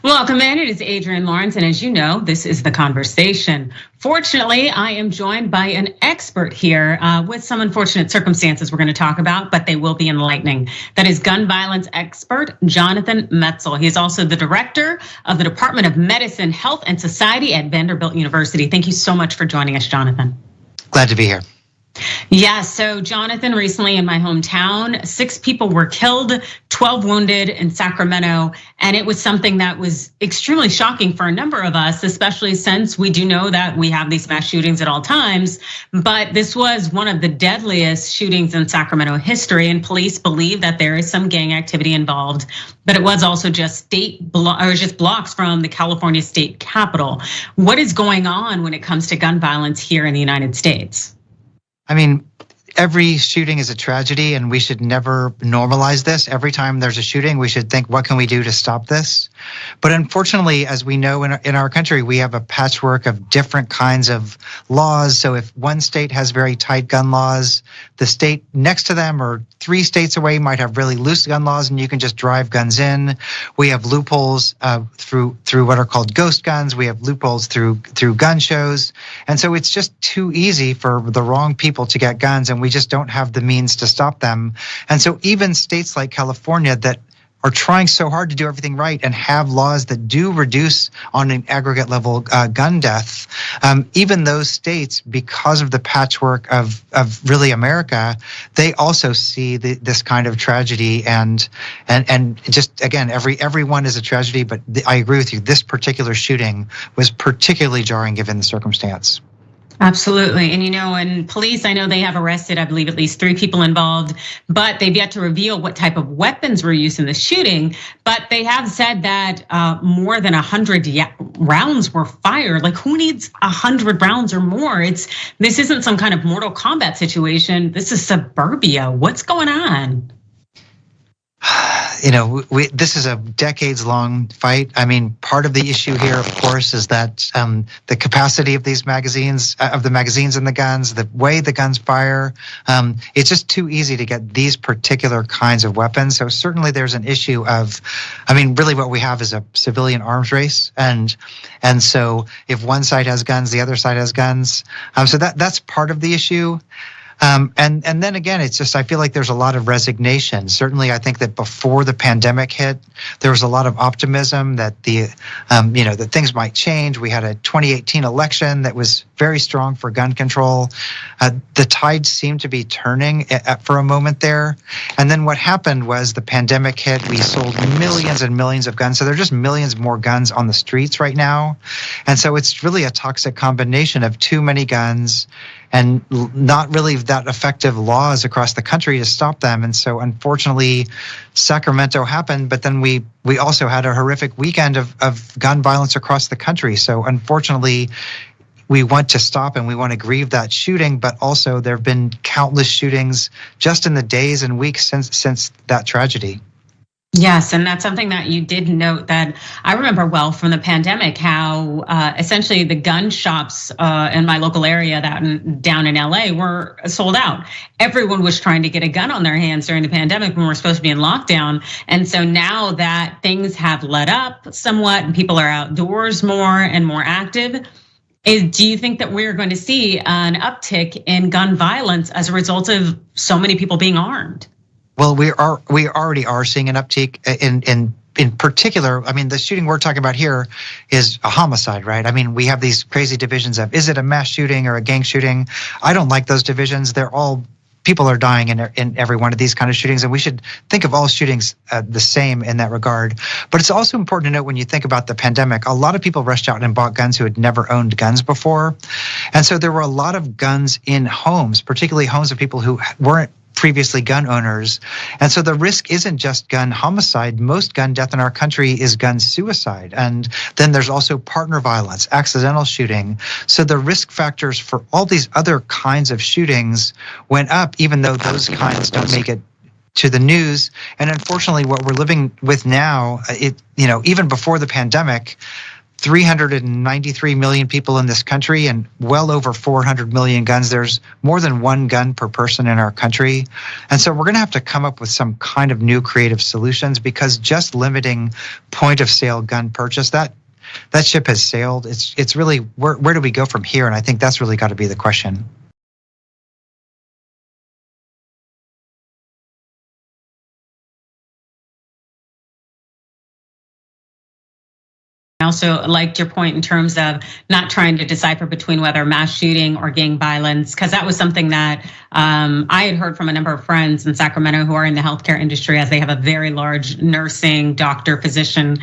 Welcome in. It is Adrienne Lawrence, and as you know, this is The Conversation. Fortunately, I am joined by an expert here with some unfortunate circumstances we're going to talk about, but they will be enlightening. That is gun violence expert Jonathan Metzl. He is also the director of the Department of Medicine, Health, and Society at Vanderbilt University. Thank you so much for joining us, Jonathan. Glad to be here. Yeah, so Jonathan, recently in my hometown, 6 people were killed, 12 wounded in Sacramento. And it was something that was extremely shocking for a number of us, especially since we do know that we have these mass shootings at all times. But this was one of the deadliest shootings in Sacramento history. And police believe that there is some gang activity involved, but it was also just just blocks from the California state capitol. What is going on when it comes to gun violence here in the United States? I mean, every shooting is a tragedy, and we should never normalize this. Every time there's a shooting, we should think, what can we do to stop this? But unfortunately, as we know in our country, we have a patchwork of different kinds of laws. So if one state has very tight gun laws, the state next to them or 3 states away might have really loose gun laws, and you can just drive guns in. We have loopholes through what are called ghost guns. We have loopholes through gun shows. And so it's just too easy for the wrong people to get guns, and we just don't have the means to stop them. And so even states like California that are trying so hard to do everything right and have laws that do reduce on an aggregate level gun death, even those states, because of the patchwork of really America, they also see this kind of tragedy and just again, every one is a tragedy. But I agree with you. This particular shooting was particularly jarring given the circumstance. Absolutely. And and police, I know they have arrested, I believe, at least 3 people involved, but they've yet to reveal what type of weapons were used in the shooting. But they have said that more than 100 rounds were fired. Like, who needs 100 rounds or more? This isn't some kind of Mortal Kombat situation. This is suburbia. What's going on? This is a decades-long fight. I mean, part of the issue here, of course, is that the capacity of these magazines, of the magazines and the guns, the way the guns fire, it's just too easy to get these particular kinds of weapons. So certainly there's an issue of, really what we have is a civilian arms race, and so if one side has guns, the other side has guns. So that's part of the issue. And then again, it's just, I feel like there's a lot of resignation. Certainly, I think that before the pandemic hit, there was a lot of optimism that that things might change. We had a 2018 election that was very strong for gun control. The tide seemed to be turning for a moment there. And then what happened was the pandemic hit. We sold millions and millions of guns. So there are just millions more guns on the streets right now. And so it's really a toxic combination of too many guns and not really that effective laws across the country to stop them. And so unfortunately, Sacramento happened, but then we also had a horrific weekend of gun violence across the country. So unfortunately, we want to stop and we want to grieve that shooting, but also there have been countless shootings just in the days and weeks since that tragedy. Yes, and that's something that you did note that I remember well from the pandemic, how essentially the gun shops in my local area down in LA were sold out. Everyone was trying to get a gun on their hands during the pandemic when we're supposed to be in lockdown. And so now that things have let up somewhat and people are outdoors more and more active, do you think that we're going to see an uptick in gun violence as a result of so many people being armed? Well, we already are seeing an uptick in particular. The shooting we're talking about here is a homicide, right? We have these crazy divisions of, is it a mass shooting or a gang shooting? I don't like those divisions. People are dying in every one of these kind of shootings, and we should think of all shootings the same in that regard. But it's also important to note when you think about the pandemic, a lot of people rushed out and bought guns who had never owned guns before. And so there were a lot of guns in homes, particularly homes of people who weren't previously gun owners. And so the risk isn't just gun homicide. Most gun death in our country is gun suicide. And then there's also partner violence, accidental shooting. So the risk factors for all these other kinds of shootings went up, even though those kinds don't make it to the news. And unfortunately, what we're living with now, even before the pandemic, 393 million people in this country and well over 400 million guns. There's more than one gun per person in our country. And so we're going to have to come up with some kind of new creative solutions, because just limiting point of sale gun purchase, that ship has sailed. It's really, where do we go from here? And I think that's really got to be the question. I also liked your point in terms of not trying to decipher between whether mass shooting or gang violence, because that was something that I had heard from a number of friends in Sacramento who are in the healthcare industry, as they have a very large nursing, doctor, physician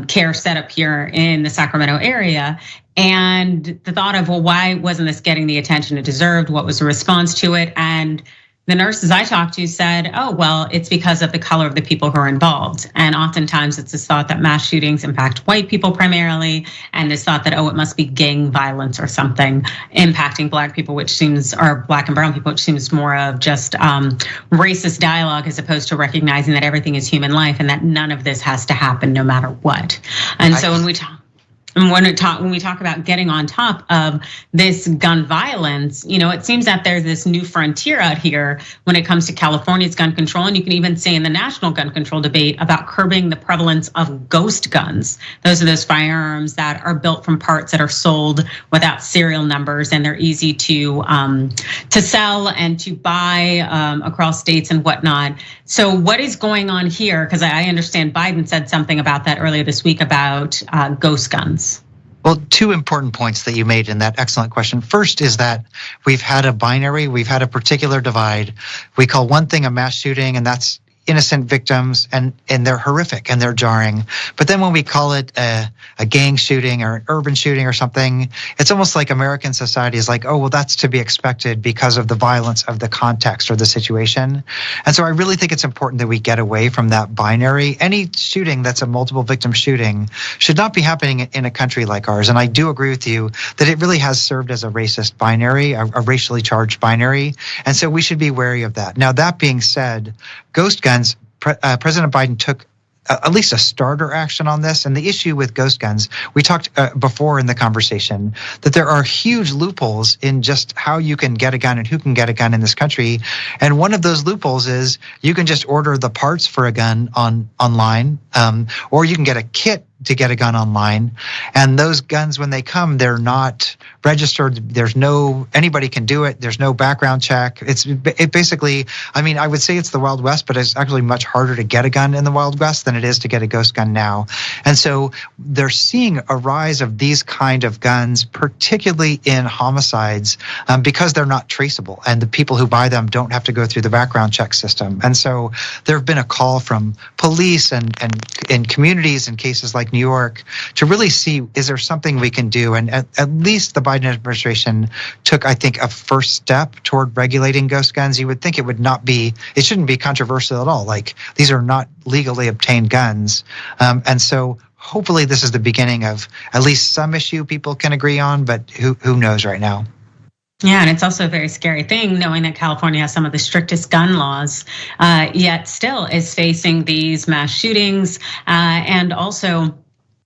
care setup here in the Sacramento area. And the thought of, well, why wasn't this getting the attention it deserved? What was the response to it? And the nurses I talked to said, oh, well, it's because of the color of the people who are involved. And oftentimes it's this thought that mass shootings impact white people primarily, and this thought that, oh, it must be gang violence or something impacting Black people, which seems, or Black and brown people, which seems more of just racist dialogue, as opposed to recognizing that everything is human life and that none of this has to happen no matter what. And so when we talk, and when we talk about getting on top of this gun violence, it seems that there's this new frontier out here when it comes to California's gun control. And you can even say in the national gun control debate about curbing the prevalence of ghost guns. Those are those firearms that are built from parts that are sold without serial numbers, and they're easy to sell and to buy across states and whatnot. So what is going on here? Because I understand Biden said something about that earlier this week about ghost guns. Well, two important points that you made in that excellent question. First is that we've had a binary, we've had a particular divide. We call one thing a mass shooting, and that's innocent victims, and they're horrific and they're jarring. But then when we call it a gang shooting or an urban shooting or something, it's almost like American society is like, oh, well, that's to be expected because of the violence of the context or the situation. And so I really think it's important that we get away from that binary. Any shooting that's a multiple victim shooting should not be happening in a country like ours. And I do agree with you that it really has served as a racist binary, a racially charged binary. And so we should be wary of that. Now, that being said, ghost guns, President Biden took at least a starter action on this. And the issue with ghost guns, we talked before in the conversation that there are huge loopholes in just how you can get a gun and who can get a gun in this country. And one of those loopholes is you can just order the parts for a gun online, or you can get a kit to get a gun online. And those guns, when they come, they're not registered. There's no, anybody can do it. There's no background check. It basically, I mean, I would say it's the Wild West, but it's actually much harder to get a gun in the Wild West than it is to get a ghost gun now. And so they're seeing a rise of these kind of guns, particularly in homicides, because they're not traceable. And the people who buy them don't have to go through the background check system. And so there have been a call from police and in communities in cases like New York to really see, is there something we can do? And at least the Biden administration took, I think, a first step toward regulating ghost guns. You would think it shouldn't be controversial at all. Like, these are not legally obtained guns. And so hopefully this is the beginning of at least some issue people can agree on, but who knows right now? Yeah, and it's also a very scary thing knowing that California has some of the strictest gun laws, yet still is facing these mass shootings. And also,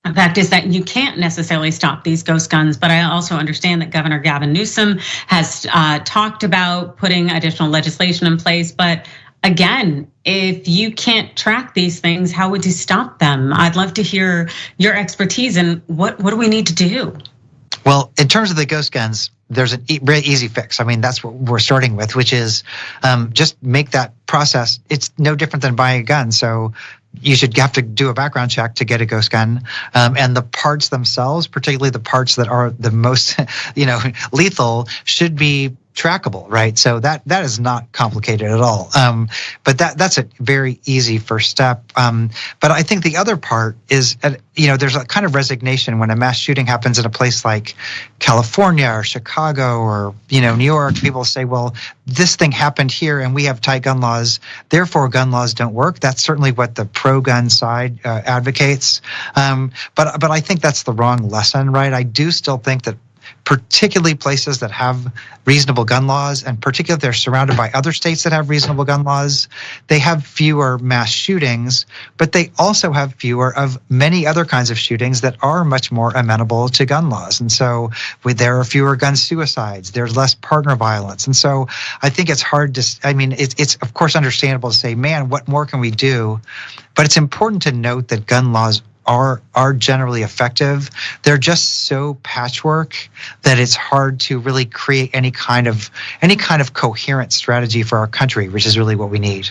the fact is that you can't necessarily stop these ghost guns, but I also understand that Governor Gavin Newsom has talked about putting additional legislation in place. But again, if you can't track these things, how would you stop them? I'd love to hear your expertise and what do we need to do? Well, in terms of the ghost guns, there's a very easy fix. I mean, that's what we're starting with, which is just make that process. It's no different than buying a gun. So you should have to do a background check to get a ghost gun. And the parts themselves, particularly the parts that are the most, lethal, should be trackable, right? So that is not complicated at all. But that's a very easy first step. But I think the other part is, there's a kind of resignation when a mass shooting happens in a place like California or Chicago or, New York. People say, well, this thing happened here and we have tight gun laws, therefore gun laws don't work. That's certainly what the pro-gun side advocates. But I think that's the wrong lesson, right? I do still think that particularly places that have reasonable gun laws, and particularly if they're surrounded by other states that have reasonable gun laws, they have fewer mass shootings, but they also have fewer of many other kinds of shootings that are much more amenable to gun laws. And so there are fewer gun suicides, there's less partner violence. And so I think it's hard to, I mean, it's of course understandable to say, man, what more can we do? But it's important to note that gun laws are generally effective. They're just so patchwork that it's hard to really create any kind of coherent strategy for our country, which is really what we need.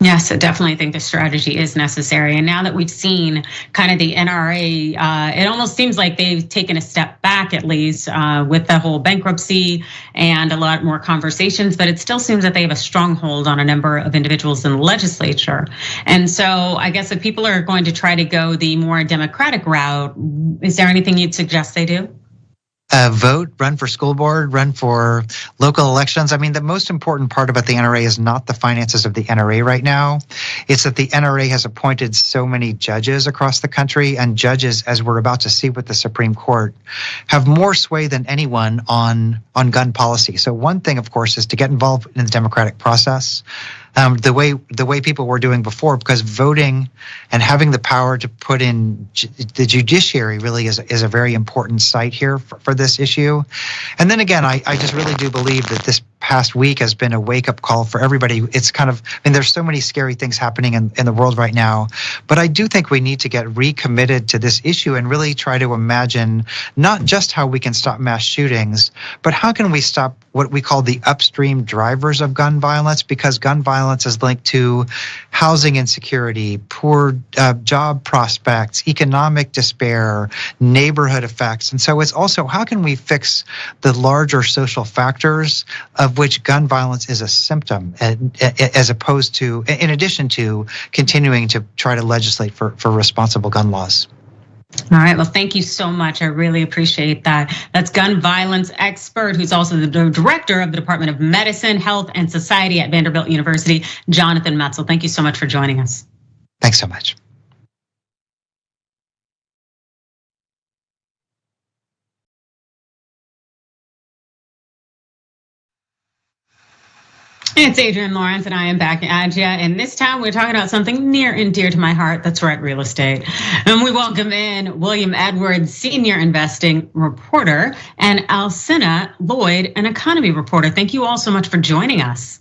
Yes, I definitely think the strategy is necessary. And now that we've seen kind of the NRA, it almost seems like they've taken a step back, at least with the whole bankruptcy and a lot more conversations, but it still seems that they have a stronghold on a number of individuals in the legislature. And so I guess if people are going to try to go the more democratic route, is there anything you'd suggest they do? Vote, run for school board, run for local elections. I mean, the most important part about the NRA is not the finances of the NRA right now. It's that the NRA has appointed so many judges across the country, and judges, as we're about to see with the Supreme Court, have more sway than anyone on gun policy. So one thing, of course, is to get involved in the democratic process. The way people were doing before, because voting and having the power to put in the judiciary really is a very important site here for this issue. And then again, I just really do believe that this past week has been a wake-up call for everybody. It's kind of, I mean, there's so many scary things happening in the world right now, but I do think we need to get recommitted to this issue and really try to imagine not just how we can stop mass shootings, but how can we stop what we call the upstream drivers of gun violence, because gun violence is linked to housing insecurity, poor job prospects, economic despair, neighborhood effects. And so it's also, how can we fix the larger social factors of which gun violence is a symptom, as opposed to, in addition to continuing to try to legislate for responsible gun laws. All right, well, thank you so much. I really appreciate that. That's gun violence expert, who's also the director of the Department of Medicine, Health, and Society at Vanderbilt University, Jonathan Metzl. Thank you so much for joining us. Thanks so much. It's Adrienne Lawrence, and I am back at you. And this time we're talking about something near and dear to my heart. That's right, real estate. And we welcome in William Edwards, senior investing reporter, and Alcina Lloyd, an economy reporter. Thank you all so much for joining us.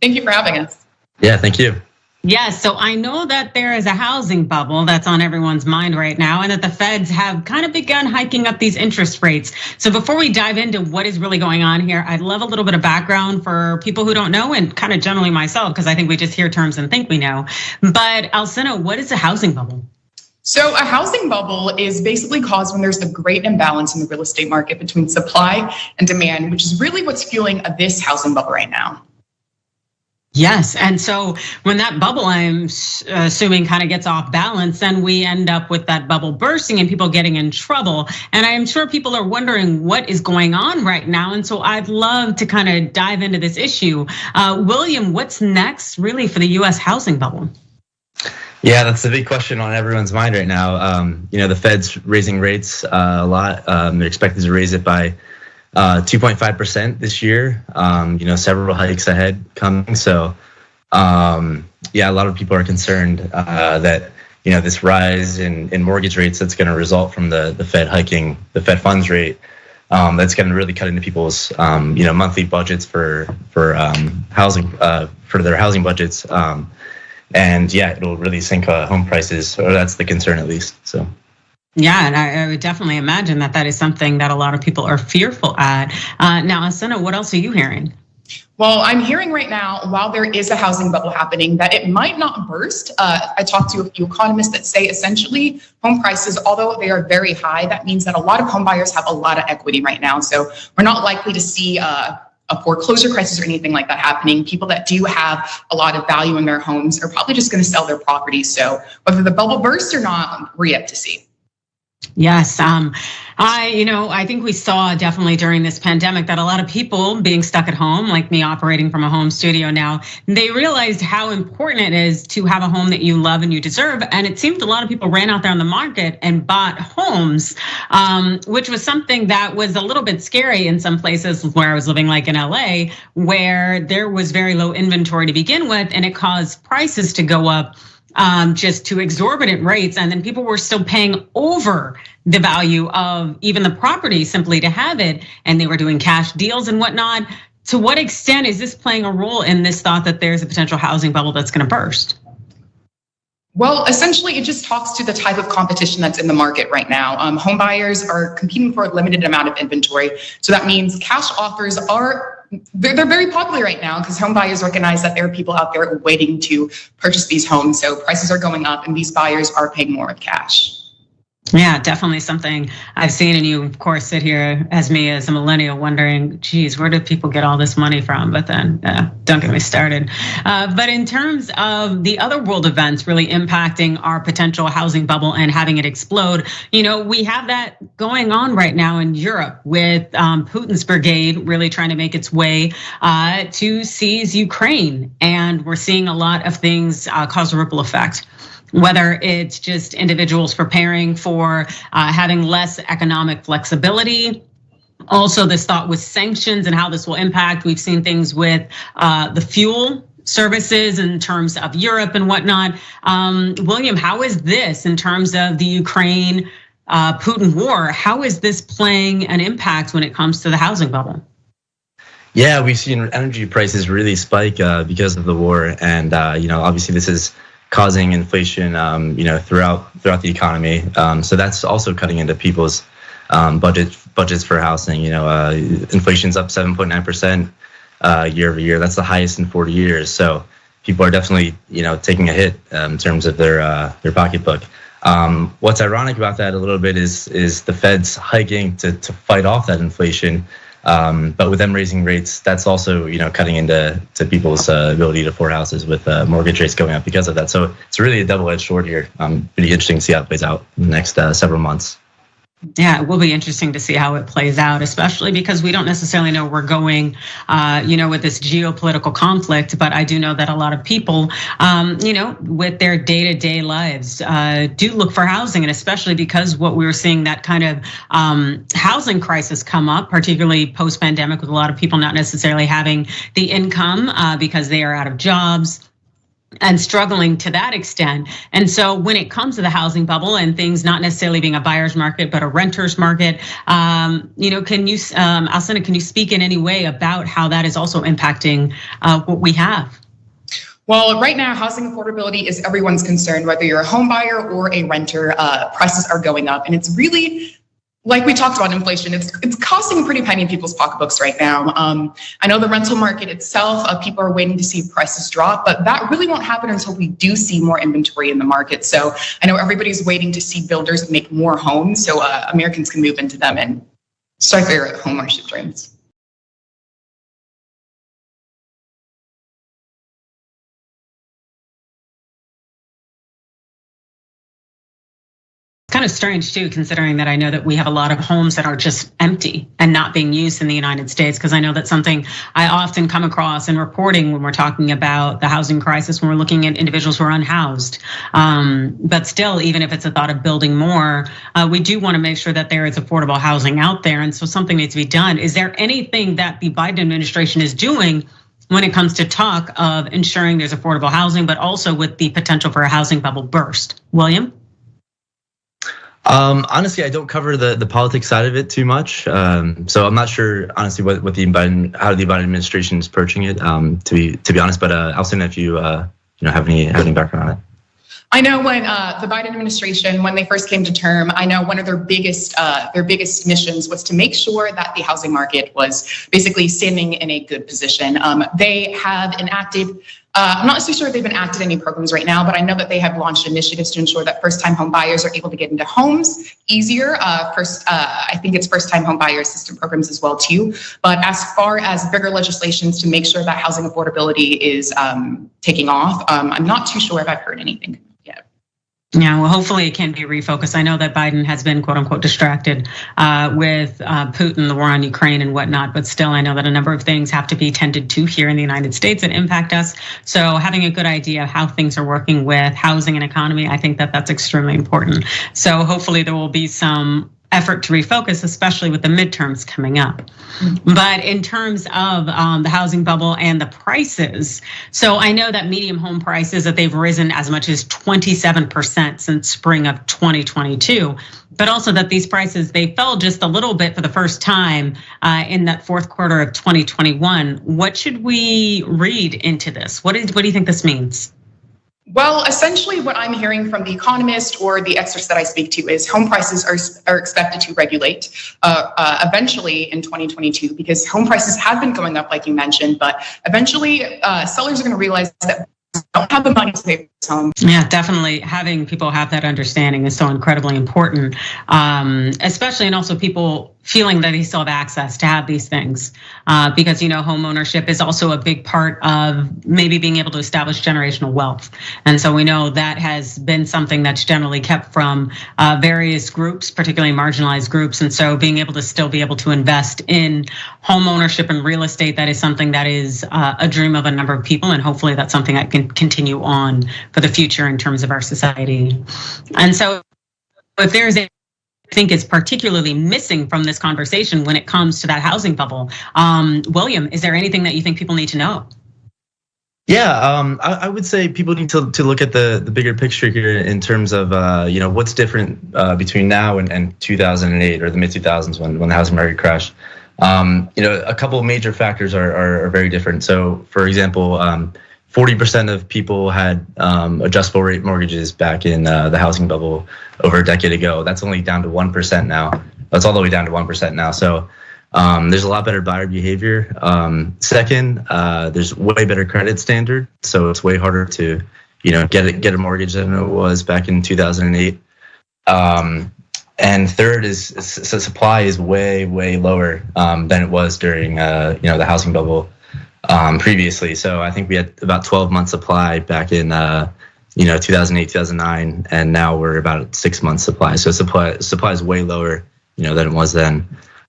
Thank you for having us. Yeah, thank you. Yes, so I know that there is a housing bubble that's on everyone's mind right now, and that the feds have kind of begun hiking up these interest rates. So before we dive into what is really going on here, I'd love a little bit of background for people who don't know, and kind of generally myself, because I think we just hear terms and think we know. But Alcina, what is a housing bubble? So a housing bubble is basically caused when there's a great imbalance in the real estate market between supply and demand, which is really what's fueling this housing bubble right now. Yes, and so when that bubble, I'm assuming, kind of gets off balance, then we end up with that bubble bursting and people getting in trouble. And I'm sure people are wondering what is going on right now. And so I'd love to kind of dive into this issue. William, what's next really for the US housing bubble? Yeah, that's the big question on everyone's mind right now. The Fed's raising rates a lot. They're expected to raise it by 2.5% this year. Several hikes ahead coming. So, a lot of people are concerned that this rise in mortgage rates that's going to result from the Fed hiking the Fed funds rate. That's going to really cut into people's monthly budgets for housing for their housing budgets. It'll really sink home prices, or that's the concern at least. So. Yeah, and I would definitely imagine that is something that a lot of people are fearful at. Now, Alcina, what else are you hearing? Well, I'm hearing right now, while there is a housing bubble happening, that it might not burst. I talked to a few economists that say essentially home prices, although they are very high, that means that a lot of home buyers have a lot of equity right now. So we're not likely to see a foreclosure crisis or anything like that happening. People that do have a lot of value in their homes are probably just going to sell their properties. So whether the bubble bursts or not, we're yet to see. Yes, I think we saw definitely during this pandemic that a lot of people being stuck at home, like me operating from a home studio now, they realized how important it is to have a home that you love and you deserve. And it seemed a lot of people ran out there on the market and bought homes, which was something that was a little bit scary in some places where I was living, like in LA, where there was very low inventory to begin with, and it caused prices to go up just to exorbitant rates. And then people were still paying over the value of even the property simply to have it. And they were doing cash deals and whatnot. To what extent is this playing a role in this thought that there's a potential housing bubble that's going to burst? Well, essentially, it just talks to the type of competition that's in the market right now. Home buyers are competing for a limited amount of inventory. So that means cash offers they're very popular right now because home buyers recognize that there are people out there waiting to purchase these homes. So prices are going up and these buyers are paying more with cash. Yeah, definitely something I've seen. And you, of course, sit here as me as a millennial wondering, geez, where do people get all this money from? But then don't get me started. But in terms of the other world events really impacting our potential housing bubble and having it explode, we have that going on right now in Europe with Putin's brigade really trying to make its way to seize Ukraine. And we're seeing a lot of things cause a ripple effect. Whether it's just individuals preparing for having less economic flexibility. Also, this thought with sanctions and how this will impact. We've seen things with the fuel services in terms of Europe and whatnot. William, how is this in terms of the Ukraine Putin war? How is this playing an impact when it comes to the housing bubble? Yeah, we've seen energy prices really spike because of the war. And obviously this is causing inflation, throughout the economy. So that's also cutting into people's budgets for housing. Inflation's up 7.9% year over year. That's the highest in 40 years. So people are definitely, taking a hit in terms of their pocketbook. What's ironic about that a little bit is the Fed's hiking to fight off that inflation. But with them raising rates, that's also cutting into people's ability to afford houses with mortgage rates going up because of that. So it's really a double-edged sword here. Pretty interesting to see how it plays out in the next several months. Yeah, it will be interesting to see how it plays out, especially because we don't necessarily know where we're going, with this geopolitical conflict. But I do know that a lot of people, with their day-to-day lives, do look for housing, and especially because what we were seeing that kind of housing crisis come up, particularly post-pandemic, with a lot of people not necessarily having the income because they are out of jobs and struggling to that extent. And so when it comes to the housing bubble and things not necessarily being a buyer's market, but a renter's market, can you, Alcina, can you speak in any way about how that is also impacting what we have? Well, right now, housing affordability is everyone's concern, whether you're a home buyer or a renter, prices are going up. And it's really, like we talked about inflation, it's costing a pretty penny in people's pocketbooks right now. I know the rental market itself, people are waiting to see prices drop, but that really won't happen until we do see more inventory in the market. So I know everybody's waiting to see builders make more homes so Americans can move into them and start their homeownership dreams. Kind of strange too, considering that I know that we have a lot of homes that are just empty and not being used in the United States, because I know that's something I often come across in reporting when we're talking about the housing crisis, when we're looking at individuals who are unhoused. But still, even if it's a thought of building more, we do want to make sure that there is affordable housing out there. And so something needs to be done. Is there anything that the Biden administration is doing when it comes to talk of ensuring there's affordable housing, but also with the potential for a housing bubble burst? William? Honestly, I don't cover the politics side of it too much, so I'm not sure honestly how the Biden administration is approaching it. To be honest, but Alcina, if you have any background on it. I know when the Biden administration, when they first came to term, I know one of their biggest missions was to make sure that the housing market was basically standing in a good position. They have enacted, I'm not so sure if they've enacted any programs right now, but I know that they have launched initiatives to ensure that first-time home buyers are able to get into homes easier. I think it's first-time home buyer assistance programs as well too. But as far as bigger legislations to make sure that housing affordability is taking off, I'm not too sure if I've heard anything yet. Yeah, well, hopefully it can be refocused. I know that Biden has been quote unquote distracted with Putin, the war on Ukraine and whatnot, but still I know that a number of things have to be tended to here in the United States that impact us. So having a good idea of how things are working with housing and economy, I think that that's extremely important. So hopefully there will be some effort to refocus, especially with the midterms coming up. But in terms of the housing bubble and the prices, so I know that medium home prices, that they've risen as much as 27% since spring of 2022, but also that these prices, they fell just a little bit for the first time in that fourth quarter of 2021. What should we read into this? What do you think this means? Well, essentially what I'm hearing from The Economist or the experts that I speak to is home prices are expected to regulate eventually in 2022, because home prices have been going up, like you mentioned, but eventually sellers are going to realize that they don't have the money to pay for this home. Yeah, definitely having people have that understanding is so incredibly important, especially, and also people feeling that they still have access to have these things, because, you know, home ownership is also a big part of maybe being able to establish generational wealth. And so we know that has been something that's generally kept from various groups, particularly marginalized groups. And so being able to still be able to invest in home ownership and real estate, that is something that is a dream of a number of people. And hopefully that's something that can continue on for the future in terms of our society. And so if there's a I think is particularly missing from this conversation when it comes to that housing bubble. William, is there anything that you think people need to know? Yeah, I would say people need to look at the bigger picture here in terms of what's different between now and 2008 or the mid 2000s when the housing market crashed. A couple of major factors are very different. So, for example, 40% of people had adjustable rate mortgages back in the housing bubble over a decade ago. That's only down to 1% now. That's all the way down to 1% now. So there's a lot better buyer behavior. Second, there's way better credit standard. So it's way harder to get a mortgage than it was back in 2008. And third is supply is way lower than it was during the housing bubble previously. So I think we had about 12 months supply back in 2008, 2009, and now we're about 6 months supply. So supply is way lower than it was then.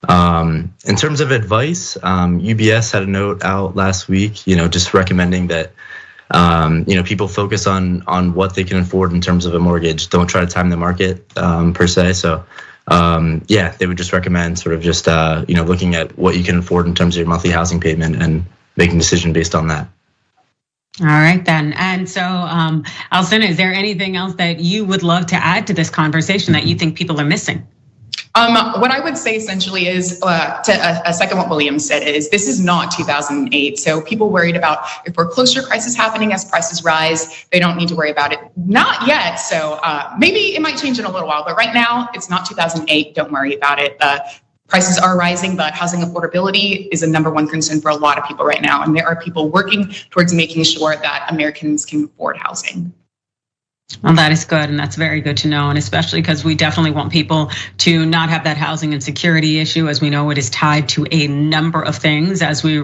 In terms of advice, UBS had a note out last week, just recommending that people focus on what they can afford in terms of a mortgage. Don't try to time the market per se. So they would just recommend sort of just looking at what you can afford in terms of your monthly housing payment and making a decision based on that. All right, then. And so, Alcina, is there anything else that you would love to add to this conversation that you think people are missing? What I would say essentially is, to second what William said, is this is not 2008. So people worried about if foreclosure crisis happening as prices rise, they don't need to worry about it. Not yet. So maybe it might change in a little while, but right now it's not 2008. Don't worry about it. Prices are rising, but housing affordability is a #1 concern for a lot of people right now. And there are people working towards making sure that Americans can afford housing. Well, that is good, and that's very good to know, and especially because we definitely want people to not have that housing insecurity issue. As we know, it is tied to a number of things. As we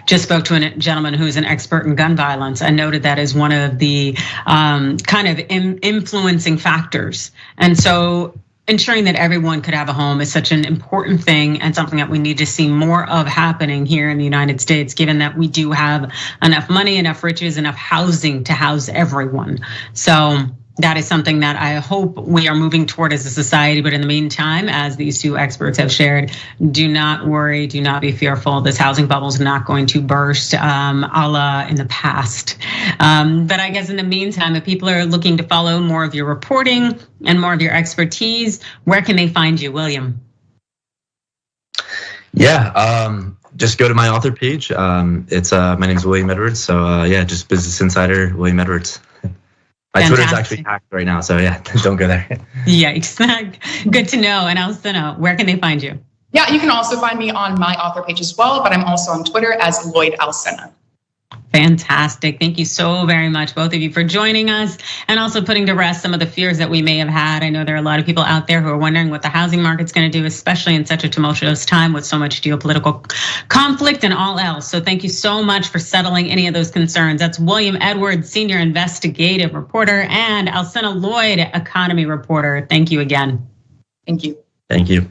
just spoke to a gentleman who is an expert in gun violence and noted that as one of the kind of influencing factors. And so ensuring that everyone could have a home is such an important thing and something that we need to see more of happening here in the United States, given that we do have enough money, enough riches, enough housing to house everyone. So that is something that I hope we are moving toward as a society. But in the meantime, as these two experts have shared, do not worry, do not be fearful. This housing bubble is not going to burst a la in the past. But I guess in the meantime, if people are looking to follow more of your reporting and more of your expertise, where can they find you, William? Yeah, just go to my author page. It's my name is William Edwards. So just Business Insider, William Edwards. My Twitter's actually hacked right now, so yeah, don't go there. Yikes, good to know. And Alcina, where can they find you? Yeah, you can also find me on my author page as well, but I'm also on Twitter as Lloyd Alcina. Fantastic. Thank you so very much, both of you, for joining us and also putting to rest some of the fears that we may have had. I know there are a lot of people out there who are wondering what the housing market's going to do, especially in such a tumultuous time with so much geopolitical conflict and all else. So thank you so much for settling any of those concerns. That's William Edwards, Senior Investigative Reporter, and Alcina Lloyd, Economy Reporter. Thank you again. Thank you. Thank you.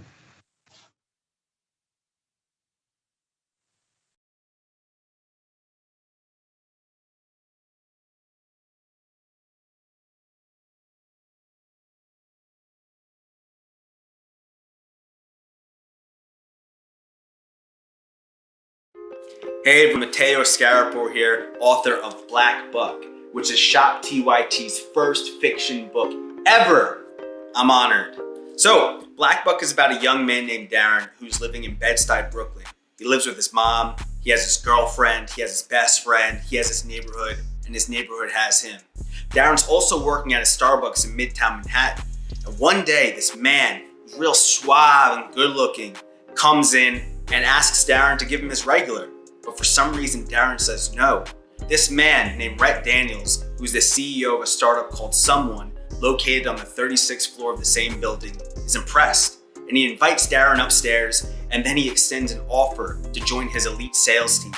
Hey everyone, Mateo Scarapo here, author of Black Buck, which is Shop TYT's first fiction book ever. I'm honored. So, Black Buck is about a young man named Darren who's living in Bed-Stuy, Brooklyn. He lives with his mom, he has his girlfriend, he has his best friend, he has his neighborhood, and his neighborhood has him. Darren's also working at a Starbucks in Midtown Manhattan. And one day, this man, who's real suave and good looking, comes in and asks Darren to give him his regular. But for some reason, Darren says no. This man named Rhett Daniels, who's the CEO of a startup called Someone, located on the 36th floor of the same building, is impressed. And he invites Darren upstairs, and then he extends an offer to join his elite sales team.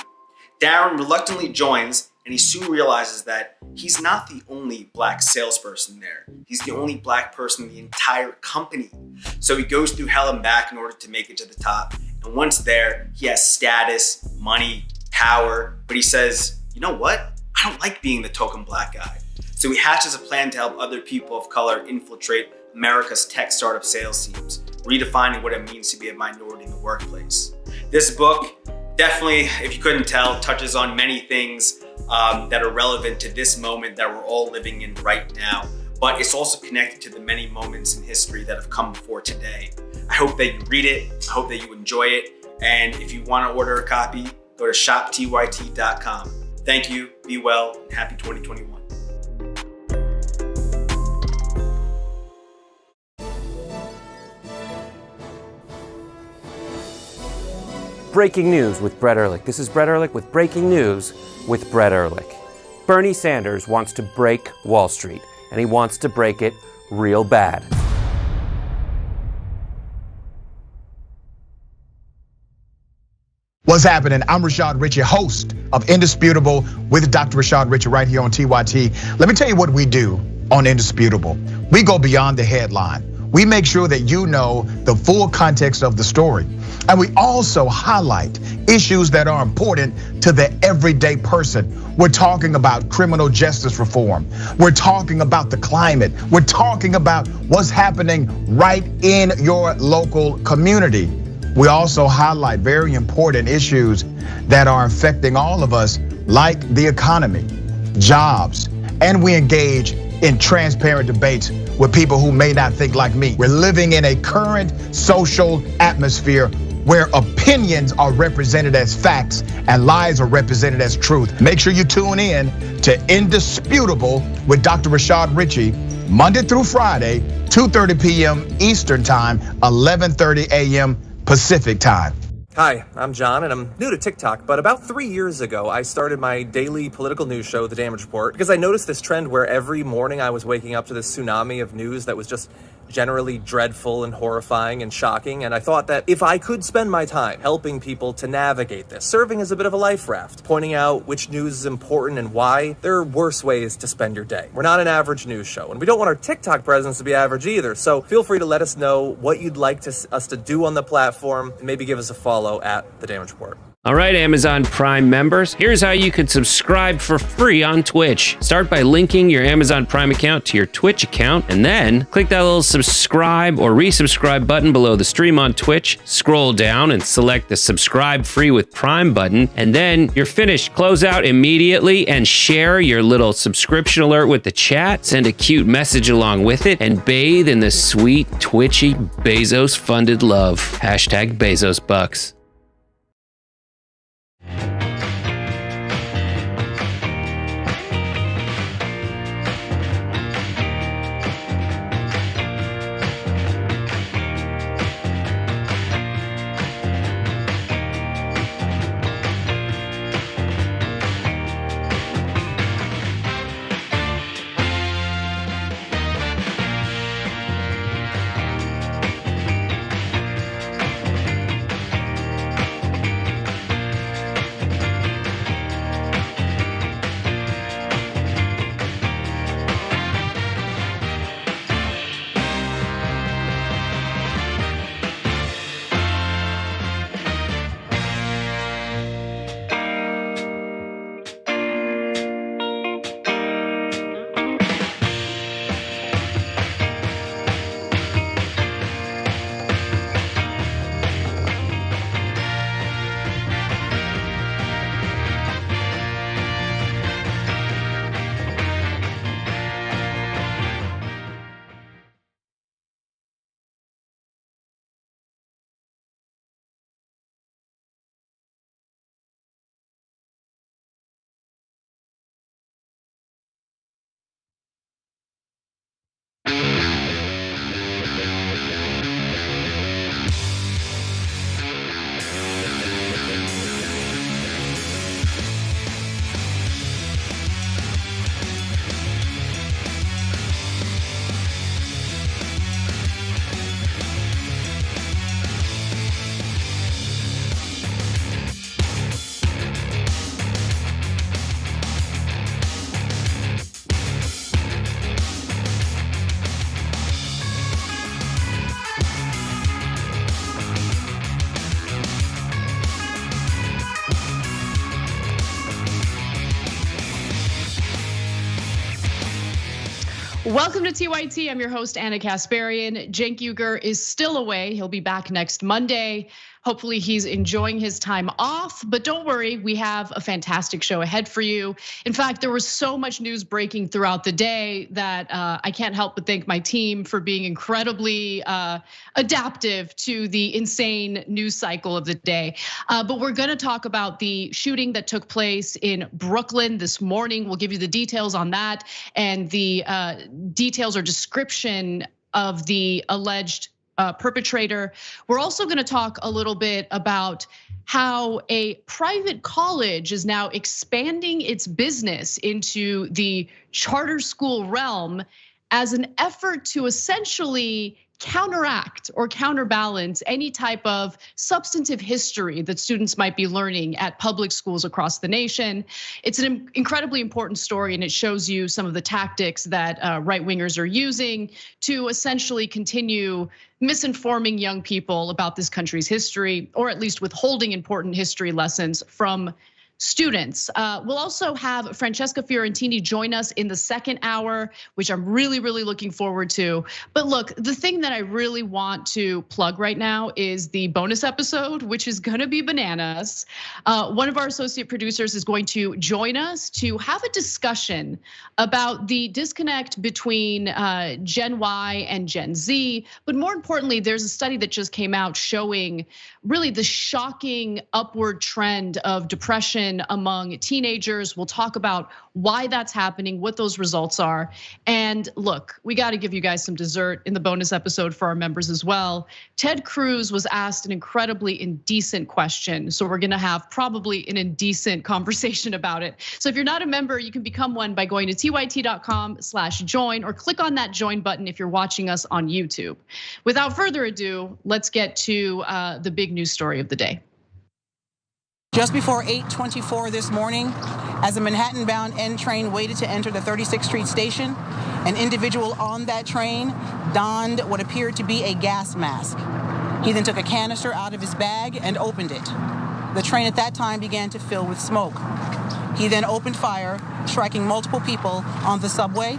Darren reluctantly joins, and he soon realizes that he's not the only black salesperson there. He's the only black person in the entire company. So he goes through hell and back in order to make it to the top. And once there, he has status, money, power, but he says, you know what? I don't like being the token black guy. So he hatches a plan to help other people of color infiltrate America's tech startup sales teams, redefining what it means to be a minority in the workplace. This book definitely, if you couldn't tell, touches on many things that are relevant to this moment that we're all living in right now, but it's also connected to the many moments in history that have come before today. I hope that you read it, I hope that you enjoy it, and if you want to order a copy, go to shoptyt.com. Thank you, be well, and happy 2021. Breaking news with Brett Ehrlich. This is Brett Ehrlich with Breaking News with Brett Ehrlich. Bernie Sanders wants to break Wall Street, and he wants to break it real bad. What's happening? I'm Rashad Ritchie, host of Indisputable with Dr. Rashad Ritchie right here on TYT. Let me tell you what we do on Indisputable. We go beyond the headline. We make sure that you know the full context of the story. And we also highlight issues that are important to the everyday person. We're talking about criminal justice reform. We're talking about the climate. We're talking about what's happening right in your local community. We also highlight very important issues that are affecting all of us, like the economy, jobs, and we engage in transparent debates with people who may not think like me. We're living in a current social atmosphere where opinions are represented as facts and lies are represented as truth. Make sure you tune in to Indisputable with Dr. Rashad Ritchie, Monday through Friday, 2:30 p.m. Eastern Time, 11:30 a.m. Pacific Time. Hi, I'm John, and I'm new to TikTok, but about 3 years ago, I started my daily political news show, The Damage Report, because I noticed this trend where every morning I was waking up to this tsunami of news that was just generally dreadful and horrifying and shocking, and I thought that if I could spend my time helping people to navigate this, serving as a bit of a life raft, pointing out which news is important and why, there are worse ways to spend your day. We're not an average news show, and we don't want our TikTok presence to be average either, so feel free to let us know what you'd like us to do on the platform, and maybe give us a follow at The Damage Report. All right, Amazon Prime members, here's how you can subscribe for free on Twitch. Start by linking your Amazon Prime account to your Twitch account, and then click that little subscribe or resubscribe button below the stream on Twitch. Scroll down and select the subscribe free with Prime button, and then you're finished. Close out immediately and share your little subscription alert with the chat. Send a cute message along with it, and bathe in the sweet, twitchy, Bezos-funded love. Hashtag Bezos Bucks. Welcome to TYT. I'm your host, Anna Kasparian. Cenk Uygur is still away. He'll be back next Monday. Hopefully he's enjoying his time off, but don't worry, we have a fantastic show ahead for you. In fact, there was so much news breaking throughout the day that I can't help but thank my team for being incredibly adaptive to the insane news cycle of the day. But we're gonna talk about the shooting that took place in Brooklyn this morning. We'll give you the details on that and the details or description of the alleged perpetrator. We're also going to talk a little bit about how a private college is now expanding its business into the charter school realm as an effort to essentially counteract or counterbalance any type of substantive history that students might be learning at public schools across the nation. It's an incredibly important story, and it shows you some of the tactics that right-wingers are using to essentially continue misinforming young people about this country's history, or at least withholding important history lessons from students. We'll also have Francesca Fiorentini join us in the second hour, which I'm really looking forward to. But look, the thing that I really want to plug right now is the bonus episode, which is gonna be bananas. One of our associate producers is going to join us to have a discussion about the disconnect between Gen Y and Gen Z. But more importantly, there's a study that just came out showing really the shocking upward trend of depression among teenagers. We'll talk about why that's happening, what those results are. And look, we got to give you guys some dessert in the bonus episode for our members as well. Ted Cruz was asked an incredibly indecent question. So we're gonna have probably an indecent conversation about it. So if you're not a member, you can become one by going to tyt.com/join or click on that join button if you're watching us on YouTube. Without further ado, let's get to the big news story of the day. Just before 8:24 this morning, as a Manhattan-bound N train waited to enter the 36th Street station, an individual on that train donned what appeared to be a gas mask. He then took a canister out of his bag and opened it. The train at that time began to fill with smoke. He then opened fire, striking multiple people on the subway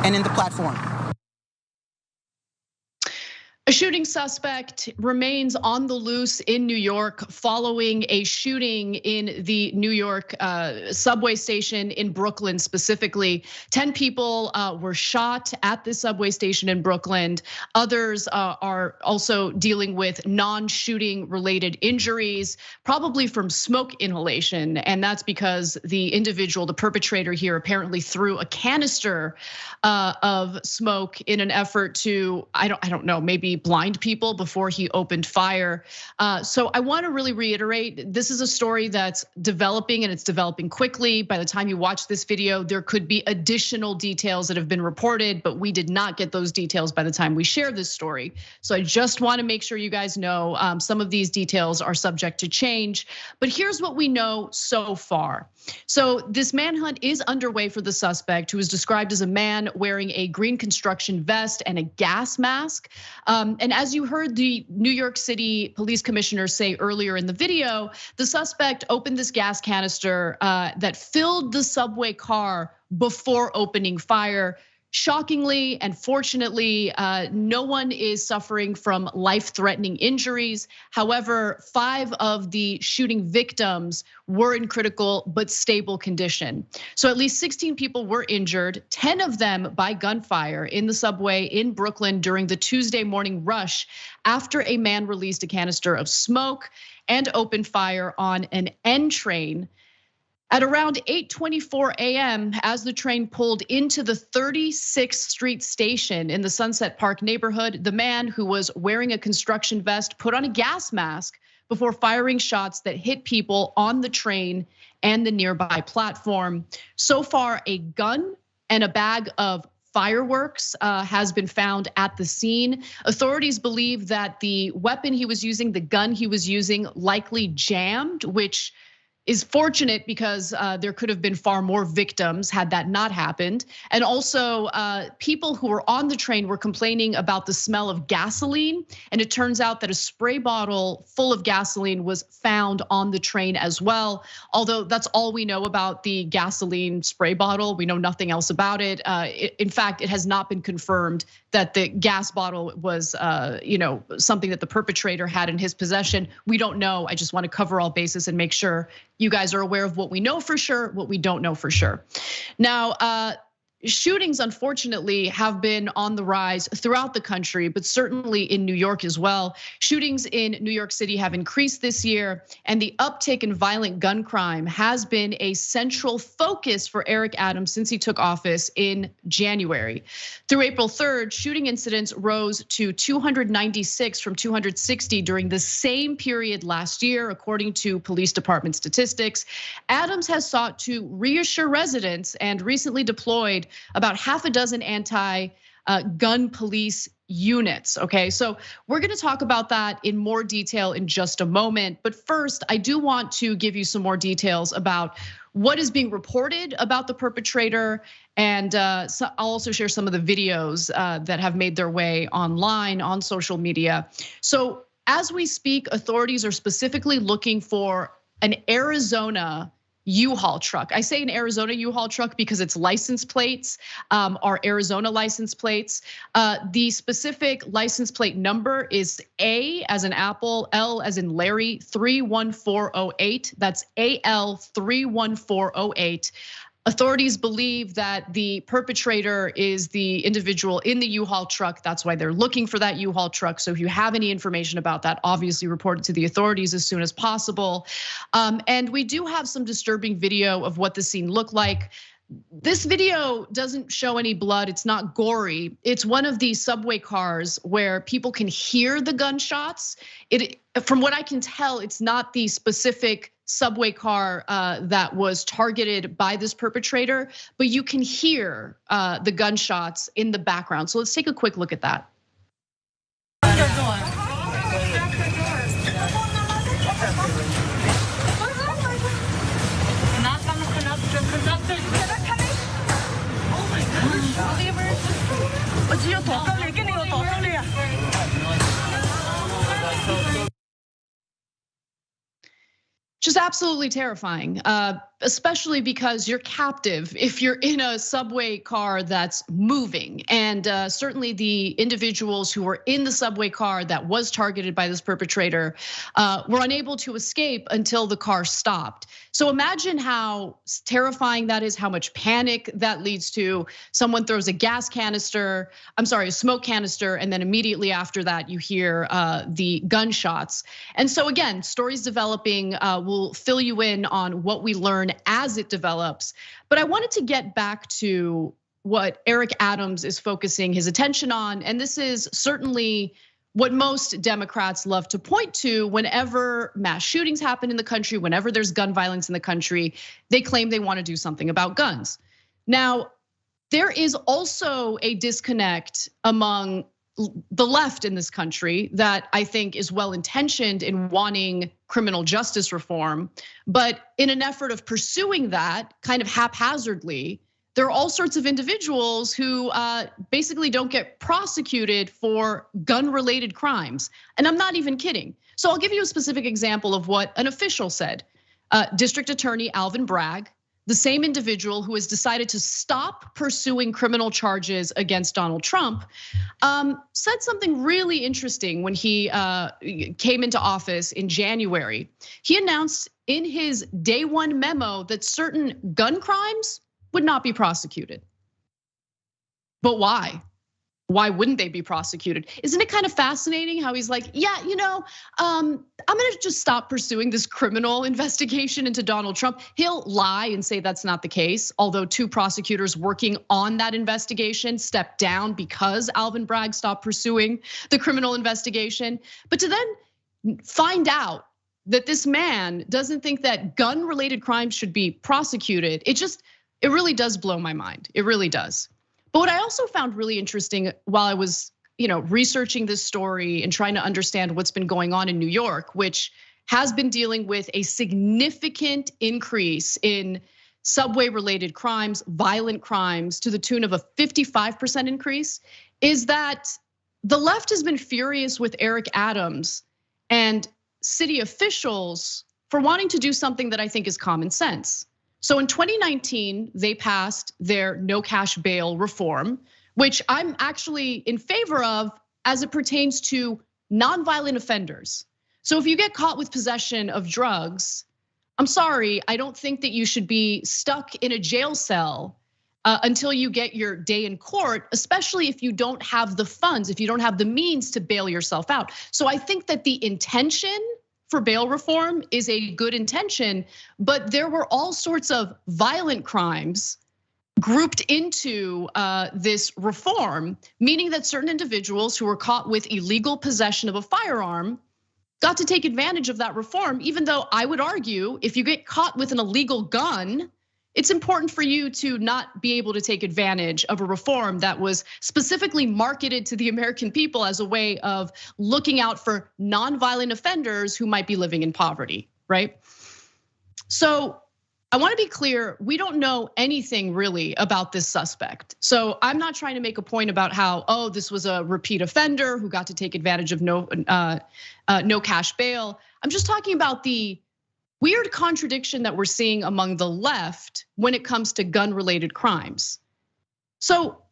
and in the platform. A shooting suspect remains on the loose in New York following a shooting in the New York subway station in Brooklyn specifically. 10 people were shot at the subway station in Brooklyn. Others are also dealing with non-shooting related injuries, probably from smoke inhalation. And that's because the individual, the perpetrator here, apparently threw a canister of smoke in an effort to, I don't know, maybe blind people before he opened fire. So I want to really reiterate, this is a story that's developing and it's developing quickly. By the time you watch this video, there could be additional details that have been reported, but we did not get those details by the time we share this story. So I just want to make sure you guys know some of these details are subject to change, but here's what we know so far. So this manhunt is underway for the suspect, who is described as a man wearing a green construction vest and a gas mask. And as you heard the New York City police commissioner say earlier in the video, the suspect opened this gas canister that filled the subway car before opening fire. Shockingly and fortunately, no one is suffering from life-threatening injuries. However, 5 of the shooting victims were in critical but stable condition. So at least 16 people were injured, 10 of them by gunfire in the subway in Brooklyn during the Tuesday morning rush after a man released a canister of smoke and opened fire on an N train. At around 8:24 a.m., as the train pulled into the 36th Street station in the Sunset Park neighborhood, the man, who was wearing a construction vest, put on a gas mask before firing shots that hit people on the train and the nearby platform. So far, a gun and a bag of fireworks has been found at the scene. Authorities believe that the weapon he was using, the gun he was using, likely jammed, which is fortunate because there could have been far more victims had that not happened. And also people who were on the train were complaining about the smell of gasoline. And it turns out that a spray bottle full of gasoline was found on the train as well. Although that's all we know about the gasoline spray bottle. We know nothing else about it. In fact, it has not been confirmed that the gas bottle was something that the perpetrator had in his possession. We don't know. I just want to cover all bases and make sure you guys are aware of what we know for sure, what we don't know for sure. Now, shootings, unfortunately, have been on the rise throughout the country, but certainly in New York as well. Shootings in New York City have increased this year, and the uptick in violent gun crime has been a central focus for Eric Adams since he took office in January. Through April 3rd, shooting incidents rose to 296 from 260 during the same period last year, according to police department statistics. Adams has sought to reassure residents and recently deployed about half a dozen anti-gun police units, okay? So we're gonna talk about that in more detail in just a moment. But first, I do want to give you some more details about what is being reported about the perpetrator. And I'll also share some of the videos that have made their way online on social media. So as we speak, authorities are specifically looking for an Arizona U-Haul truck. I say an Arizona U-Haul truck because its license plates are Arizona license plates. The specific license plate number is A as in Apple, L as in Larry, 31408. That's AL 31408. Authorities believe that the perpetrator is the individual in the U-Haul truck. That's why they're looking for that U-Haul truck. So if you have any information about that, obviously report it to the authorities as soon as possible. And we do have some disturbing video of what the scene looked like. This video doesn't show any blood, it's not gory. It's one of these subway cars where people can hear the gunshots. From what I can tell, it's not the specific subway car that was targeted by this perpetrator, but you can hear the gunshots in the background. So let's take a quick look at that. Just absolutely terrifying, especially because you're captive if you're in a subway car that's moving. And certainly the individuals who were in the subway car that was targeted by this perpetrator were unable to escape until the car stopped. So imagine how terrifying that is, how much panic that leads to. Someone throws a smoke canister, and then immediately after that you hear the gunshots. And so again, stories developing. We'll fill you in on what we learn as it develops. But I wanted to get back to what Eric Adams is focusing his attention on. And this is certainly what most Democrats love to point to whenever mass shootings happen in the country, whenever there's gun violence in the country, they claim they want to do something about guns. Now, there is also a disconnect among the left in this country that I think is well-intentioned in wanting criminal justice reform. But in an effort of pursuing that kind of haphazardly, there are all sorts of individuals who basically don't get prosecuted for gun-related crimes. And I'm not even kidding. So I'll give you a specific example of what an official said. District Attorney Alvin Bragg, the same individual who has decided to stop pursuing criminal charges against Donald Trump, said something really interesting when he came into office in January. He announced in his day one memo that certain gun crimes would not be prosecuted. But why? Why wouldn't they be prosecuted? Isn't it kind of fascinating how he's like, yeah, I'm gonna just stop pursuing this criminal investigation into Donald Trump. He'll lie and say that's not the case, although two prosecutors working on that investigation stepped down because Alvin Bragg stopped pursuing the criminal investigation. But to then find out that this man doesn't think that gun-related crimes should be prosecuted, it really does blow my mind. It really does. But what I also found really interesting while I was, researching this story and trying to understand what's been going on in New York, which has been dealing with a significant increase in subway-related crimes, violent crimes, to the tune of a 55% increase, is that the left has been furious with Eric Adams and city officials for wanting to do something that I think is common sense. So in 2019, they passed their no cash bail reform, which I'm actually in favor of as it pertains to nonviolent offenders. So if you get caught with possession of drugs, I'm sorry, I don't think that you should be stuck in a jail cell until you get your day in court, especially if you don't have the funds, if you don't have the means to bail yourself out. So I think that the intention for bail reform is a good intention, but there were all sorts of violent crimes grouped into this reform, meaning that certain individuals who were caught with illegal possession of a firearm got to take advantage of that reform, even though I would argue if you get caught with an illegal gun, it's important for you to not be able to take advantage of a reform that was specifically marketed to the American people as a way of looking out for nonviolent offenders who might be living in poverty, right? So I want to be clear, we don't know anything really about this suspect. So I'm not trying to make a point about how, this was a repeat offender who got to take advantage of no cash bail. I'm just talking about the weird contradiction that we're seeing among the left when it comes to gun-related crimes. So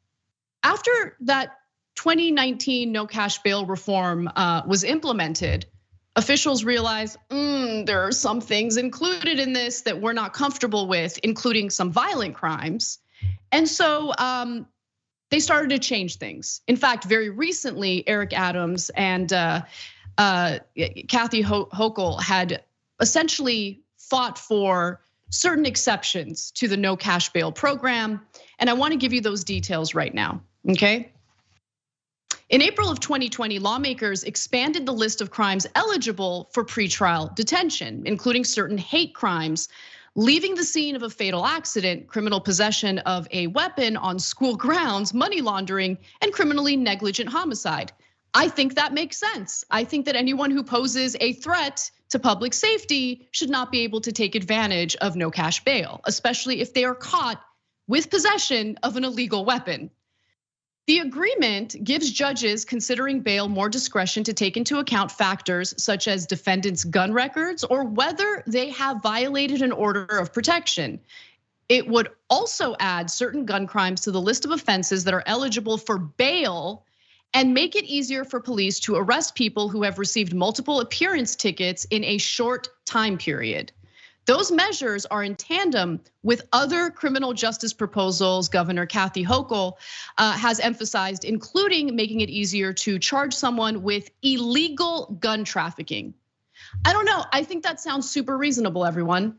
after that 2019 no cash bail reform was implemented, officials realized there are some things included in this that we're not comfortable with, including some violent crimes. And so they started to change things. In fact, very recently, Eric Adams and Kathy Hochul had essentially fought for certain exceptions to the no cash bail program. And I want to give you those details right now, okay? In April of 2020, lawmakers expanded the list of crimes eligible for pretrial detention, including certain hate crimes, leaving the scene of a fatal accident, criminal possession of a weapon on school grounds, money laundering, and criminally negligent homicide. I think that makes sense. I think that anyone who poses a threat to public safety should not be able to take advantage of no cash bail, especially if they are caught with possession of an illegal weapon. The agreement gives judges considering bail more discretion to take into account factors such as defendants' gun records or whether they have violated an order of protection. It would also add certain gun crimes to the list of offenses that are eligible for bail and make it easier for police to arrest people who have received multiple appearance tickets in a short time period. Those measures are in tandem with other criminal justice proposals Governor Kathy Hochul has emphasized, including making it easier to charge someone with illegal gun trafficking. I don't know, I think that sounds super reasonable, everyone,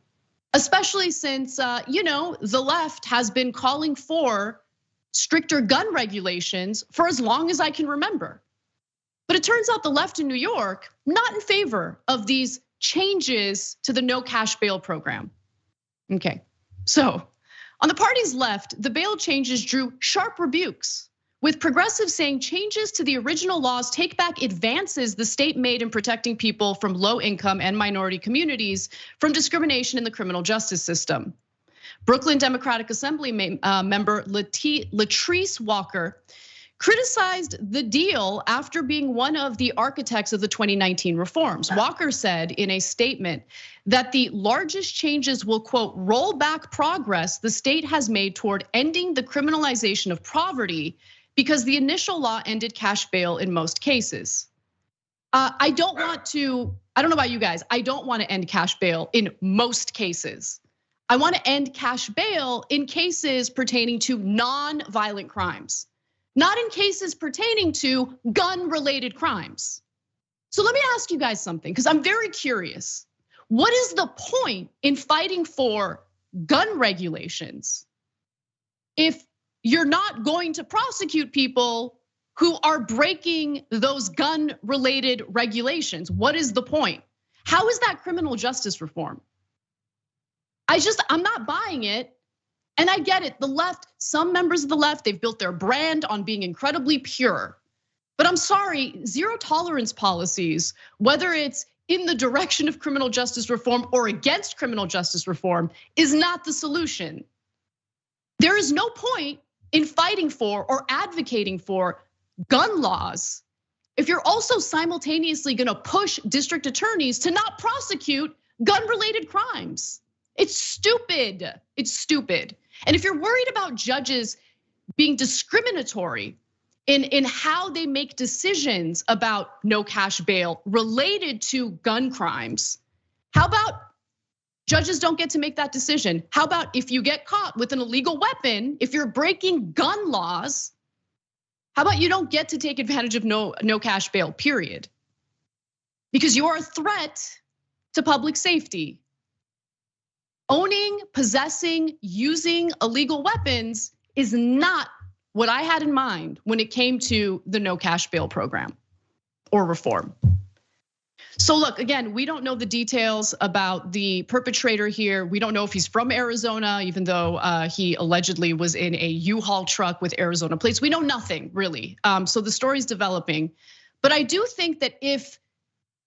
especially since the left has been calling for stricter gun regulations for as long as I can remember. But it turns out the left in New York, not in favor of these changes to the no cash bail program. Okay, so on the party's left, the bail changes drew sharp rebukes, with progressives saying changes to the original laws take back advances the state made in protecting people from low income and minority communities from discrimination in the criminal justice system. Brooklyn Democratic Assembly member Latrice Walker criticized the deal after being one of the architects of the 2019 reforms. Walker said in a statement that the largest changes will, quote, roll back progress the state has made toward ending the criminalization of poverty because the initial law ended cash bail in most cases. I don't know about you guys, I don't want to end cash bail in most cases. I want to end cash bail in cases pertaining to non-violent crimes, not in cases pertaining to gun-related crimes. So let me ask you guys something, because I'm very curious. What is the point in fighting for gun regulations if you're not going to prosecute people who are breaking those gun-related regulations? What is the point? How is that criminal justice reform? I'm not buying it. And I get it, the left, some members of the left, they've built their brand on being incredibly pure. But I'm sorry, zero tolerance policies, whether it's in the direction of criminal justice reform or against criminal justice reform is not the solution. There is no point in fighting for or advocating for gun laws if you're also simultaneously gonna push district attorneys to not prosecute gun-related crimes. It's stupid, it's stupid. And if you're worried about judges being discriminatory in how they make decisions about no cash bail related to gun crimes, how about judges don't get to make that decision? How about if you get caught with an illegal weapon, if you're breaking gun laws, how about you don't get to take advantage of no cash bail, period? Because you are a threat to public safety. Owning, possessing, using illegal weapons is not what I had in mind when it came to the no cash bail program or reform. So look, again, we don't know the details about the perpetrator here. We don't know if he's from Arizona, even though he allegedly was in a U-Haul truck with Arizona plates. We know nothing, really. So the story's developing. But I do think that if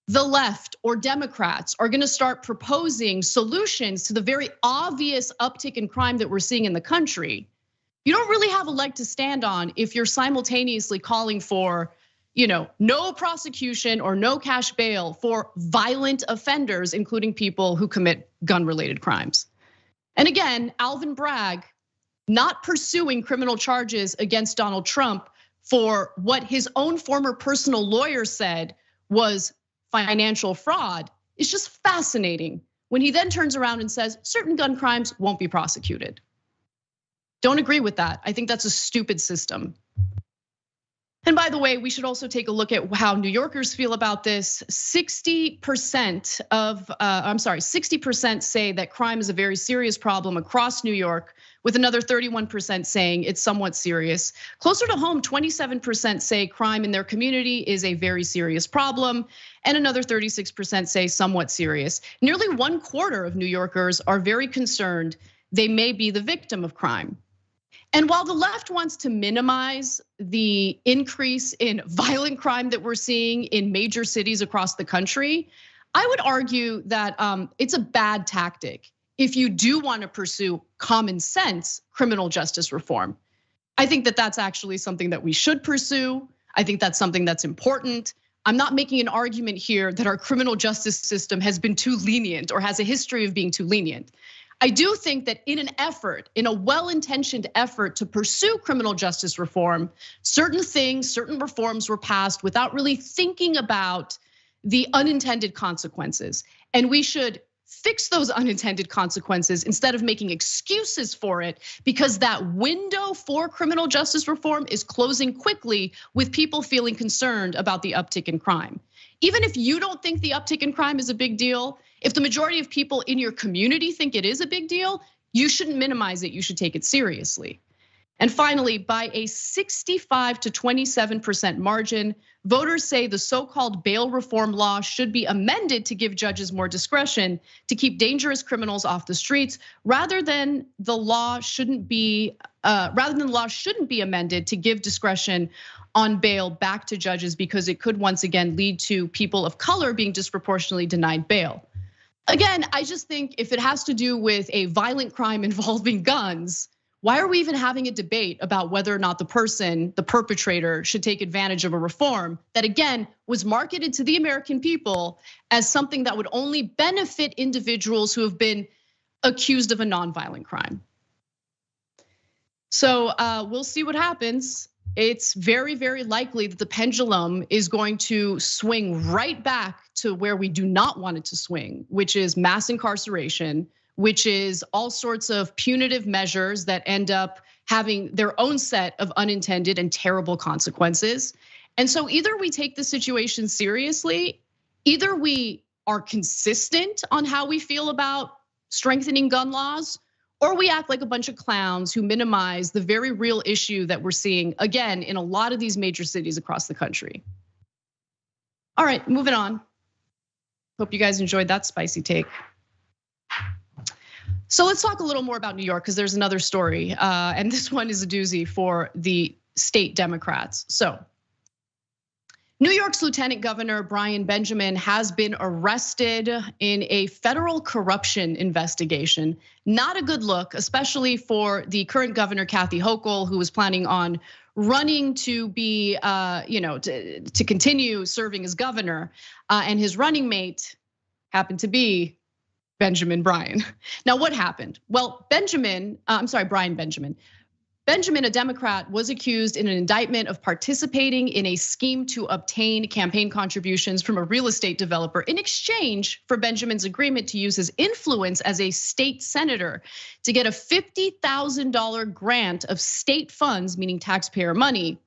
the left or Democrats are gonna start proposing solutions to the very obvious uptick in crime that we're seeing in the country, you don't really have a leg to stand on if you're simultaneously calling for, no prosecution or no cash bail for violent offenders, including people who commit gun-related crimes. And again, Alvin Bragg not pursuing criminal charges against Donald Trump for what his own former personal lawyer said was financial fraud is just fascinating when he then turns around and says certain gun crimes won't be prosecuted. Don't agree with that. I think that's a stupid system. And by the way, we should also take a look at how New Yorkers feel about this. 60% say that crime is a very serious problem across New York, with another 31% saying it's somewhat serious. Closer to home, 27% say crime in their community is a very serious problem, and another 36% say somewhat serious. Nearly 1/4 of New Yorkers are very concerned they may be the victim of crime. And while the left wants to minimize the increase in violent crime that we're seeing in major cities across the country, I would argue that it's a bad tactic if you do want to pursue common sense criminal justice reform. I think that that's actually something that we should pursue. I think that's something that's important. I'm not making an argument here that our criminal justice system has been too lenient or has a history of being too lenient. I do think that in a well-intentioned effort to pursue criminal justice reform, certain reforms were passed without really thinking about the unintended consequences. And we should fix those unintended consequences instead of making excuses for it, because that window for criminal justice reform is closing quickly with people feeling concerned about the uptick in crime. Even if you don't think the uptick in crime is a big deal, if the majority of people in your community think it is a big deal, you shouldn't minimize it, you should take it seriously. And finally, by a 65 to 27% margin, voters say the so-called bail reform law should be amended to give judges more discretion to keep dangerous criminals off the streets, rather than the law shouldn't be amended to give discretion on bail back to judges, because it could once again lead to people of color being disproportionately denied bail. Again, I just think if it has to do with a violent crime involving guns, why are we even having a debate about whether or not the perpetrator, should take advantage of a reform that, again, was marketed to the American people as something that would only benefit individuals who have been accused of a nonviolent crime? So we'll see what happens. It's very, very likely that the pendulum is going to swing right back to where we do not want it to swing, which is mass incarceration, which is all sorts of punitive measures that end up having their own set of unintended and terrible consequences. And so either we take the situation seriously, either we are consistent on how we feel about strengthening gun laws, or we act like a bunch of clowns who minimize the very real issue that we're seeing, again, in a lot of these major cities across the country. All right, moving on. Hope you guys enjoyed that spicy take. So let's talk a little more about New York, because there's another story, and this one is a doozy for the state Democrats. So New York's Lieutenant Governor Brian Benjamin has been arrested in a federal corruption investigation. Not a good look, especially for the current governor, Kathy Hochul, who was planning on running to be, to continue serving as governor, and his running mate happened to be Benjamin Bryan. Now, what happened? Well, Brian Benjamin. Benjamin, a Democrat, was accused in an indictment of participating in a scheme to obtain campaign contributions from a real estate developer in exchange for Benjamin's agreement to use his influence as a state senator to get a $50,000 grant of state funds, meaning taxpayer money,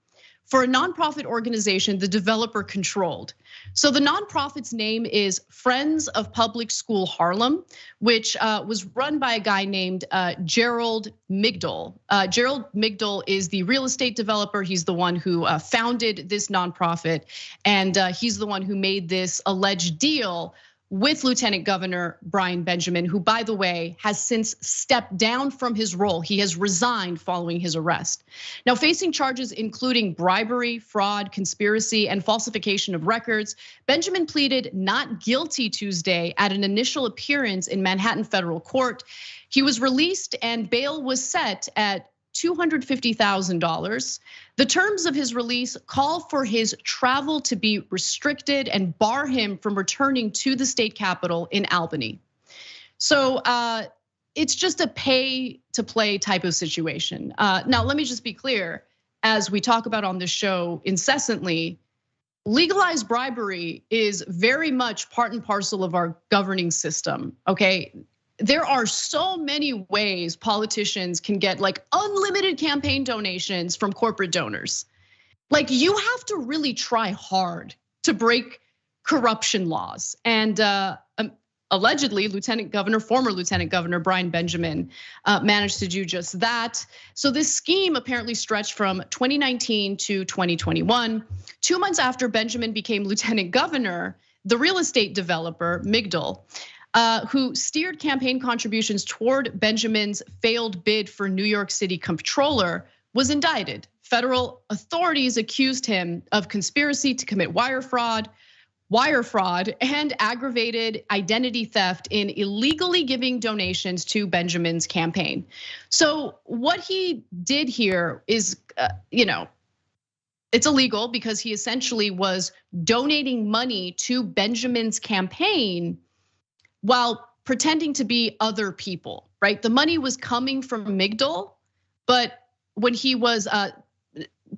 for a nonprofit organization the developer controlled. So the nonprofit's name is Friends of Public School Harlem, which was run by a guy named Gerald Migdal. Gerald Migdal is the real estate developer. He's the one who founded this nonprofit, and he's the one who made this alleged deal with Lieutenant Governor Brian Benjamin, who, by the way, has since stepped down from his role. He has resigned following his arrest. Now, facing charges including bribery, fraud, conspiracy, and falsification of records, Benjamin pleaded not guilty Tuesday at an initial appearance in Manhattan federal court. He was released and bail was set at $250,000. The terms of his release call for his travel to be restricted and bar him from returning to the state capitol in Albany. So it's just a pay to play type of situation. Now, let me just be clear, as we talk about on this show incessantly, legalized bribery is very much part and parcel of our governing system, okay? There are so many ways politicians can get like unlimited campaign donations from corporate donors. Like, you have to really try hard to break corruption laws. And allegedly, former Lieutenant Governor Brian Benjamin managed to do just that. So this scheme apparently stretched from 2019 to 2021. 2 months after Benjamin became Lieutenant Governor, the real estate developer, Migdal, who steered campaign contributions toward Benjamin's failed bid for New York City comptroller, was indicted. Federal authorities accused him of conspiracy to commit wire fraud, and aggravated identity theft in illegally giving donations to Benjamin's campaign. So what he did here is, it's illegal because he essentially was donating money to Benjamin's campaign while pretending to be other people, right? The money was coming from Migdal, but when he was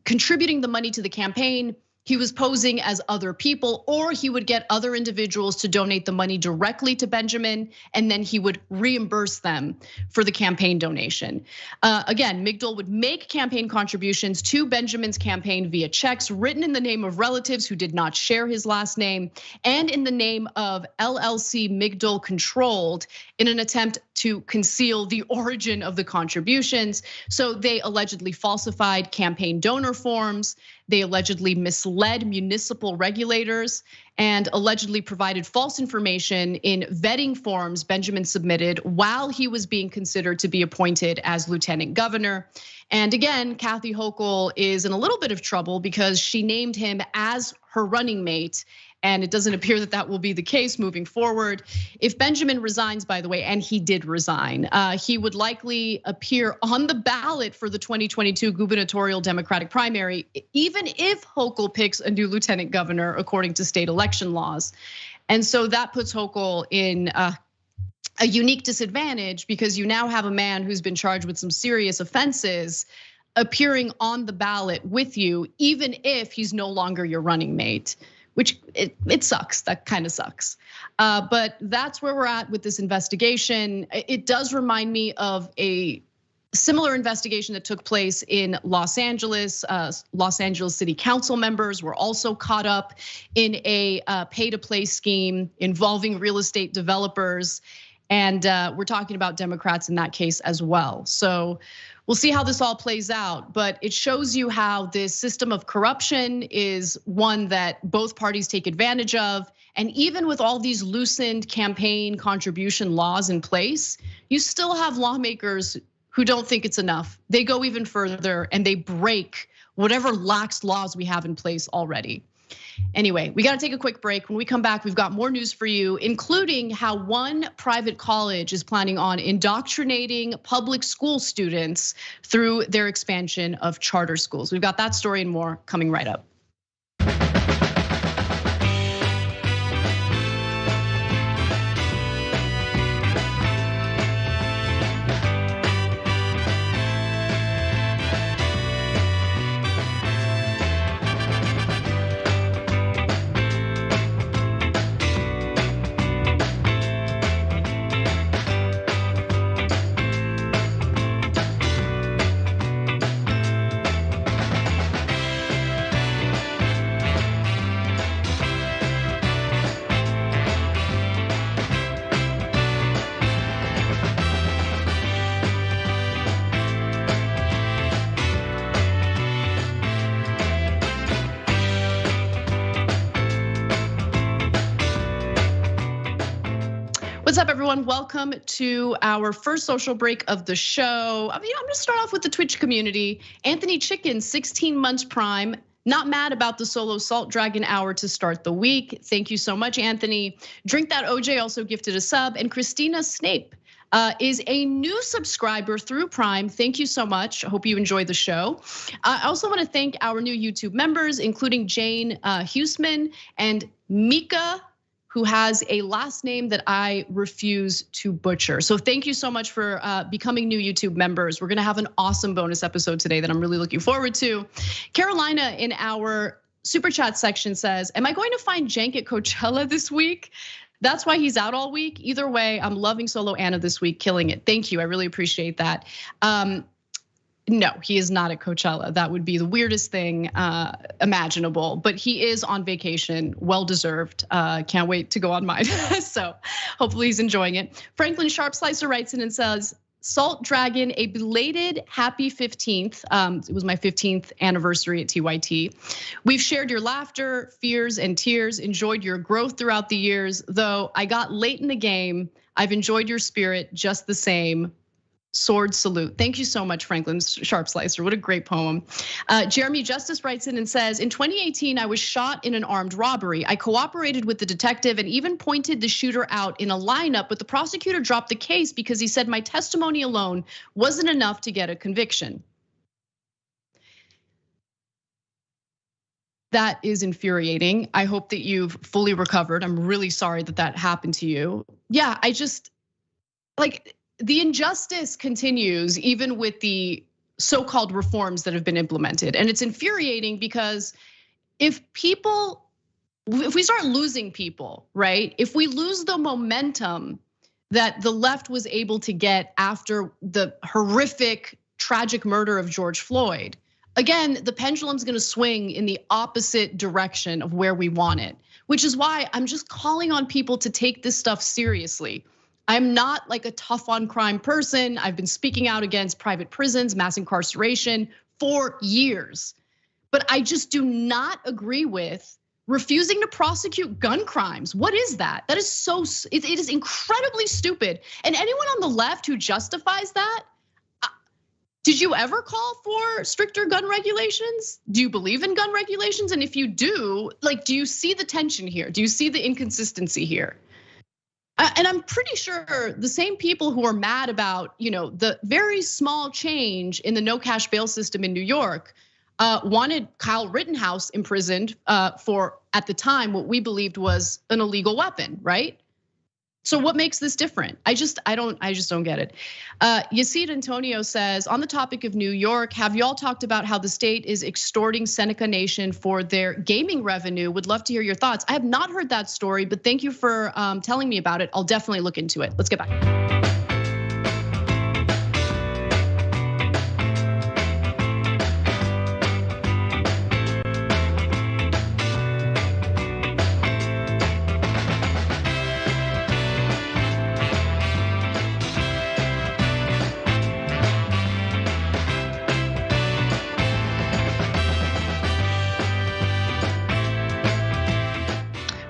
contributing the money to the campaign, he was posing as other people, or he would get other individuals to donate the money directly to Benjamin, and then he would reimburse them for the campaign donation. Again, Migdal would make campaign contributions to Benjamin's campaign via checks written in the name of relatives who did not share his last name, and in the name of LLC Migdal Controlled, in an attempt to conceal the origin of the contributions. So they allegedly falsified campaign donor forms. They allegedly misled municipal regulators and allegedly provided false information in vetting forms Benjamin submitted while he was being considered to be appointed as lieutenant governor. And again, Kathy Hochul is in a little bit of trouble because she named him as her running mate. And it doesn't appear that that will be the case moving forward. If Benjamin resigns, by the way, and he did resign, he would likely appear on the ballot for the 2022 gubernatorial Democratic primary, even if Hochul picks a new lieutenant governor according to state election laws. And so that puts Hochul in a unique disadvantage because you now have a man who's been charged with some serious offenses appearing on the ballot with you, even if he's no longer your running mate. Which it sucks, that kind of sucks. But that's where we're at with this investigation. It does remind me of a similar investigation that took place in Los Angeles. Los Angeles City Council members were also caught up in a pay-to-play scheme involving real estate developers. And we're talking about Democrats in that case as well. So we'll see how this all plays out, but it shows you how this system of corruption is one that both parties take advantage of. And even with all these loosened campaign contribution laws in place, you still have lawmakers who don't think it's enough. They go even further and they break whatever lax laws we have in place already. Anyway, we got to take a quick break. When we come back, we've got more news for you, including how one private college is planning on indoctrinating public school students through their expansion of charter schools. We've got that story and more coming right up. What's up, everyone? Welcome to our first social break of the show. I'm gonna start off with the Twitch community. Anthony Chicken, 16 months prime. Not mad about the solo Salt Dragon hour to start the week. Thank you so much, Anthony. Drink That OJ also gifted a sub. And Christina Snape is a new subscriber through Prime. Thank you so much. I hope you enjoy the show. I also want to thank our new YouTube members, including Jane Huseman and Mika, who has a last name that I refuse to butcher. So thank you so much for becoming new YouTube members. We're gonna have an awesome bonus episode today that I'm really looking forward to. Carolina in our super chat section says, am I going to find Cenk at Coachella this week? That's why he's out all week. Either way, I'm loving Solo Anna this week, killing it. Thank you, I really appreciate that. No, he is not at Coachella. That would be the weirdest thing imaginable, but he is on vacation, well-deserved. Can't wait to go on mine. So hopefully he's enjoying it. Franklin Sharp Slicer writes in and says, Salt Dragon, a belated happy 15th. It was my 15th anniversary at TYT. We've shared your laughter, fears, and tears, enjoyed your growth throughout the years. Though I got late in the game, I've enjoyed your spirit just the same. Sword salute. Thank you so much, Franklin Sharp Slicer. What a great poem. Jeremy Justice writes in and says, in 2018, I was shot in an armed robbery. I cooperated with the detective and even pointed the shooter out in a lineup, but the prosecutor dropped the case because he said my testimony alone wasn't enough to get a conviction. That is infuriating. I hope that you've fully recovered. I'm really sorry that that happened to you. Yeah, I just, like, the injustice continues even with the so-called reforms that have been implemented. And it's infuriating because if we start losing people, right? If we lose the momentum that the left was able to get after the horrific, tragic murder of George Floyd, again, the pendulum's gonna swing in the opposite direction of where we want it, which is why I'm just calling on people to take this stuff seriously. I'm not like a tough on crime person. I've been speaking out against private prisons, mass incarceration for years. But I just do not agree with refusing to prosecute gun crimes. What is that? That is it is incredibly stupid. And anyone on the left who justifies that, did you ever call for stricter gun regulations? Do you believe in gun regulations? And if you do, like, do you see the tension here? Do you see the inconsistency here? And I'm pretty sure the same people who are mad about, the very small change in the no cash bail system in New York wanted Kyle Rittenhouse imprisoned for, at the time, what we believed was an illegal weapon, right? So what makes this different? I just don't get it. Yasid Antonio says, on the topic of New York, have y'all talked about how the state is extorting Seneca Nation for their gaming revenue? Would love to hear your thoughts. I have not heard that story, but thank you for telling me about it. I'll definitely look into it. Let's get back.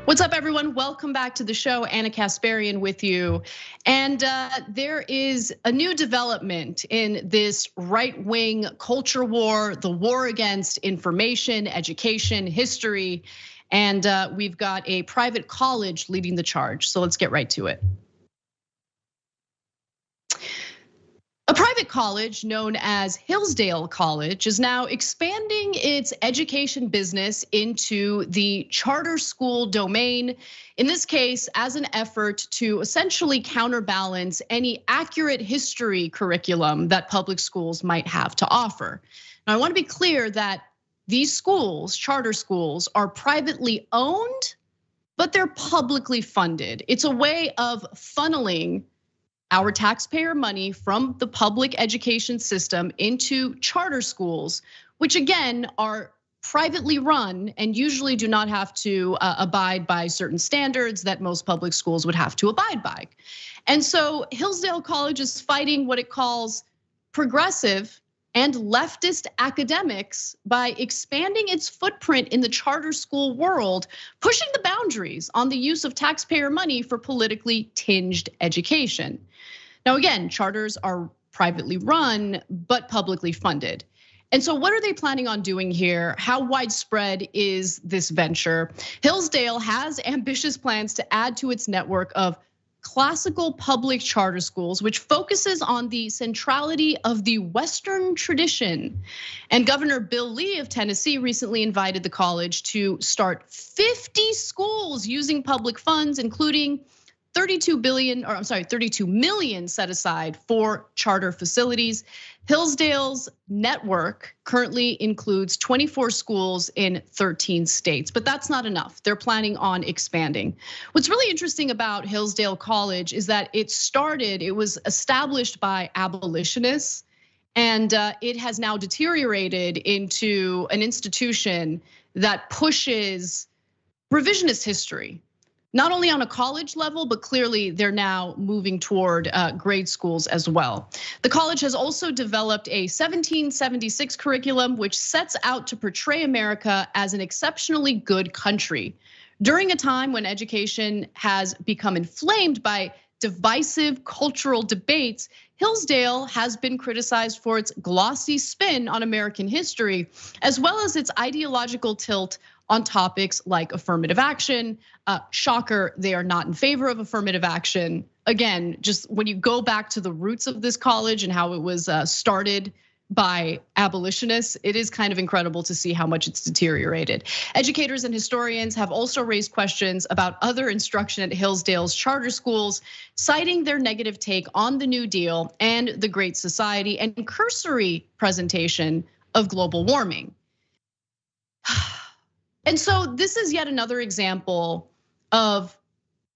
What's up, everyone? welcome back to the show. Anna Kasparian with you. And there is a new development in this right-wing culture war, the war against information, education, history. And we've got a private college leading the charge. So let's get right to it. A private college known as Hillsdale College is now expanding its education business into the charter school domain. In this case, as an effort to essentially counterbalance any accurate history curriculum that public schools might have to offer. Now, I want to be clear that these schools, charter schools, are privately owned, but they're publicly funded. It's a way of funneling our taxpayer money from the public education system into charter schools, which again are privately run and usually do not have to abide by certain standards that most public schools would have to abide by. And so Hillsdale College is fighting what it calls progressive and leftist academics by expanding its footprint in the charter school world, pushing the boundaries on the use of taxpayer money for politically tinged education. Now, again, charters are privately run, but publicly funded. And so what are they planning on doing here? How widespread is this venture? Hillsdale has ambitious plans to add to its network of classical public charter schools, which focuses on the centrality of the Western tradition. And Governor Bill Lee of Tennessee recently invited the college to start 50 schools using public funds, including 32 million set aside for charter facilities. Hillsdale's network currently includes 24 schools in 13 states, but that's not enough. They're planning on expanding. What's really interesting about Hillsdale College is that it was established by abolitionists, and it has now deteriorated into an institution that pushes revisionist history. Not only on a college level, but clearly they're now moving toward grade schools as well. The college has also developed a 1776 curriculum, which sets out to portray America as an exceptionally good country. During a time when education has become inflamed by divisive cultural debates, Hillsdale has been criticized for its glossy spin on American history, as well as its ideological tilt on topics like affirmative action. Shocker, they are not in favor of affirmative action. Again, just when you go back to the roots of this college and how it was started by abolitionists, it is kind of incredible to see how much it's deteriorated. Educators and historians have also raised questions about other instruction at Hillsdale's charter schools, citing their negative take on the New Deal and the Great Society and cursory presentation of global warming. And so this is yet another example of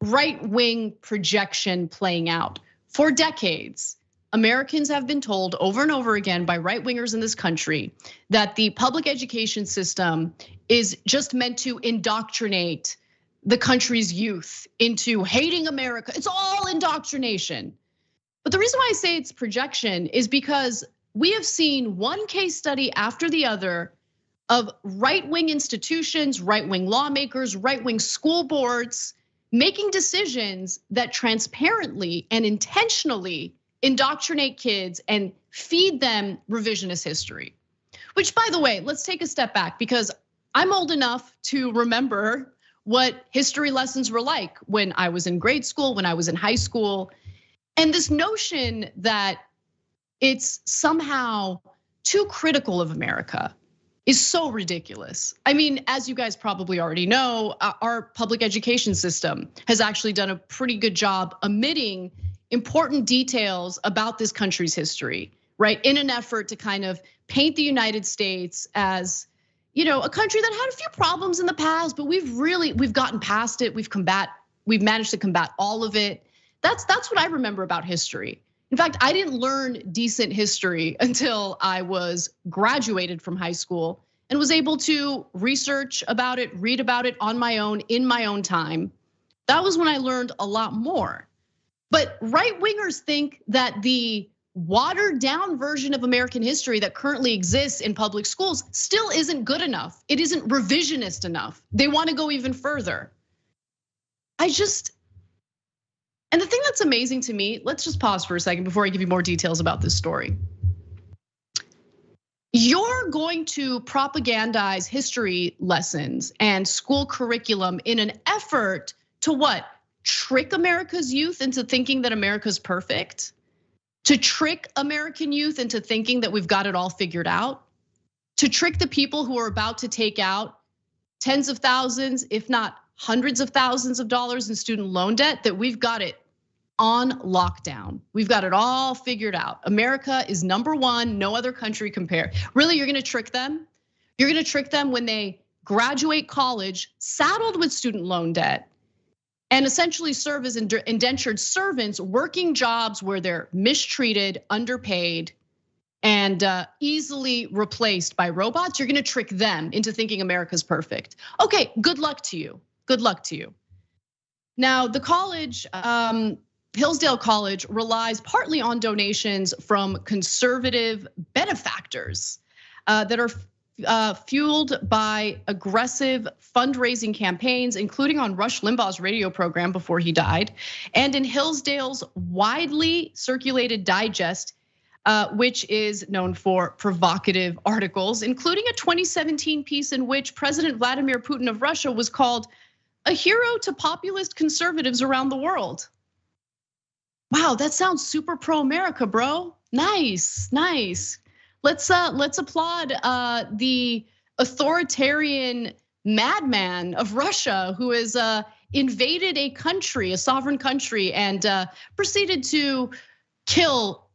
right-wing projection playing out. For decades, Americans have been told over and over again by right-wingers in this country that the public education system is just meant to indoctrinate the country's youth into hating America. It's all indoctrination. But the reason why I say it's projection is because we have seen one case study after the other of right-wing institutions, right-wing lawmakers, right-wing school boards making decisions that transparently and intentionally indoctrinate kids and feed them revisionist history. Which, by the way, let's take a step back, because I'm old enough to remember what history lessons were like when I was in grade school, when I was in high school. And this notion that it's somehow too critical of America is so ridiculous. I mean, as you guys probably already know, our public education system has actually done a pretty good job omitting important details about this country's history, right? In an effort to kind of paint the United States as, a country that had a few problems in the past, but we've gotten past it. We've managed to combat all of it. That's what I remember about history. In fact, I didn't learn decent history until I was graduated from high school and was able to research about it, read about it on my own, in my own time. That was when I learned a lot more. But right-wingers think that the watered down version of American history that currently exists in public schools still isn't good enough. It isn't revisionist enough. They want to go even further. And the thing that's amazing to me, let's just pause for a second before I give you more details about this story. You're going to propagandize history lessons and school curriculum in an effort to what? Trick America's youth into thinking that America's perfect? To trick American youth into thinking that we've got it all figured out? To trick the people who are about to take out tens of thousands, if not hundreds of thousands of dollars in student loan debt, that we've got it on lockdown. We've got it all figured out. America is number one, no other country compare. Really, you're gonna trick them? You're gonna trick them when they graduate college, saddled with student loan debt, and essentially serve as indentured servants, working jobs where they're mistreated, underpaid, and easily replaced by robots. You're gonna trick them into thinking America's perfect. Okay, good luck to you. Good luck to you. Now, the college, Hillsdale College, relies partly on donations from conservative benefactors that are fueled by aggressive fundraising campaigns, including on Rush Limbaugh's radio program before he died, and in Hillsdale's widely circulated digest, which is known for provocative articles, including a 2017 piece in which President Vladimir Putin of Russia was called a hero to populist conservatives around the world. Wow, that sounds super pro-America, bro. Nice, nice. Let's applaud the authoritarian madman of Russia who has invaded a country, a sovereign country, and proceeded to kill.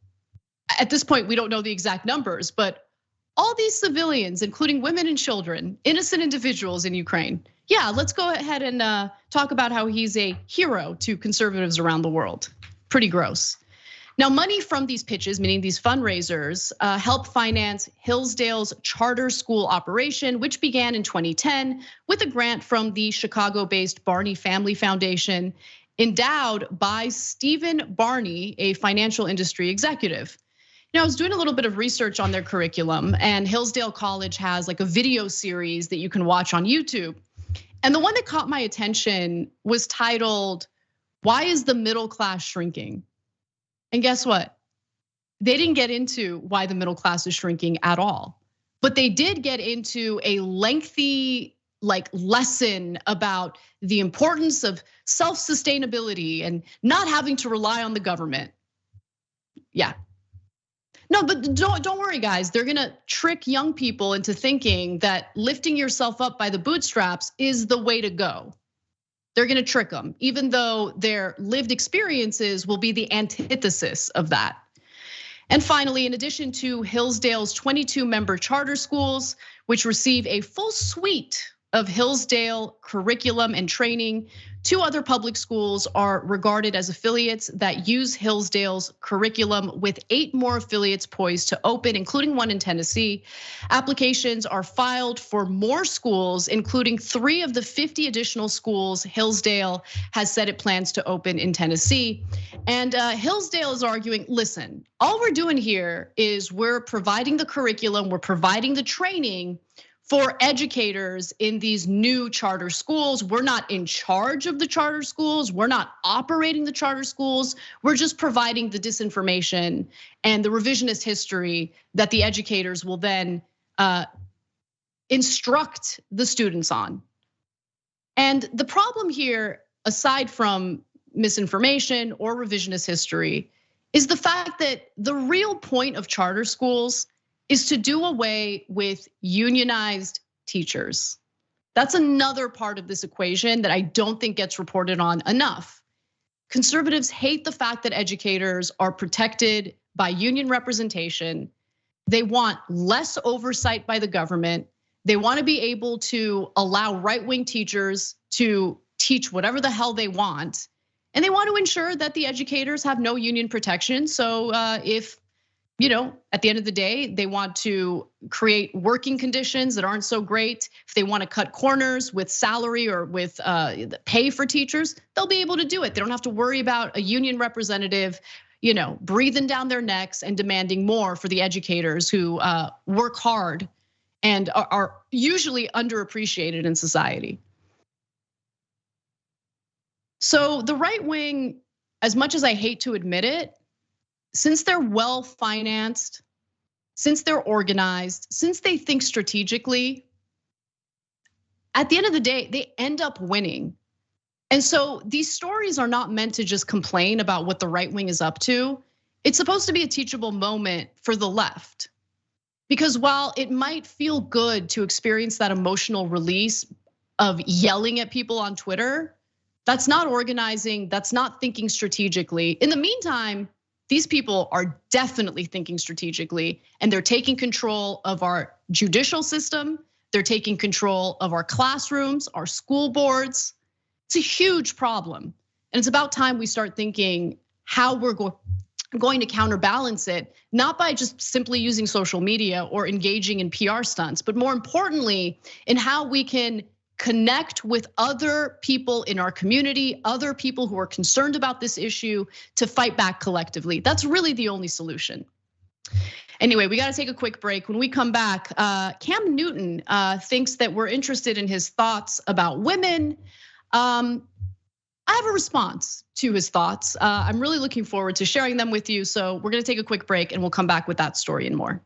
At this point, we don't know the exact numbers, but all these civilians, including women and children, innocent individuals in Ukraine. Yeah, let's go ahead and talk about how he's a hero to conservatives around the world. Pretty gross. Now, money from these pitches, meaning these fundraisers, help finance Hillsdale's charter school operation, which began in 2010 with a grant from the Chicago-based Barney Family Foundation, endowed by Stephen Barney, a financial industry executive. Now, I was doing a little bit of research on their curriculum, and Hillsdale College has like a video series that you can watch on YouTube. And the one that caught my attention was titled, "Why is the middle class shrinking?" And guess what? They didn't get into why the middle class is shrinking at all. But they did get into a lengthy lesson about the importance of self-sustainability and not having to rely on the government. Yeah. No, but don't worry, guys. They're gonna trick young people into thinking that lifting yourself up by the bootstraps is the way to go. They're gonna trick them, even though their lived experiences will be the antithesis of that. And finally, in addition to Hillsdale's 22-member charter schools, which receive a full suite of Hillsdale curriculum and training, 2 other public schools are regarded as affiliates that use Hillsdale's curriculum, with 8 more affiliates poised to open, including one in Tennessee. Applications are filed for more schools, including 3 of the 50 additional schools Hillsdale has said it plans to open in Tennessee. And Hillsdale is arguing, listen, all we're doing here is we're providing the curriculum, we're providing the training for educators in these new charter schools. We're not in charge of the charter schools. We're not operating the charter schools. We're just providing the disinformation and the revisionist history that the educators will then instruct the students on. And the problem here, aside from misinformation or revisionist history, is the fact that the real point of charter schools is to do away with unionized teachers. That's another part of this equation that I don't think gets reported on enough. Conservatives hate the fact that educators are protected by union representation. They want less oversight by the government. They want to be able to allow right-wing teachers to teach whatever the hell they want. And they want to ensure that the educators have no union protection. So if, at the end of the day, they want to create working conditions that aren't so great, if they want to cut corners with salary or with pay for teachers, they'll be able to do it. They don't have to worry about a union representative, breathing down their necks and demanding more for the educators who work hard and are usually underappreciated in society. So the right wing, as much as I hate to admit it, since they're well-financed, since they're organized, since they think strategically, at the end of the day, they end up winning. And so these stories are not meant to just complain about what the right wing is up to. It's supposed to be a teachable moment for the left. Because while it might feel good to experience that emotional release of yelling at people on Twitter, that's not organizing, that's not thinking strategically. In the meantime, these people are definitely thinking strategically, and they're taking control of our judicial system. They're taking control of our classrooms, our school boards. It's a huge problem. And it's about time we start thinking how we're going to counterbalance it, not by just simply using social media or engaging in PR stunts, but more importantly, in how we can connect with other people in our community, other people who are concerned about this issue, to fight back collectively. That's really the only solution. Anyway, we gotta take a quick break. When we come back, Cam Newton thinks that we're interested in his thoughts about women. I have a response to his thoughts. I'm really looking forward to sharing them with you. So we're gonna take a quick break and we'll come back with that story and more.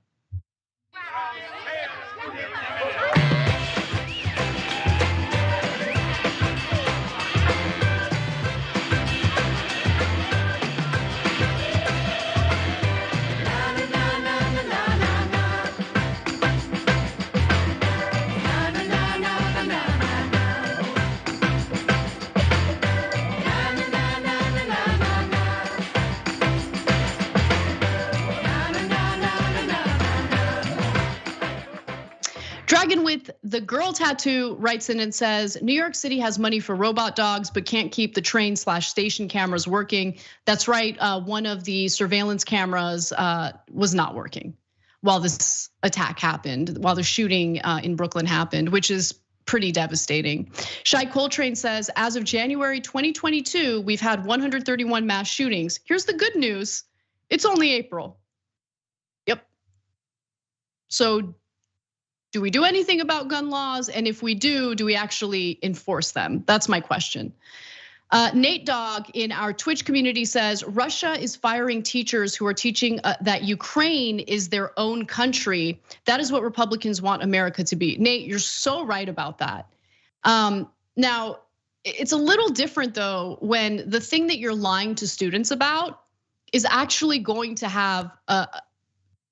Dragon with the girl tattoo writes in and says, New York City has money for robot dogs, but can't keep the train/station cameras working. That's right, one of the surveillance cameras was not working while this attack happened, while the shooting in Brooklyn happened, which is pretty devastating. Shai Coltrane says, as of January 2022, we've had 131 mass shootings. Here's the good news, it's only April. Yep. So do we do anything about gun laws? And if we do we actually enforce them? That's my question. Nate Dogg in our Twitch community says, Russia is firing teachers who are teaching that Ukraine is their own country. That is what Republicans want America to be. Nate, you're so right about that. Now, it's a little different though, when the thing that you're lying to students about is actually going to have an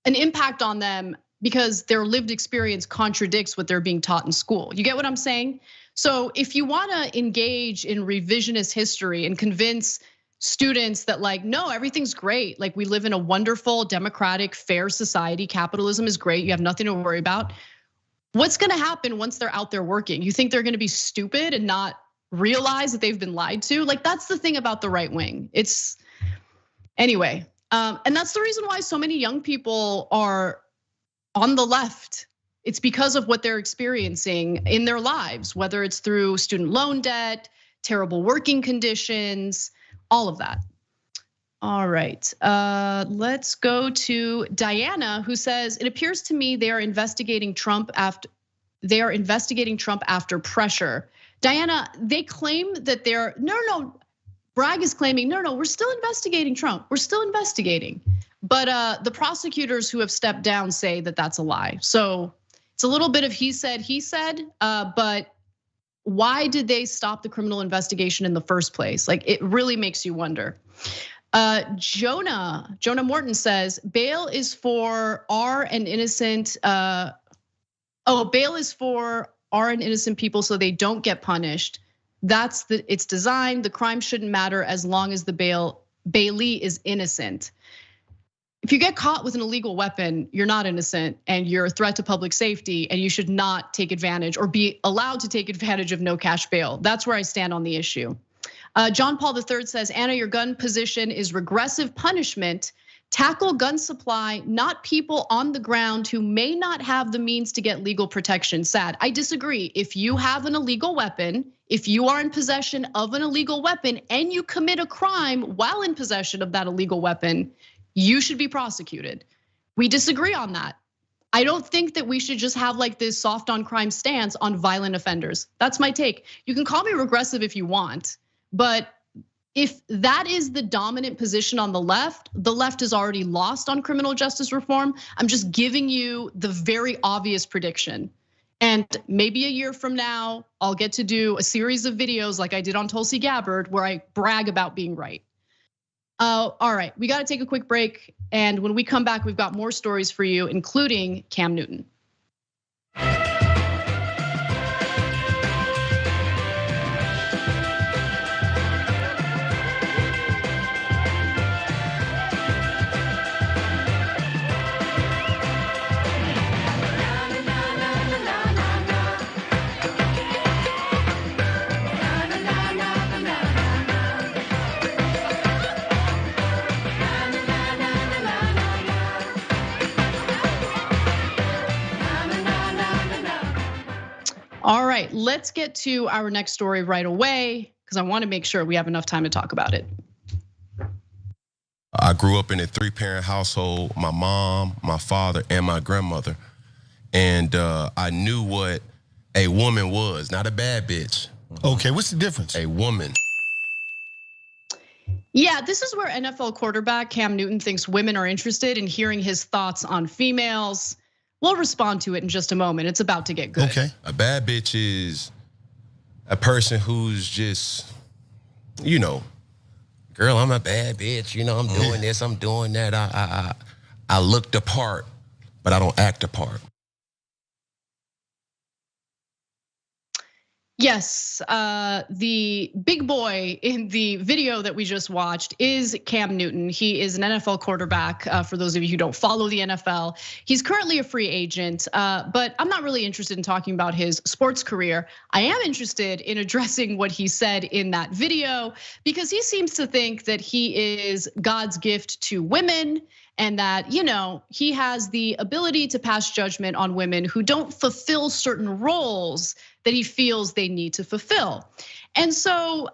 impact on them because their lived experience contradicts what they're being taught in school. You get what I'm saying? So if you wanna engage in revisionist history and convince students that like, no, everything's great. Like we live in a wonderful, democratic, fair society. Capitalism is great, you have nothing to worry about. What's gonna happen once they're out there working? You think they're gonna be stupid and not realize that they've been lied to? Like that's the thing about the right wing. Anyway, and that's the reason why so many young people are on the left. It's because of what they're experiencing in their lives, whether it's through student loan debt, terrible working conditions, all of that. All right, let's go to Diana, who says, it appears to me they are investigating Trump after pressure. Diana, they claim that they're, no, Bragg is claiming, no, we're still investigating Trump. We're still investigating. But the prosecutors who have stepped down say that that's a lie. So it's a little bit of he said, but why did they stop the criminal investigation in the first place? Like it really makes you wonder. Jonah Morton says, bail is for bail is for our and innocent people so they don't get punished. It's designed, the crime shouldn't matter as long as the bailee is innocent. If you get caught with an illegal weapon, you're not innocent and you're a threat to public safety and you should not take advantage or be allowed to take advantage of no cash bail. That's where I stand on the issue. John Paul III says, Anna, your gun position is regressive punishment. Tackle gun supply, not people on the ground who may not have the means to get legal protection. Sad, I disagree. If you have an illegal weapon, if you are in possession of an illegal weapon and you commit a crime while in possession of that illegal weapon, you should be prosecuted. We disagree on that. I don't think that we should just have like this soft on crime stance on violent offenders. That's my take. You can call me regressive if you want, But if that is the dominant position on the left is already lost on criminal justice reform. I'm just giving you the very obvious prediction. And maybe a year from now, I'll get to do a series of videos like I did on Tulsi Gabbard where I brag about being right. All right, we gotta take a quick break. And when we come back, we've got more stories for you, including Cam Newton. All right, let's get to our next story right away because I want to make sure we have enough time to talk about it. I grew up in a 3-parent household, my mom, my father, and my grandmother. And I knew what a woman was, not a bad bitch. Okay, what's the difference? A woman. Yeah, this is where NFL quarterback Cam Newton thinks women are interested in hearing his thoughts on females. We'll respond to it in just a moment. It's about to get good. Okay. A bad bitch is a person who's just, you know, girl, I'm a bad bitch. You know, I'm doing this, I'm doing that. I look the part, but I don't act the part. Yes, the big boy in the video that we just watched is Cam Newton. He is an NFL quarterback, for those of you who don't follow the NFL. He's currently a free agent, but I'm not really interested in talking about his sports career. I am interested in addressing what he said in that video because he seems to think that he is God's gift to women and that, you know, he has the ability to pass judgment on women who don't fulfill certain roles that he feels they need to fulfill. And so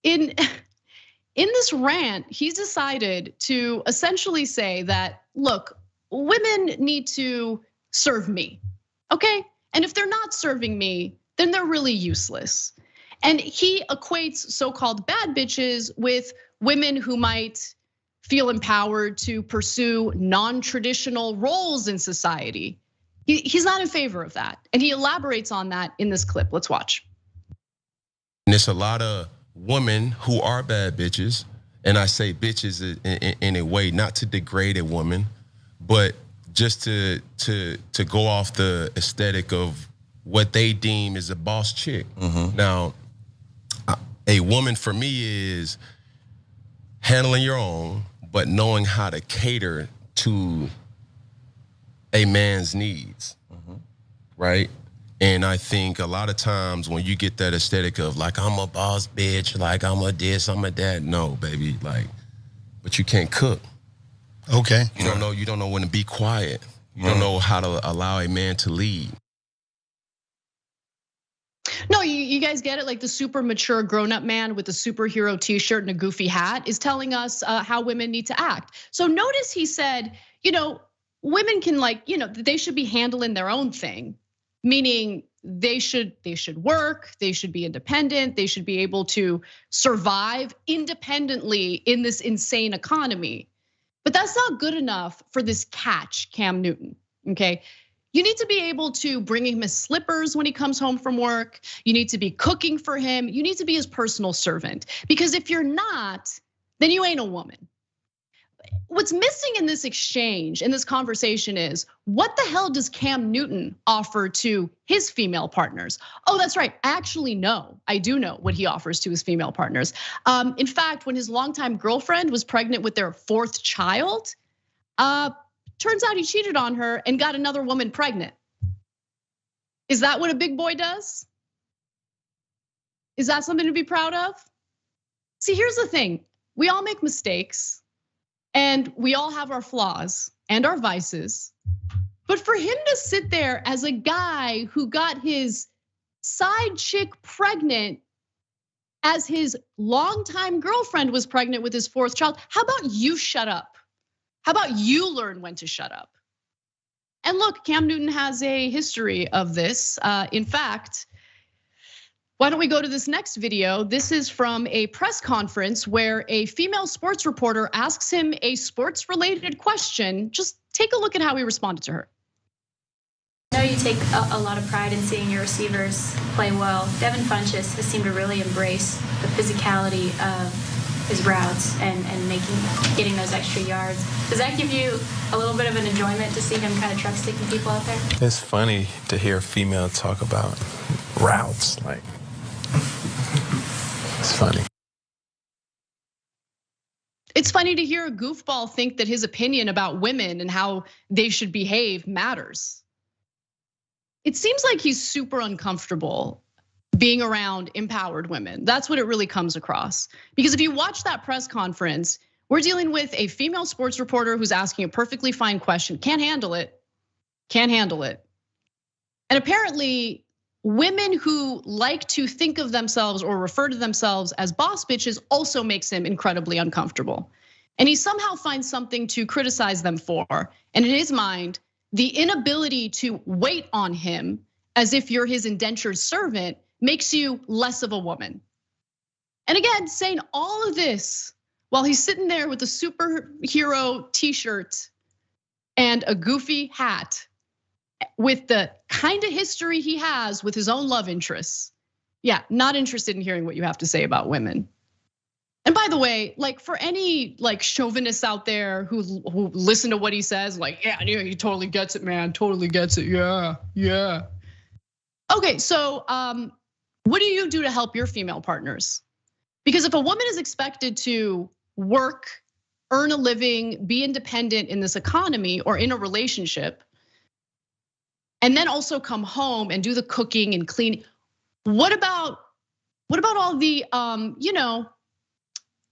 in this rant, he's decided to essentially say that, look, women need to serve me, okay? And if they're not serving me, then they're really useless. And he equates so-called bad bitches with women who might feel empowered to pursue non-traditional roles in society. He's not in favor of that. And he elaborates on that in this clip. Let's watch. And there's a lot of women who are bad bitches. And I say bitches in a way, not to degrade a woman, but just to go off the aesthetic of what they deem is a boss chick. Now, a woman for me is handling your own, but knowing how to cater to a man's needs, right? And I think a lot of times when you get that aesthetic of like, I'm a boss bitch, like I'm a this, I'm a that. No, baby, like, but you can't cook. Okay. You don't know when to be quiet. You don't know how to allow a man to lead. No, you guys get it? Like the super mature grown-up man with a superhero t-shirt and a goofy hat is telling us how women need to act. So notice he said, you know, women can they should be handling their own thing, meaning they should work, they should be independent, they should be able to survive independently in this insane economy. But that's not good enough for this catch, Cam Newton, okay? You need to be able to bring him his slippers when he comes home from work. You need to be cooking for him. You need to be his personal servant. Because if you're not, then you ain't a woman. What's missing in this exchange, in this conversation is, what the hell does Cam Newton offer to his female partners? Oh, that's right, I do know what he offers to his female partners. In fact, when his longtime girlfriend was pregnant with their 4th child, turns out he cheated on her and got another woman pregnant. Is that what a big boy does? Is that something to be proud of? See, here's the thing. We all make mistakes and we all have our flaws and our vices. But for him to sit there as a guy who got his side chick pregnant as his longtime girlfriend was pregnant with his 4th child, how about you shut up? How about you learn when to shut up? And look, Cam Newton has a history of this. In fact, Why don't we go to this next video? This is from a press conference where a female sports reporter asks him a sports-related question. Just take a look at how he responded to her. I know you take a lot of pride in seeing your receivers play well. Devin Funchess has seemed to really embrace the physicality of his routes and getting those extra yards. Does that give you a little bit of an enjoyment to see him kind of truck sticking people out there? It's funny to hear a female talk about routes. Like, it's funny. It's funny to hear a goofball think that his opinion about women and how they should behave matters. It seems like he's super uncomfortable being around empowered women. That's what it really comes across. Because if you watch that press conference, we're dealing with a female sports reporter who's asking a perfectly fine question, can't handle it. And apparently, women who like to think of themselves or refer to themselves as boss bitches also makes him incredibly uncomfortable. And he somehow finds something to criticize them for. And in his mind, the inability to wait on him as if you're his indentured servant makes you less of a woman. And again, saying all of this while he's sitting there with a superhero t-shirt and a goofy hat with the kind of history he has with his own love interests. Yeah, not interested in hearing what you have to say about women. And by the way, like for any like chauvinists out there who listen to what he says, like, yeah, he totally gets it, man, totally gets it, yeah. Okay, so what do you do to help your female partners? Because if a woman is expected to work, earn a living, be independent in this economy or in a relationship, and then also come home and do the cooking and cleaning, what about all the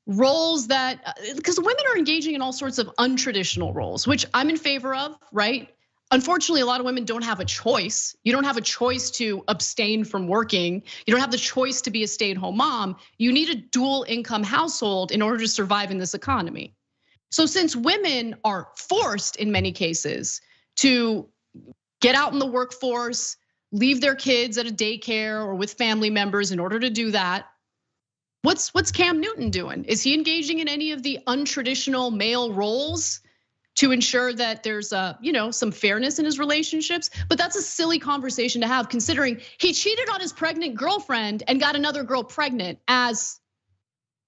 roles that, because women are engaging in all sorts of untraditional roles, which I'm in favor of, right? Unfortunately, a lot of women don't have a choice. You don't have a choice to abstain from working. You don't have the choice to be a stay-at-home mom. You need a dual income household in order to survive in this economy. So since women are forced in many cases to get out in the workforce, leave their kids at a daycare or with family members in order to do that, what's Cam Newton doing? Is he engaging in any of the untraditional male roles to ensure that there's some fairness in his relationships? But that's a silly conversation to have, considering he cheated on his pregnant girlfriend and got another girl pregnant as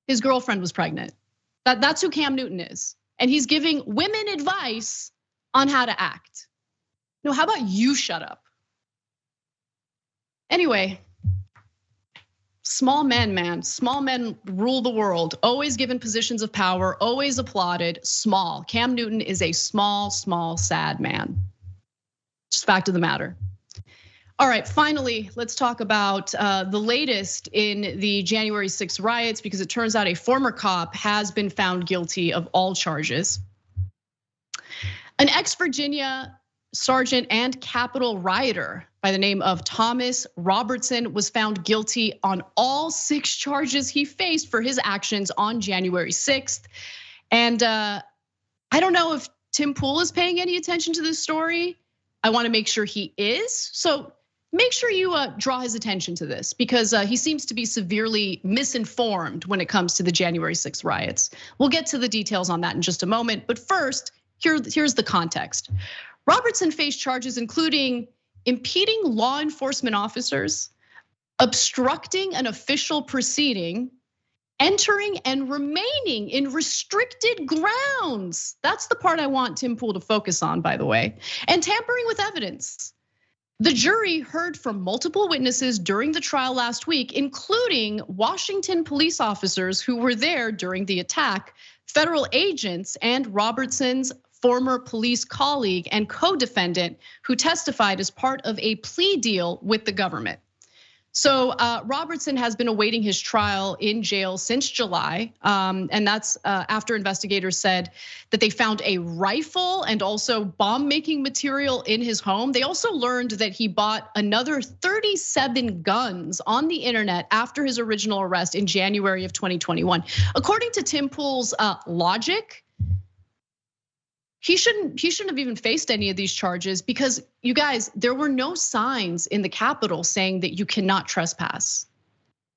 his girlfriend was pregnant. That's who Cam Newton is. And he's giving women advice on how to act. No, how about you shut up? Anyway, small men, man. Small men rule the world. Always given positions of power, always applauded. Small. Cam Newton is a small, sad man. Just fact of the matter. All right, finally, let's talk about the latest in the January 6th riots, because it turns out a former cop has been found guilty of all charges. An ex-Virginia sergeant and Capitol rioter by the name of Thomas Robertson was found guilty on all 6 charges he faced for his actions on January 6th. And I don't know if Tim Pool is paying any attention to this story. I want to make sure he is. So make sure you draw his attention to this, because he seems to be severely misinformed when it comes to the January 6th riots. We'll get to the details on that in just a moment. But first, here's the context. Robertson faced charges including impeding law enforcement officers, obstructing an official proceeding, entering and remaining in restricted grounds. That's the part I want Tim Pool to focus on, by the way, and tampering with evidence. The jury heard from multiple witnesses during the trial last week, including Washington police officers who were there during the attack, federal agents, and Robertson's former police colleague and co-defendant who testified as part of a plea deal with the government. So Robertson has been awaiting his trial in jail since July, and that's after investigators said that they found a rifle and also bomb-making material in his home. They also learned that he bought another 37 guns on the internet after his original arrest in January of 2021. According to Tim Pool's logic, he shouldn't have even faced any of these charges, because you guys, there were no signs in the Capitol saying that you cannot trespass.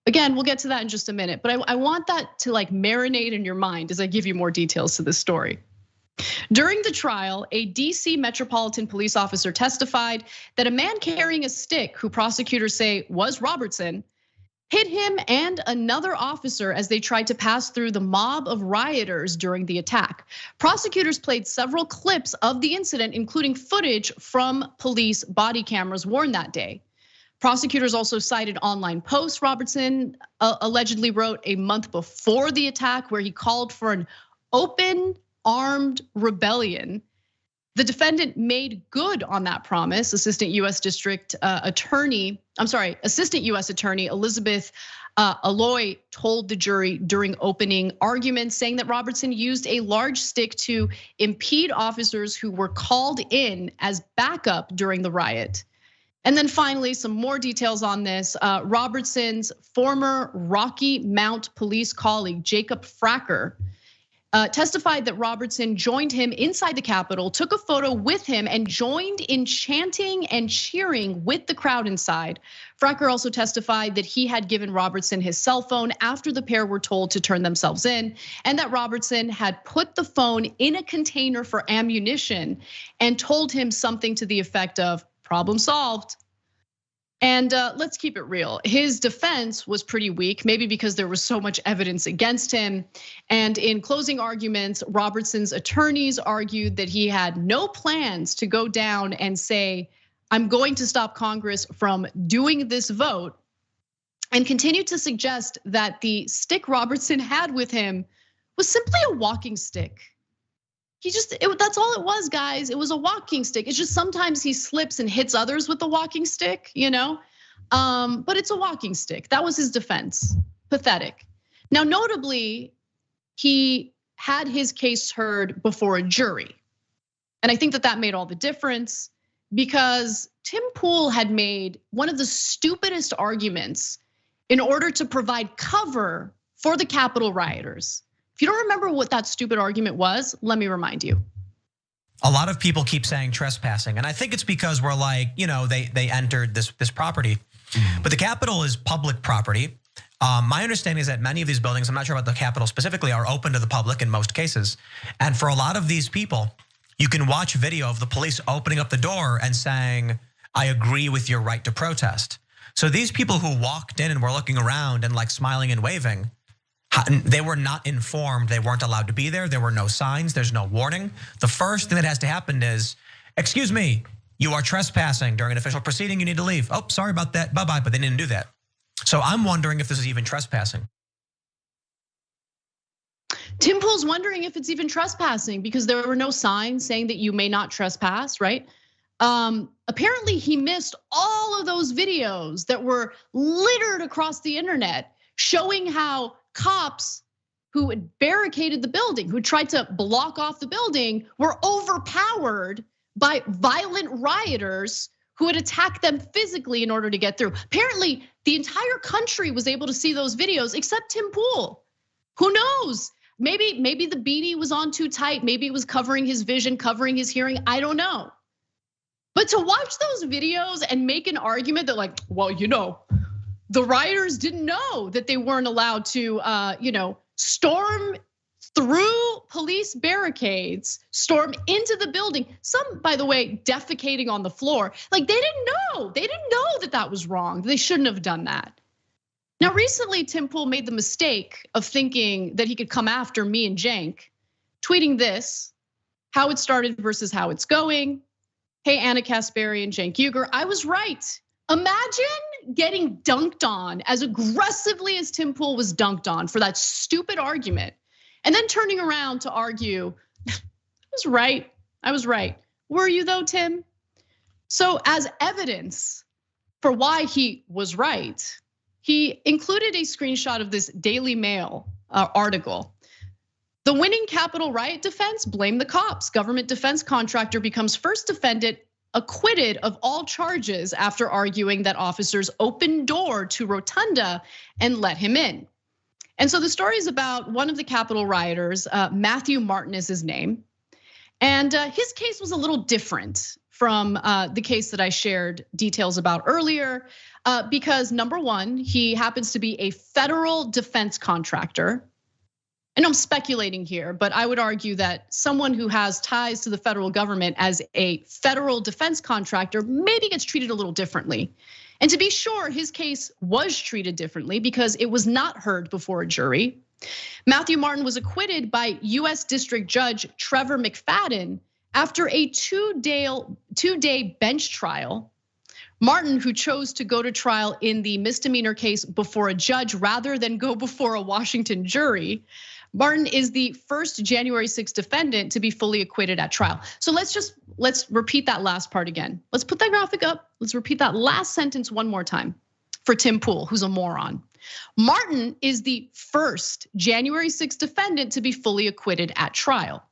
Again, we'll get to that in just a minute, but I want that to like marinate in your mind as I give you more details to this story. During the trial, a DC Metropolitan Police officer testified that a man carrying a stick, who prosecutors say was Robertson, hit him and another officer as they tried to pass through the mob of rioters during the attack. Prosecutors played several clips of the incident, including footage from police body cameras worn that day. Prosecutors also cited online posts Robertson allegedly wrote a month before the attack, where he called for an open armed rebellion. The defendant made good on that promise. Assistant U.S. Attorney Elizabeth Alloy told the jury during opening arguments, saying that Robertson used a large stick to impede officers who were called in as backup during the riot. And then finally, some more details on this. Robertson's former Rocky Mount police colleague, Jacob Fracker, testified that Robertson joined him inside the Capitol, took a photo with him, and joined in chanting and cheering with the crowd inside. Fracker also testified that he had given Robertson his cell phone after the pair were told to turn themselves in, and that Robertson had put the phone in a container for ammunition and told him something to the effect of, "Problem solved." And let's keep it real. His defense was pretty weak, maybe because there was so much evidence against him. And in closing arguments, Robertson's attorneys argued that he had no plans to go down and say, "I'm going to stop Congress from doing this vote," and continued to suggest that the stick Robertson had with him was simply a walking stick. That's all it was, guys. It was a walking stick. It's just sometimes he slips and hits others with the walking stick, but it's a walking stick. That was his defense. Pathetic. Now, notably, he had his case heard before a jury. And I think that made all the difference, because Tim Pool had made one of the stupidest arguments in order to provide cover for the Capitol rioters. If you don't remember what that stupid argument was, let me remind you. A lot of people keep saying trespassing, and I think it's because we're like, they entered this property. But the Capitol is public property. My understanding is that many of these buildings, I'm not sure about the Capitol specifically, are open to the public in most cases. And for a lot of these people, you can watch video of the police opening up the door and saying, "I agree with your right to protest." So these people who walked in and were looking around and like smiling and waving, they were not informed. They weren't allowed to be there. There were no signs. There's no warning. The first thing that has to happen is, "Excuse me, you are trespassing during an official proceeding. You need to leave." "Oh, sorry about that. Bye-bye." But they didn't do that. So I'm wondering if this is even trespassing. Tim Pool's wondering if it's even trespassing because there were no signs saying that you may not trespass, right? Apparently he missed all of those videos that were littered across the internet showing how cops who had barricaded the building, who tried to block off the building, were overpowered by violent rioters who had attacked them physically in order to get through. Apparently, the entire country was able to see those videos except Tim Pool. Who knows? Maybe the beanie was on too tight. Maybe it was covering his vision, covering his hearing. I don't know. But to watch those videos and make an argument that like, well, the rioters didn't know that they weren't allowed to, storm through police barricades, storm into the building. Some, by the way, defecating on the floor. Like they didn't know. They didn't know that was wrong. They shouldn't have done that. Now, recently, Tim Pool made the mistake of thinking that he could come after me and Cenk, tweeting this: "How it started versus how it's going. Hey, Anna Kasparian, Cenk Uygur, I was right. Imagine getting dunked on as aggressively as Tim Pool was dunked on for that stupid argument, and then turning around to argue, I was right. Were you though, Tim?" So as evidence for why he was right, he included a screenshot of this Daily Mail article. "The winning Capitol riot defense, blame the cops. Government defense contractor becomes first defendant acquitted of all charges after arguing that officers opened door to Rotunda and let him in." And so the story is about one of the Capitol rioters, Matthew Martin is his name. And his case was a little different from the case that I shared details about earlier, because number one, he happens to be a federal defense contractor. And I'm speculating here, but I would argue that someone who has ties to the federal government as a federal defense contractor maybe gets treated a little differently. And to be sure, his case was treated differently because it was not heard before a jury. Matthew Martin was acquitted by US District Judge Trevor McFadden after a two-day bench trial. Martin, who chose to go to trial in the misdemeanor case before a judge rather than go before a Washington jury, Martin is the first January 6th defendant to be fully acquitted at trial. So let's repeat that last part again. Let's put that graphic up. Let's repeat that last sentence one more time for Tim Pool, who's a moron. Martin is the first January 6th defendant to be fully acquitted at trial.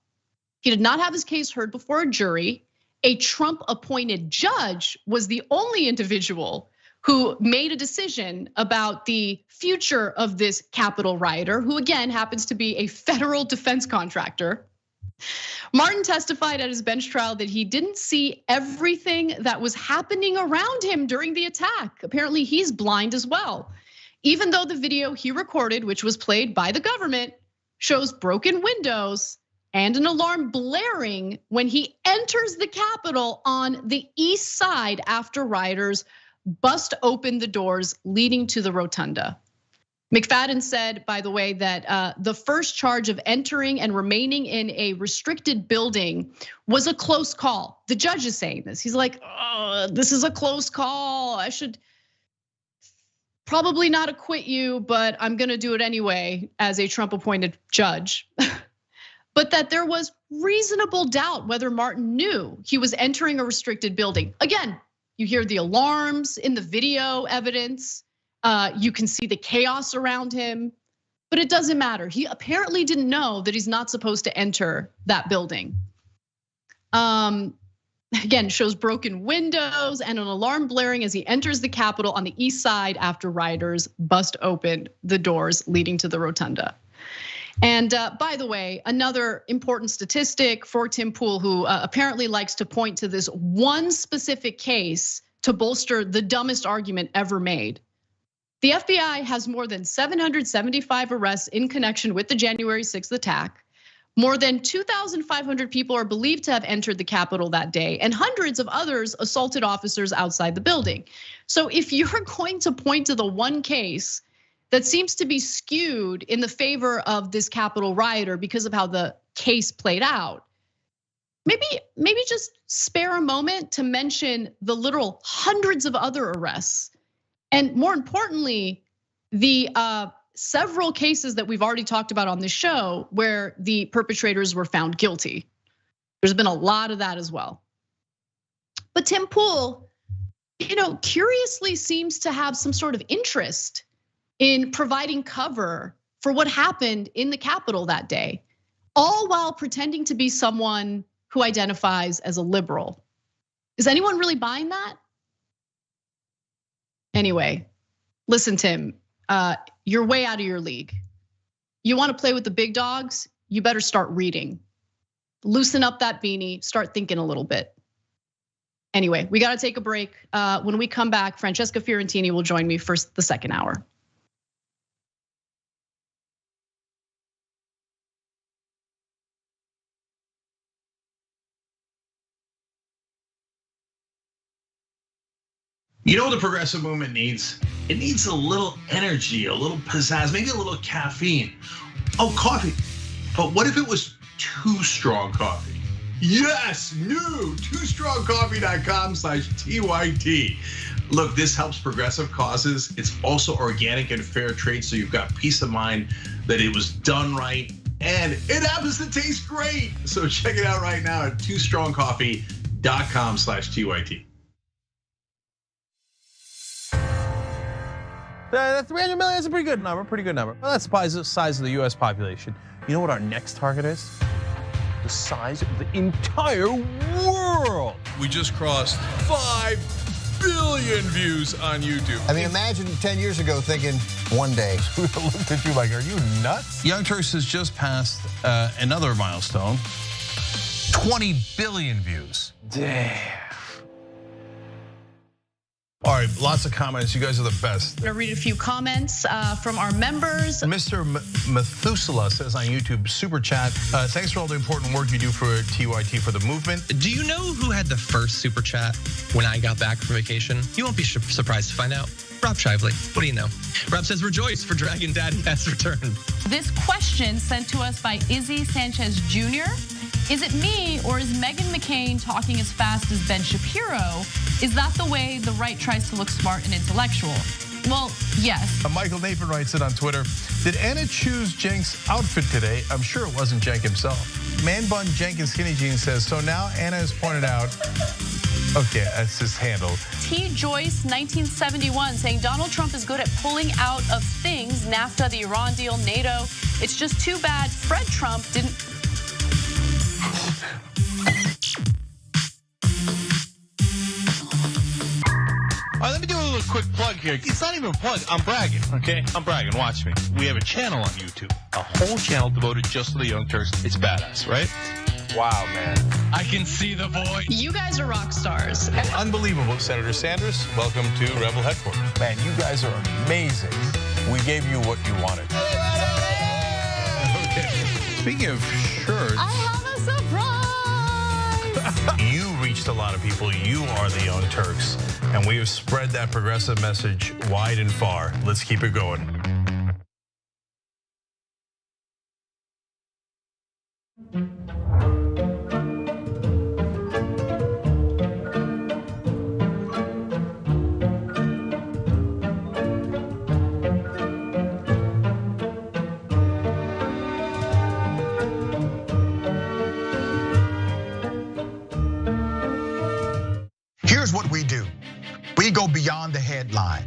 He did not have his case heard before a jury. A Trump-appointed judge was the only individual who made a decision about the future of this Capitol rioter, who again happens to be a federal defense contractor. Martin testified at his bench trial that he didn't see everything that was happening around him during the attack. Apparently he's blind as well. Even though the video he recorded, which was played by the government, shows broken windows and an alarm blaring when he enters the Capitol on the east side after rioters bust open the doors leading to the rotunda. McFadden said, by the way, that the first charge of entering and remaining in a restricted building was a close call. The judge is saying this. He's like, oh, this is a close call. I should probably not acquit you, but I'm gonna do it anyway as a Trump-appointed judge. But that there was reasonable doubt whether Martin knew he was entering a restricted building. Again, you hear the alarms in the video evidence. You can see the chaos around him, but it doesn't matter. He apparently didn't know that he's not supposed to enter that building. Again, shows broken windows and an alarm blaring as he enters the Capitol on the east side after rioters bust open the doors leading to the rotunda. And by the way, another important statistic for Tim Pool, who apparently likes to point to this one specific case to bolster the dumbest argument ever made. The FBI has more than 775 arrests in connection with the January 6th attack. More than 2,500 people are believed to have entered the Capitol that day, and hundreds of others assaulted officers outside the building. So if you're going to point to the one case that seems to be skewed in the favor of this Capitol rioter because of how the case played out, maybe just spare a moment to mention the literal hundreds of other arrests. And more importantly, the several cases that we've already talked about on this show where the perpetrators were found guilty. There's been a lot of that as well. But Tim Pool, curiously seems to have some sort of interest in providing cover for what happened in the Capitol that day, all while pretending to be someone who identifies as a liberal. Is anyone really buying that? Anyway, listen, Tim, you're way out of your league. You want to play with the big dogs? You better start reading. Loosen up that beanie, start thinking a little bit. Anyway, we got to take a break. When we come back, Francesca Fiorentini will join me for the second hour. You know what the progressive movement needs? It needs a little energy, a little pizzazz, maybe a little caffeine. Oh, coffee. But what if it was Too Strong Coffee? Yes, new, toostrongcoffee.com/TYT. Look, this helps progressive causes. It's also organic and fair trade, so you've got peace of mind that it was done right, and it happens to taste great. So check it out right now at toostrongcoffee.com/TYT. That 300 million is a pretty good number, Well, that's the size of the US population. You know what our next target is? The size of the entire world. We just crossed 5 billion views on YouTube. I mean, imagine 10 years ago thinking one day. We looked at you like, are you nuts? Young Turks has just passed another milestone, 20 billion views. Damn. All right, lots of comments. You guys are the best. I'm gonna read a few comments from our members. Mr. Methuselah says on YouTube, super chat, thanks for all the important work you do for TYT for the movement. Do you know who had the first super chat when I got back from vacation? You won't be surprised to find out. Rob Shively. What do you know? Rob says, rejoice for Dragon Daddy has returned. This question sent to us by Izzy Sanchez Jr. Is it me or is Meghan McCain talking as fast as Ben Shapiro? Is that the way the right tries to look smart and intellectual? Well, yes. Michael Nathan writes it on Twitter. Did Anna choose Cenk's outfit today? I'm sure it wasn't Cenk himself. Man Bun Jenkins Skinny Jeans says, so now Anna has pointed out, okay, that's his handle. T. Joyce, 1971, saying Donald Trump is good at pulling out of things, NAFTA, the Iran deal, NATO. It's just too bad Fred Trump didn't. All right, let me do a little quick plug here. It's not even a plug, I'm bragging, okay? I'm bragging, watch me. We have a channel on YouTube, a whole channel devoted just to the Young Turks. It's badass, right? Wow, man. I can see the void. You guys are rock stars. Unbelievable, Senator Sanders. Welcome to Rebel Headquarters. Man, you guys are amazing. We gave you what you wanted. Okay. Speaking of shirts. I have a surprise. You reached a lot of people. You are the Young Turks. And we have spread that progressive message wide and far. Let's keep it going. Here's what we do. We go beyond the headline.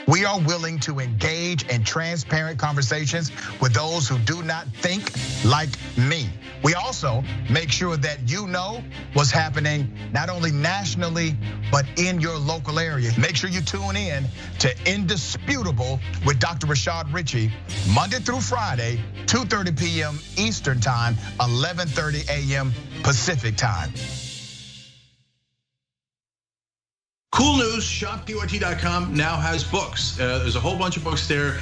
We are willing to engage in transparent conversations with those who do not think like me. We also make sure that you know what's happening not only nationally, but in your local area. Make sure you tune in to Indisputable with Dr. Rashad Ritchie, Monday through Friday, 2:30 p.m. Eastern Time, 11:30 a.m. Pacific Time. Cool news, shoptyt.com now has books. There's a whole bunch of books there.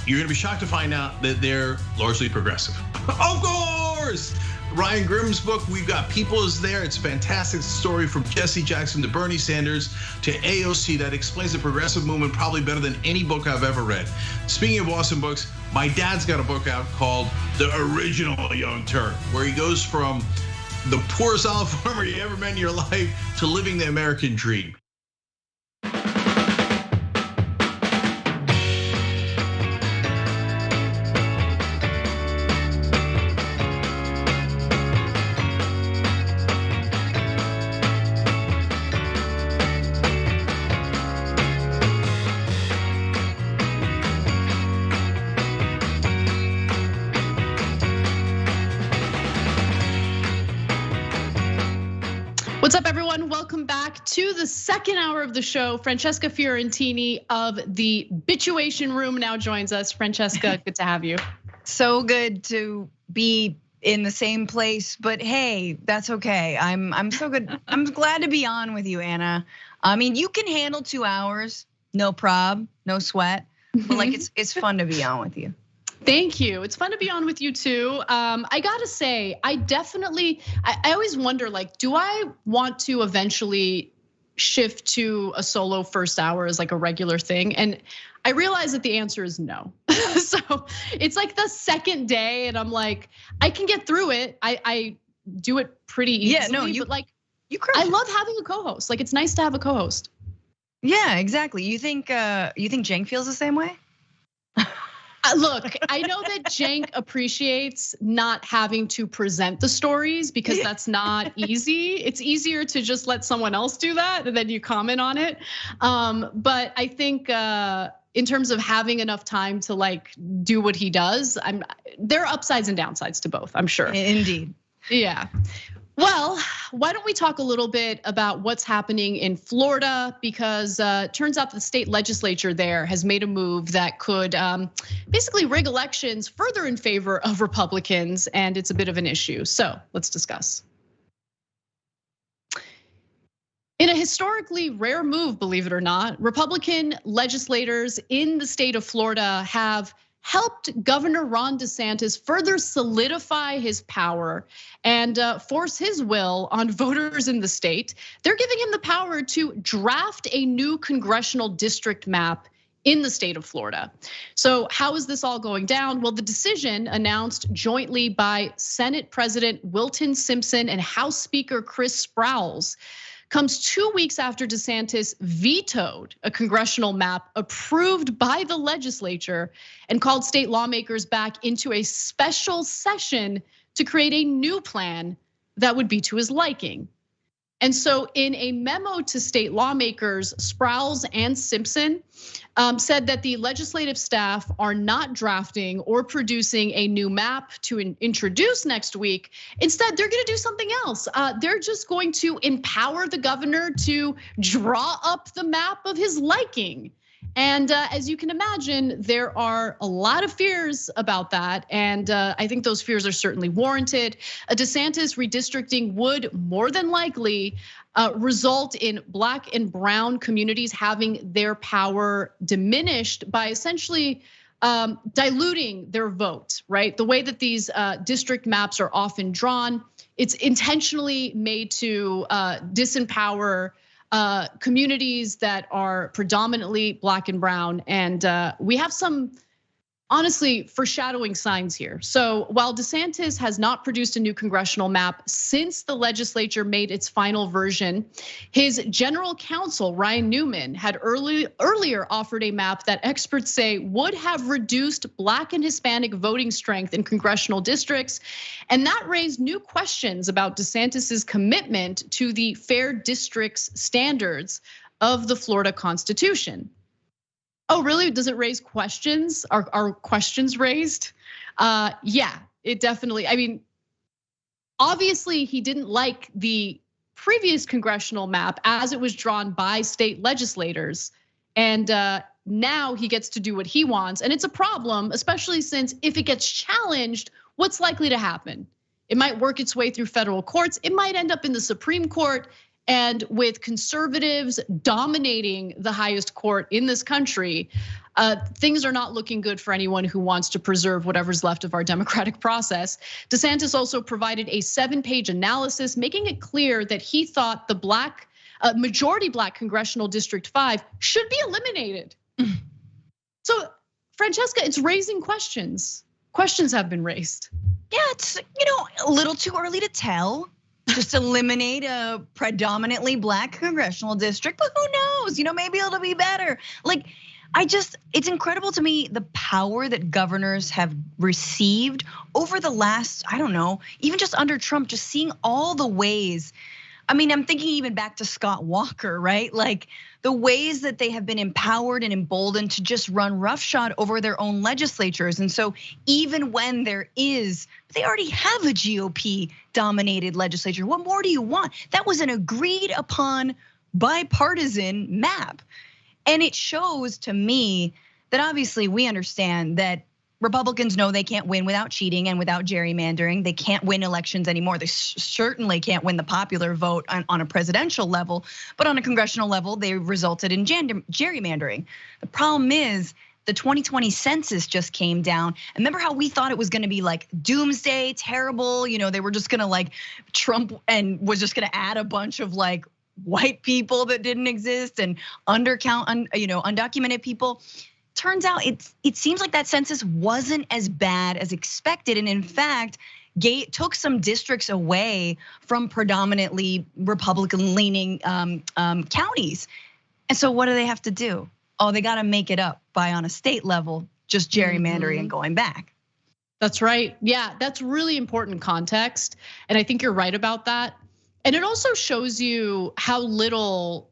You're gonna be shocked to find out that they're largely progressive. Of course! Ryan Grimm's book, We've Got People, is there. It's a fantastic story from Jesse Jackson to Bernie Sanders to AOC that explains the progressive movement probably better than any book I've ever read. Speaking of awesome books, my dad's got a book out called The Original Young Turk, where he goes from the poorest olive farmer you ever met in your life to living the American dream. What's up, everyone? Welcome back to the second hour of the show. Francesca Fiorentini of the Bituation Room now joins us. Francesca, good to have you. So good to be in the same place, but hey, that's okay. I'm so good. I'm glad to be on with you, Anna. I mean, you can handle 2 hours, no prob, no sweat. But like, it's fun to be on with you. Thank you. It's fun to be on with you too. I gotta say, I always wonder, like, do I want to eventually shift to a solo first hour as like a regular thing? And I realize that the answer is no. So it's like the second day and I'm like, I can get through it. I do it pretty easily. Yeah, no, but like, I love having a co-host. Like, it's nice to have a co-host. Yeah, exactly. You think Cenk feels the same way? Look, I know that Cenk appreciates not having to present the stories because that's not easy. It's easier to just let someone else do that and then you comment on it. But I think in terms of having enough time to like do what he does, there are upsides and downsides to both, I'm sure. Indeed. Yeah. Well, why don't we talk a little bit about what's happening in Florida, because it turns out the state legislature there has made a move that could basically rig elections further in favor of Republicans, and it's a bit of an issue. So let's discuss. In a historically rare move, believe it or not, Republican legislators in the state of Florida have helped Governor Ron DeSantis further solidify his power and force his will on voters in the state. They're giving him the power to draft a new congressional district map in the state of Florida. So how is this all going down? Well, the decision announced jointly by Senate President Wilton Simpson and House Speaker Chris Sprowls comes 2 weeks after DeSantis vetoed a congressional map approved by the legislature and called state lawmakers back into a special session to create a new plan that would be to his liking. And so in a memo to state lawmakers, Sprowls and Simpson said that the legislative staff are not drafting or producing a new map to introduce next week. Instead, they're gonna do something else. They're just going to empower the governor to draw up the map of his liking. And as you can imagine, there are a lot of fears about that. And I think those fears are certainly warranted. A DeSantis redistricting would more than likely result in Black and brown communities having their power diminished by essentially diluting their vote, right? The way that these district maps are often drawn, it's intentionally made to disempower communities that are predominantly Black and brown. And we have some, honestly, foreshadowing signs here. So while DeSantis has not produced a new congressional map since the legislature made its final version, his general counsel, Ryan Newman, had earlier offered a map that experts say would have reduced Black and Hispanic voting strength in congressional districts. And that raised new questions about DeSantis's commitment to the fair districts standards of the Florida Constitution. Oh, really? Does it raise questions? Are questions raised? Yeah, it definitely. I mean, obviously he didn't like the previous congressional map as it was drawn by state legislators. And now he gets to do what he wants. And it's a problem, especially since if it gets challenged, what's likely to happen? It might work its way through federal courts. It might end up in the Supreme Court. And with conservatives dominating the highest court in this country, things are not looking good for anyone who wants to preserve whatever's left of our democratic process. DeSantis also provided a 7-page analysis, making it clear that he thought the majority Black congressional District 5 should be eliminated. So, Francesca, it's raising questions. Questions have been raised. Yeah, it's a little too early to tell. Just eliminate a predominantly Black congressional district, but who knows? Maybe it'll be better. Like, it's incredible to me the power that governors have received over the last, I don't know, even just under Trump, just seeing all the ways. I mean, I'm thinking even back to Scott Walker, right? Like the ways that they have been empowered and emboldened to just run roughshod over their own legislatures. And so even when they already have a GOP dominated legislature. What more do you want? That was an agreed upon bipartisan map. And it shows to me that obviously we understand that Republicans know they can't win without cheating and without gerrymandering. They can't win elections anymore. They certainly can't win the popular vote on a presidential level, but on a congressional level, they resulted in gerrymandering. The problem is the 2020 census just came down. And remember how we thought it was gonna be like doomsday, terrible, they were just gonna Trump and was just gonna add a bunch of white people that didn't exist and undocumented people. Turns out it seems like that census wasn't as bad as expected, and in fact, took some districts away from predominantly Republican-leaning counties. And so, what do they have to do? Oh, they got to make it up by on a state level, just gerrymandering and going back. That's right. Yeah, that's really important context, and I think you're right about that. And it also shows you how little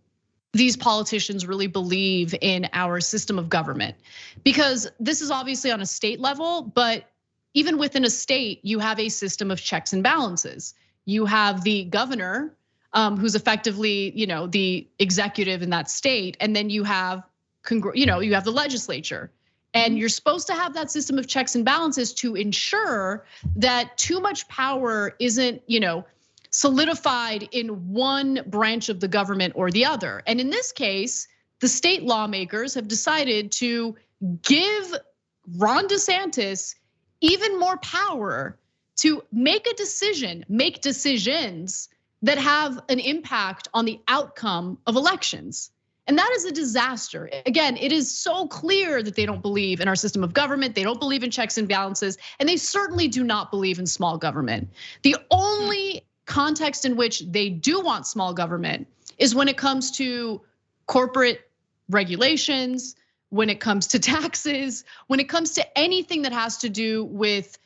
these politicians really believe in our system of government, because this is obviously on a state level, but even within a state, you have a system of checks and balances. You have the governor, who's effectively, the executive in that state, and then you have, you have the legislature, and you're supposed to have that system of checks and balances to ensure that too much power isn't, solidified in one branch of the government or the other. And in this case, the state lawmakers have decided to give Ron DeSantis even more power to make a decision, make decisions that have an impact on the outcome of elections. And that is a disaster. Again, it is so clear that they don't believe in our system of government. They don't believe in checks and balances, and they certainly do not believe in small government. The only context in which they do want small government is when it comes to corporate regulations, when it comes to taxes, when it comes to anything that has to do with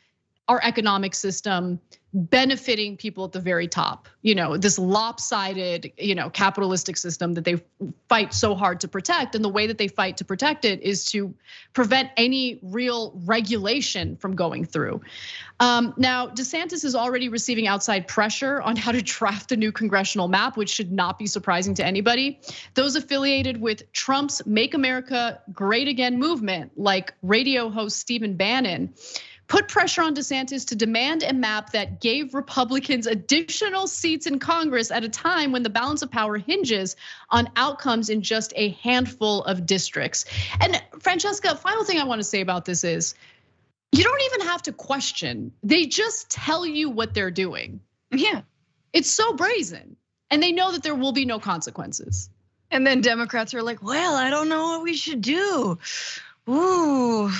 our economic system benefiting people at the very top. This lopsided, capitalistic system that they fight so hard to protect. And the way that they fight to protect it is to prevent any real regulation from going through. Now, DeSantis is already receiving outside pressure on how to draft a new congressional map, which should not be surprising to anybody. Those affiliated with Trump's Make America Great Again movement, like radio host Stephen Bannon, put pressure on DeSantis to demand a map that gave Republicans additional seats in Congress at a time when the balance of power hinges on outcomes in just a handful of districts. And Francesca, final thing I want to say about this is, you don't even have to question. They just tell you what they're doing. Yeah. It's so brazen. And they know that there will be no consequences. And then Democrats are like, well, I don't know what we should do. Ooh,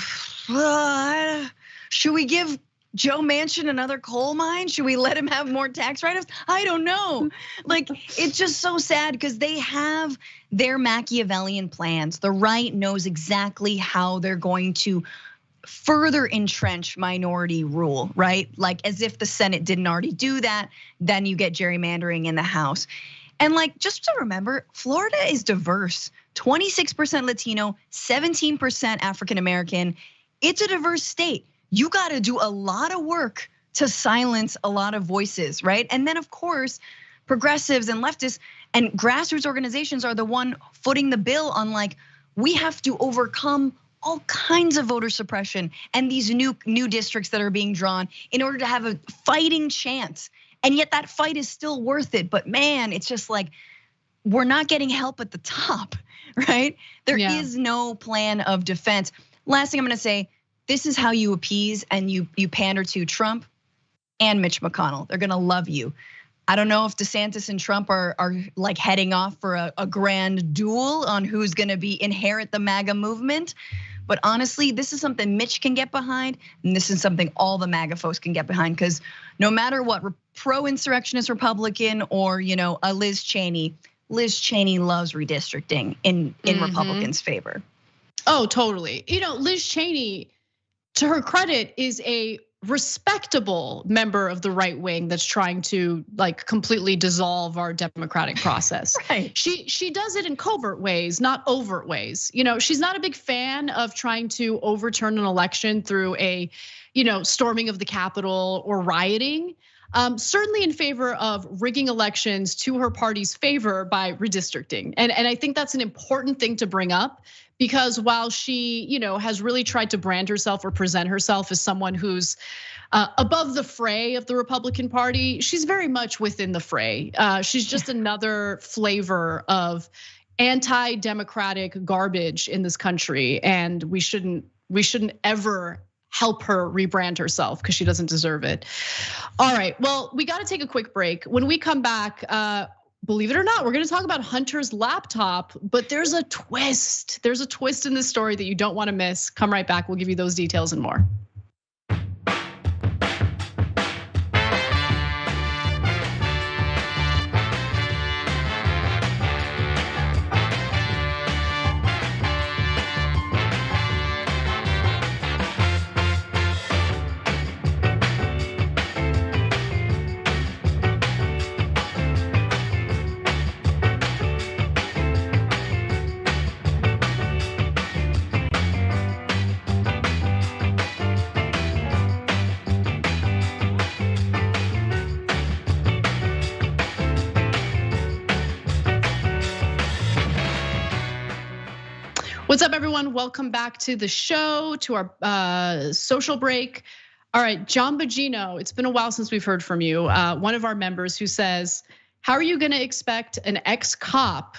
should we give Joe Manchin another coal mine? Should we let him have more tax write-offs? I don't know. Like, it's just so sad because they have their Machiavellian plans. The right knows exactly how they're going to further entrench minority rule, right? Like, as if the Senate didn't already do that, then you get gerrymandering in the House. And like, just to remember, Florida is diverse. 26% Latino, 17% African American. It's a diverse state. You got to do a lot of work to silence a lot of voices, right? And then of course, progressives and leftists and grassroots organizations are the one footing the bill on like, we have to overcome all kinds of voter suppression and these new districts that are being drawn in order to have a fighting chance. And yet that fight is still worth it. But man, it's just like, we're not getting help at the top, right? There is no plan of defense. Last thing I'm gonna say, this is how you appease and you pander to Trump and Mitch McConnell. They're gonna love you. I don't know if DeSantis and Trump are like heading off for a grand duel on who's gonna inherit the MAGA movement. But honestly, this is something Mitch can get behind, and this is something all the MAGA folks can get behind. Because no matter what, pro-insurrectionist Republican or a Liz Cheney loves redistricting in Republicans' favor. Oh, totally. Liz Cheney, to her credit, is a respectable member of the right wing that's trying to like completely dissolve our democratic process. Right. She does it in covert ways, not overt ways. She's not a big fan of trying to overturn an election through a, storming of the Capitol or rioting. Certainly in favor of rigging elections to her party's favor by redistricting. And I think that's an important thing to bring up. Because while she, has really tried to brand herself or present herself as someone who's above the fray of the Republican Party, she's very much within the fray. She's just another flavor of anti-democratic garbage in this country, and we shouldn't ever help her rebrand herself because she doesn't deserve it. All right, well, we got to take a quick break. When we come back, believe it or not, we're gonna talk about Hunter's laptop, but there's a twist. There's a twist in this story that you don't wanna miss. Come right back, we'll give you those details and more. What's up, everyone? Welcome back to the show, to our social break. All right, John Bogino, it's been a while since we've heard from you. One of our members who says, how are you gonna expect an ex-cop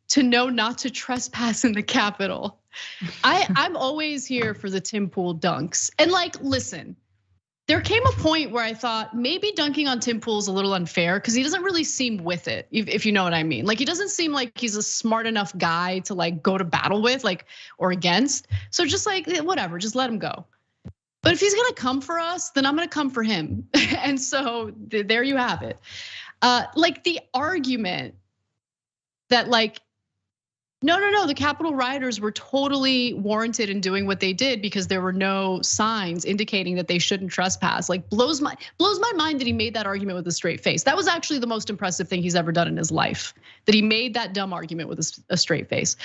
to know not to trespass in the Capitol? I'm always here for the Tim Pool dunks. And like, listen, there came a point where I thought maybe dunking on Tim Pool is a little unfair because he doesn't really seem with it, if you know what I mean. Like he doesn't seem like he's a smart enough guy to like go to battle with, like, or against. So just like, whatever, just let him go. But if he's gonna come for us, then I'm gonna come for him. And so there you have it. Like the argument that like, no, the Capitol rioters were totally warranted in doing what they did because there were no signs indicating that they shouldn't trespass. Like blows my mind that he made that argument with a straight face. That was actually the most impressive thing he's ever done in his life, that he made that dumb argument with a straight face.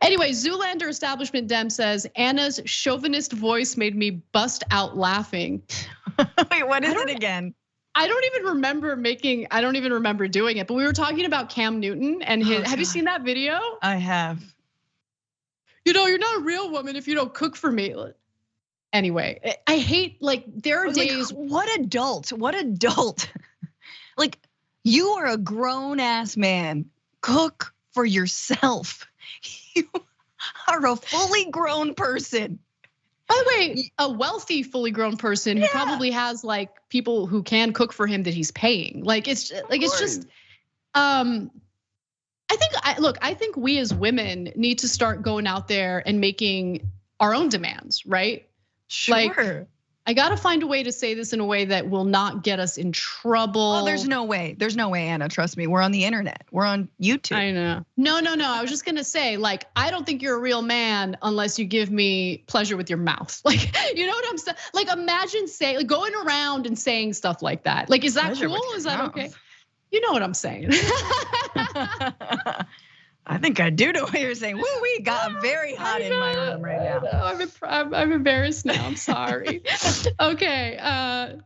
Anyway, Zoolander Establishment Dem says, Anna's chauvinist voice made me bust out laughing. Wait, what is it again? I don't even remember doing it, but we were talking about Cam Newton and his, have you seen that video? I have. You're not a real woman if you don't cook for me. Anyway, I hate, like, there are days. What adult? Like, you are a grown ass man. Cook for yourself. You are a fully grown person. By the way, a wealthy, fully grown person who probably has like people who can cook for him that he's paying. Like it's just. I think we as women need to start going out there and making our own demands, right? Sure. Like, I gotta find a way to say this in a way that will not get us in trouble. Oh, there's no way, Anna. Trust me, we're on the internet. We're on YouTube. I know. No. I was just gonna say, like, I don't think you're a real man unless you give me pleasure with your mouth. Like, you know what I'm saying? Like, imagine like going around and saying stuff like that. Like, is that cool? Is that okay? You know what I'm saying? I think I do know what you're saying. Woo, we got very hot in my room right now. I'm embarrassed now. I'm sorry. Okay,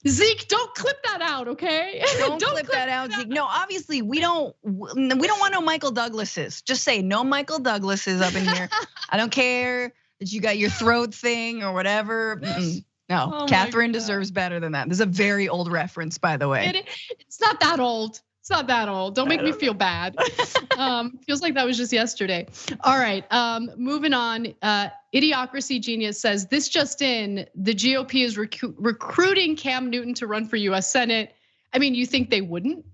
Zeke, don't clip that out, okay? Don't clip that out, Zeke. No, obviously we don't want no Michael Douglases. Just say no Michael Douglases up in here. I don't care that you got your throat thing or whatever. No, Catherine deserves better than that. This is a very old reference, by the way. It's not that old. It's not that old. Don't make me feel bad. Feels like that was just yesterday. All right, moving on. Idiocracy Genius says, this just in, the GOP is recruiting Cam Newton to run for US Senate. I mean, you think they wouldn't?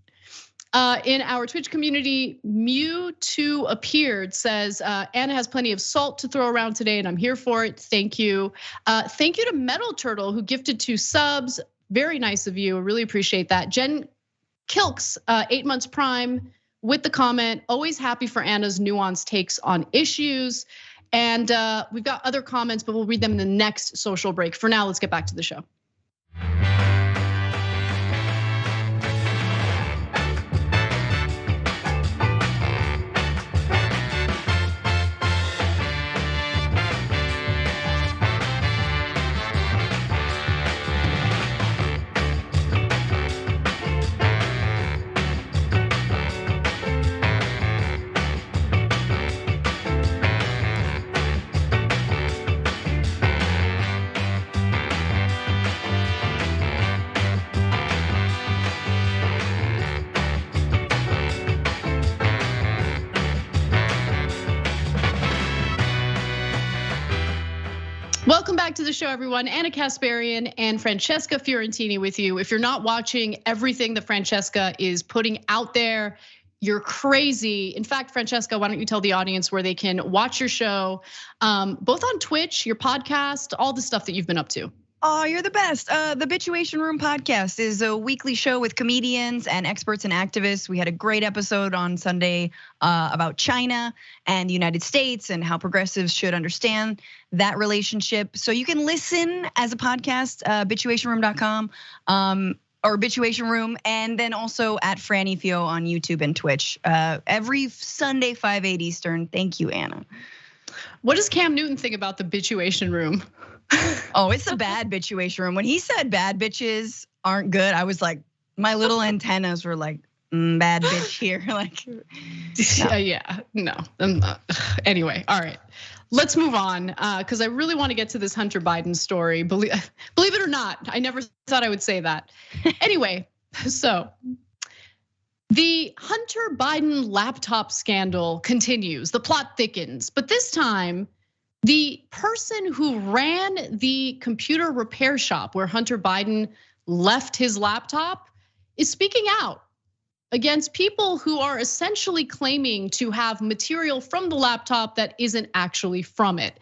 In our Twitch community, Mew2 appeared, says, Anna has plenty of salt to throw around today and I'm here for it, thank you. Thank you to Metal Turtle who gifted 2 subs, very nice of you, really appreciate that. Jen Kilks, 8 months prime with the comment, always happy for Anna's nuanced takes on issues. And we've got other comments, but we'll read them in the next social break. For now, let's get back to the show. Welcome back to the show, everyone. Anna Kasparian and Francesca Fiorentini with you. If you're not watching everything that Francesca is putting out there, you're crazy. In fact, Francesca, why don't you tell the audience where they can watch your show, both on Twitch, your podcast, all the stuff that you've been up to. Oh, you're the best. The Bituation Room podcast is a weekly show with comedians and experts and activists. We had a great episode on Sunday about China and the United States and how progressives should understand that relationship. So you can listen as a podcast, bituationroom.com or Bituation Room, and then also at Franny Fio on YouTube and Twitch every Sunday, 5/8 Eastern. Thank you, Anna. What does Cam Newton think about the Bituation Room? Oh, it's a bad Bituation Room. When he said bad bitches aren't good, I was like, my little antennas were like, bad bitch here. Like, no. Yeah, no. Anyway, all right. let's move on because I really want to get to this Hunter Biden story. Believe it or not, I never thought I would say that. Anyway, so the Hunter Biden laptop scandal continues. The plot thickens, but this time, the person who ran the computer repair shop where Hunter Biden left his laptop is speaking out against people who are essentially claiming to have material from the laptop that isn't actually from it.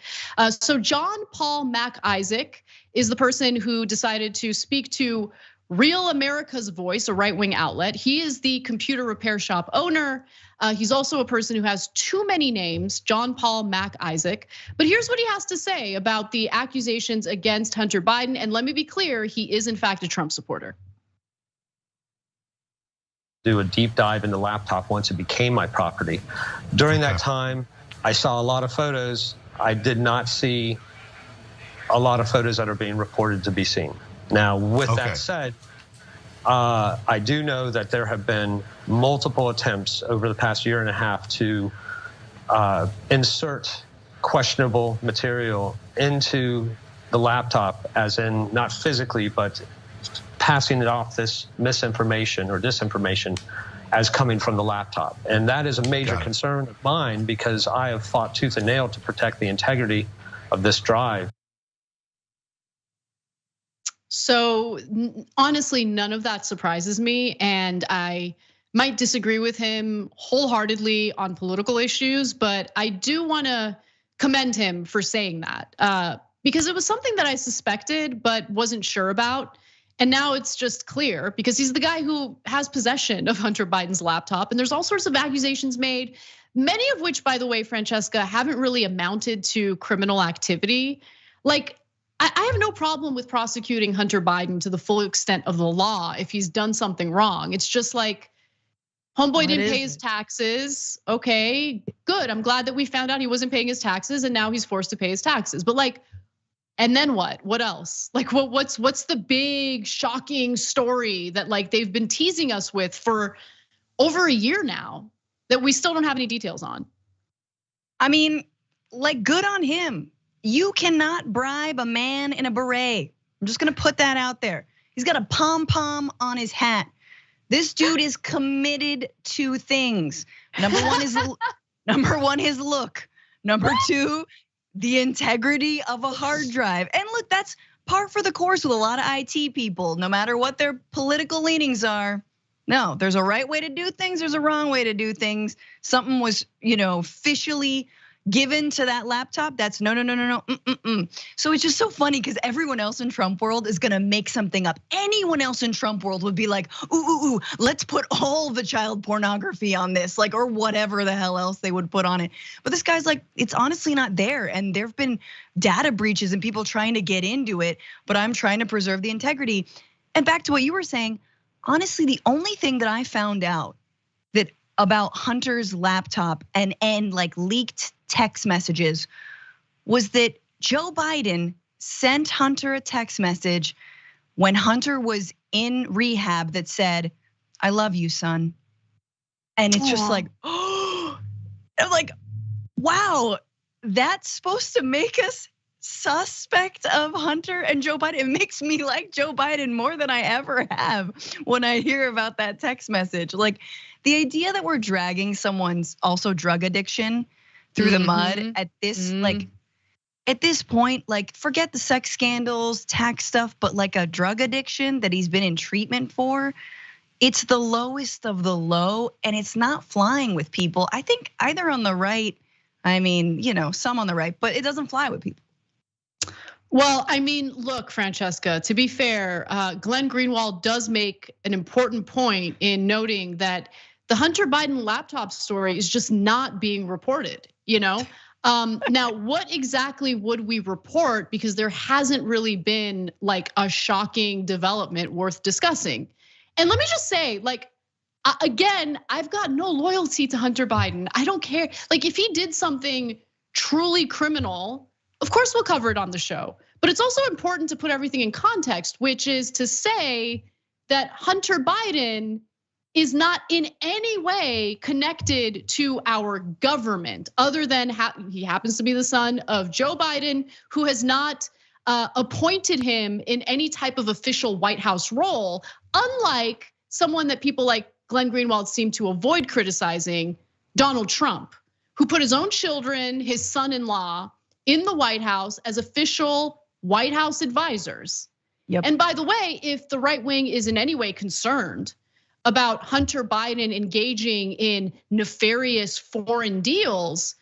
So John Paul Mac Issac is the person who decided to speak to Real America's Voice, a right-wing outlet. He is the computer repair shop owner. He's also a person who has too many names, John Paul Mac Issac. But here's what he has to say about the accusations against Hunter Biden. And let me be clear, he is in fact a Trump supporter. Do a deep dive in the laptop once it became my property. During that time, I saw a lot of photos. I did not see a lot of photos that are being reported to be seen. Now, with that said, I do know that there have been multiple attempts over the past year and a half to insert questionable material into the laptop, as in not physically, but passing it off this misinformation or disinformation as coming from the laptop. And that is a major concern of mine because I have fought tooth and nail to protect the integrity of this drive. So honestly, none of that surprises me. And I might disagree with him wholeheartedly on political issues, but I do wanna commend him for saying that because it was something that I suspected but wasn't sure about. And now it's just clear because he's the guy who has possession of Hunter Biden's laptop. And there's all sorts of accusations made, many of which, by the way, Francesca, haven't really amounted to criminal activity. Like, I have no problem with prosecuting Hunter Biden to the full extent of the law if he's done something wrong. It's just like, homeboy didn't pay his taxes. Okay, good. I'm glad that we found out he wasn't paying his taxes and now he's forced to pay his taxes. But like, and then what? What else? Like, what's the big shocking story that like they've been teasing us with for over a year now that we still don't have any details on? I mean, like, good on him. You cannot bribe a man in a beret. I'm just gonna put that out there. He's got a pom-pom on his hat. This dude is committed to things. Number one, his look. Number two, the integrity of a hard drive. And look, that's par for the course with a lot of IT people, no matter what their political leanings are. No, there's a right way to do things, there's a wrong way to do things. Something was, officially given to that laptop. That's no. So it's just so funny because everyone else in Trump world is gonna make something up. Anyone else in Trump world would be like, ooh, let's put all the child pornography on this, like, or whatever the hell else they would put on it. But this guy's like, it's honestly not there. And there've been data breaches and people trying to get into it, but I'm trying to preserve the integrity. And back to what you were saying, honestly, the only thing that I found out that about Hunter's laptop and like leaked text messages was that Joe Biden sent Hunter a text message when Hunter was in rehab that said, "I love you, son." And it's just like, oh, I'm like, wow, that's supposed to make us suspect of Hunter and Joe Biden. It makes me like Joe Biden more than I ever have when I hear about that text message. Like, the idea that we're dragging someone's also drug addiction through the mud at this, like, at this point, like, forget the sex scandals, tax stuff, but like a drug addiction that he's been in treatment for, it's the lowest of the low, and it's not flying with people. I think either on the right, I mean, some on the right, but it doesn't fly with people. Well, I mean, look, Francesca, to be fair, Glenn Greenwald does make an important point in noting that the Hunter Biden laptop story is just not being reported, Now, what exactly would we report? Because there hasn't really been like a shocking development worth discussing. And let me just say, like, again, I've got no loyalty to Hunter Biden. I don't care. Like, if he did something truly criminal, of course we'll cover it on the show. But it's also important to put everything in context, which is to say that Hunter Biden is not in any way connected to our government, other than he happens to be the son of Joe Biden, who has not appointed him in any type of official White House role, unlike someone that people like Glenn Greenwald seem to avoid criticizing, Donald Trump, who put his own children, his son-in-law, in the White House as official White House advisors. Yep. And by the way, if the right wing is in any way concerned about Hunter Biden engaging in nefarious foreign deals,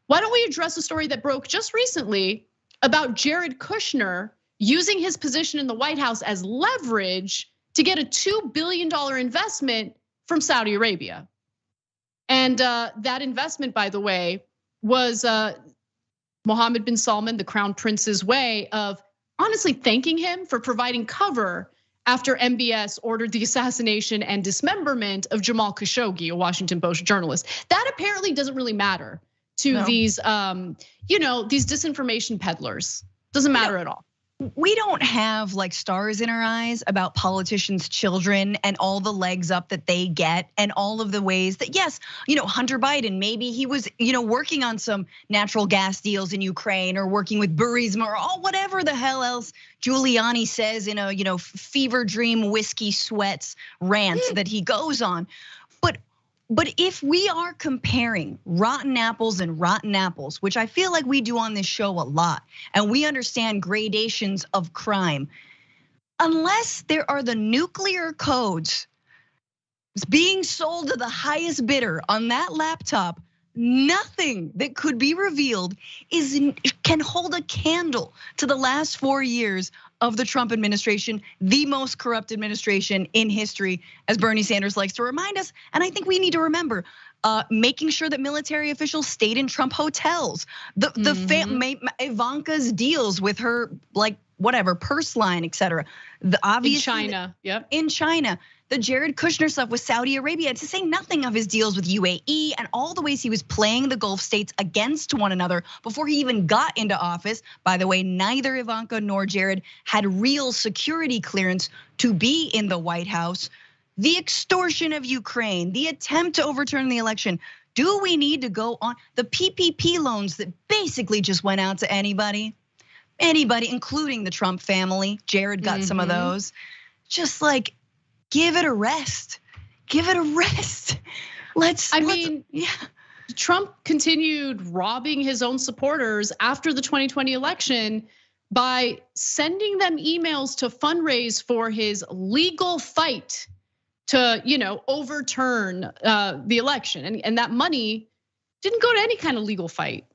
why don't we address a story that broke just recently about Jared Kushner using his position in the White House as leverage to get a $2 billion investment from Saudi Arabia. And that investment, by the way, was Mohammed bin Salman, the Crown Prince's way of honestly thanking him for providing cover after MBS ordered the assassination and dismemberment of Jamal Khashoggi, a Washington Post journalist. That apparently doesn't really matter to these, these disinformation peddlers. Doesn't matter at all. We don't have like stars in our eyes about politicians' children and all the legs up that they get and all of the ways that, yes, Hunter Biden, maybe he was, working on some natural gas deals in Ukraine or working with Burisma or whatever the hell else Giuliani says in a, fever dream whiskey sweats rant that he goes on. But if we are comparing rotten apples and rotten apples, which I feel like we do on this show a lot, and we understand gradations of crime, unless there are the nuclear codes being sold to the highest bidder on that laptop, nothing that could be revealed can hold a candle to the last 4 years of the Trump administration, the most corrupt administration in history, as Bernie Sanders likes to remind us. And I think we need to remember making sure that military officials stayed in Trump hotels. Ivanka's deals with her, purse line, et cetera. In China, yep. In China. The Jared Kushner stuff with Saudi Arabia, to say nothing of his deals with UAE and all the ways he was playing the Gulf states against one another before he even got into office. By the way, neither Ivanka nor Jared had real security clearance to be in the White House. The extortion of Ukraine, the attempt to overturn the election. Do we need to go on? The PPP loans that basically just went out to anybody, including the Trump family. Jared got some of those. Just like, give it a rest. Give it a rest. Trump continued robbing his own supporters after the 2020 election by sending them emails to fundraise for his legal fight to, overturn the election. And that money didn't go to any kind of legal fight.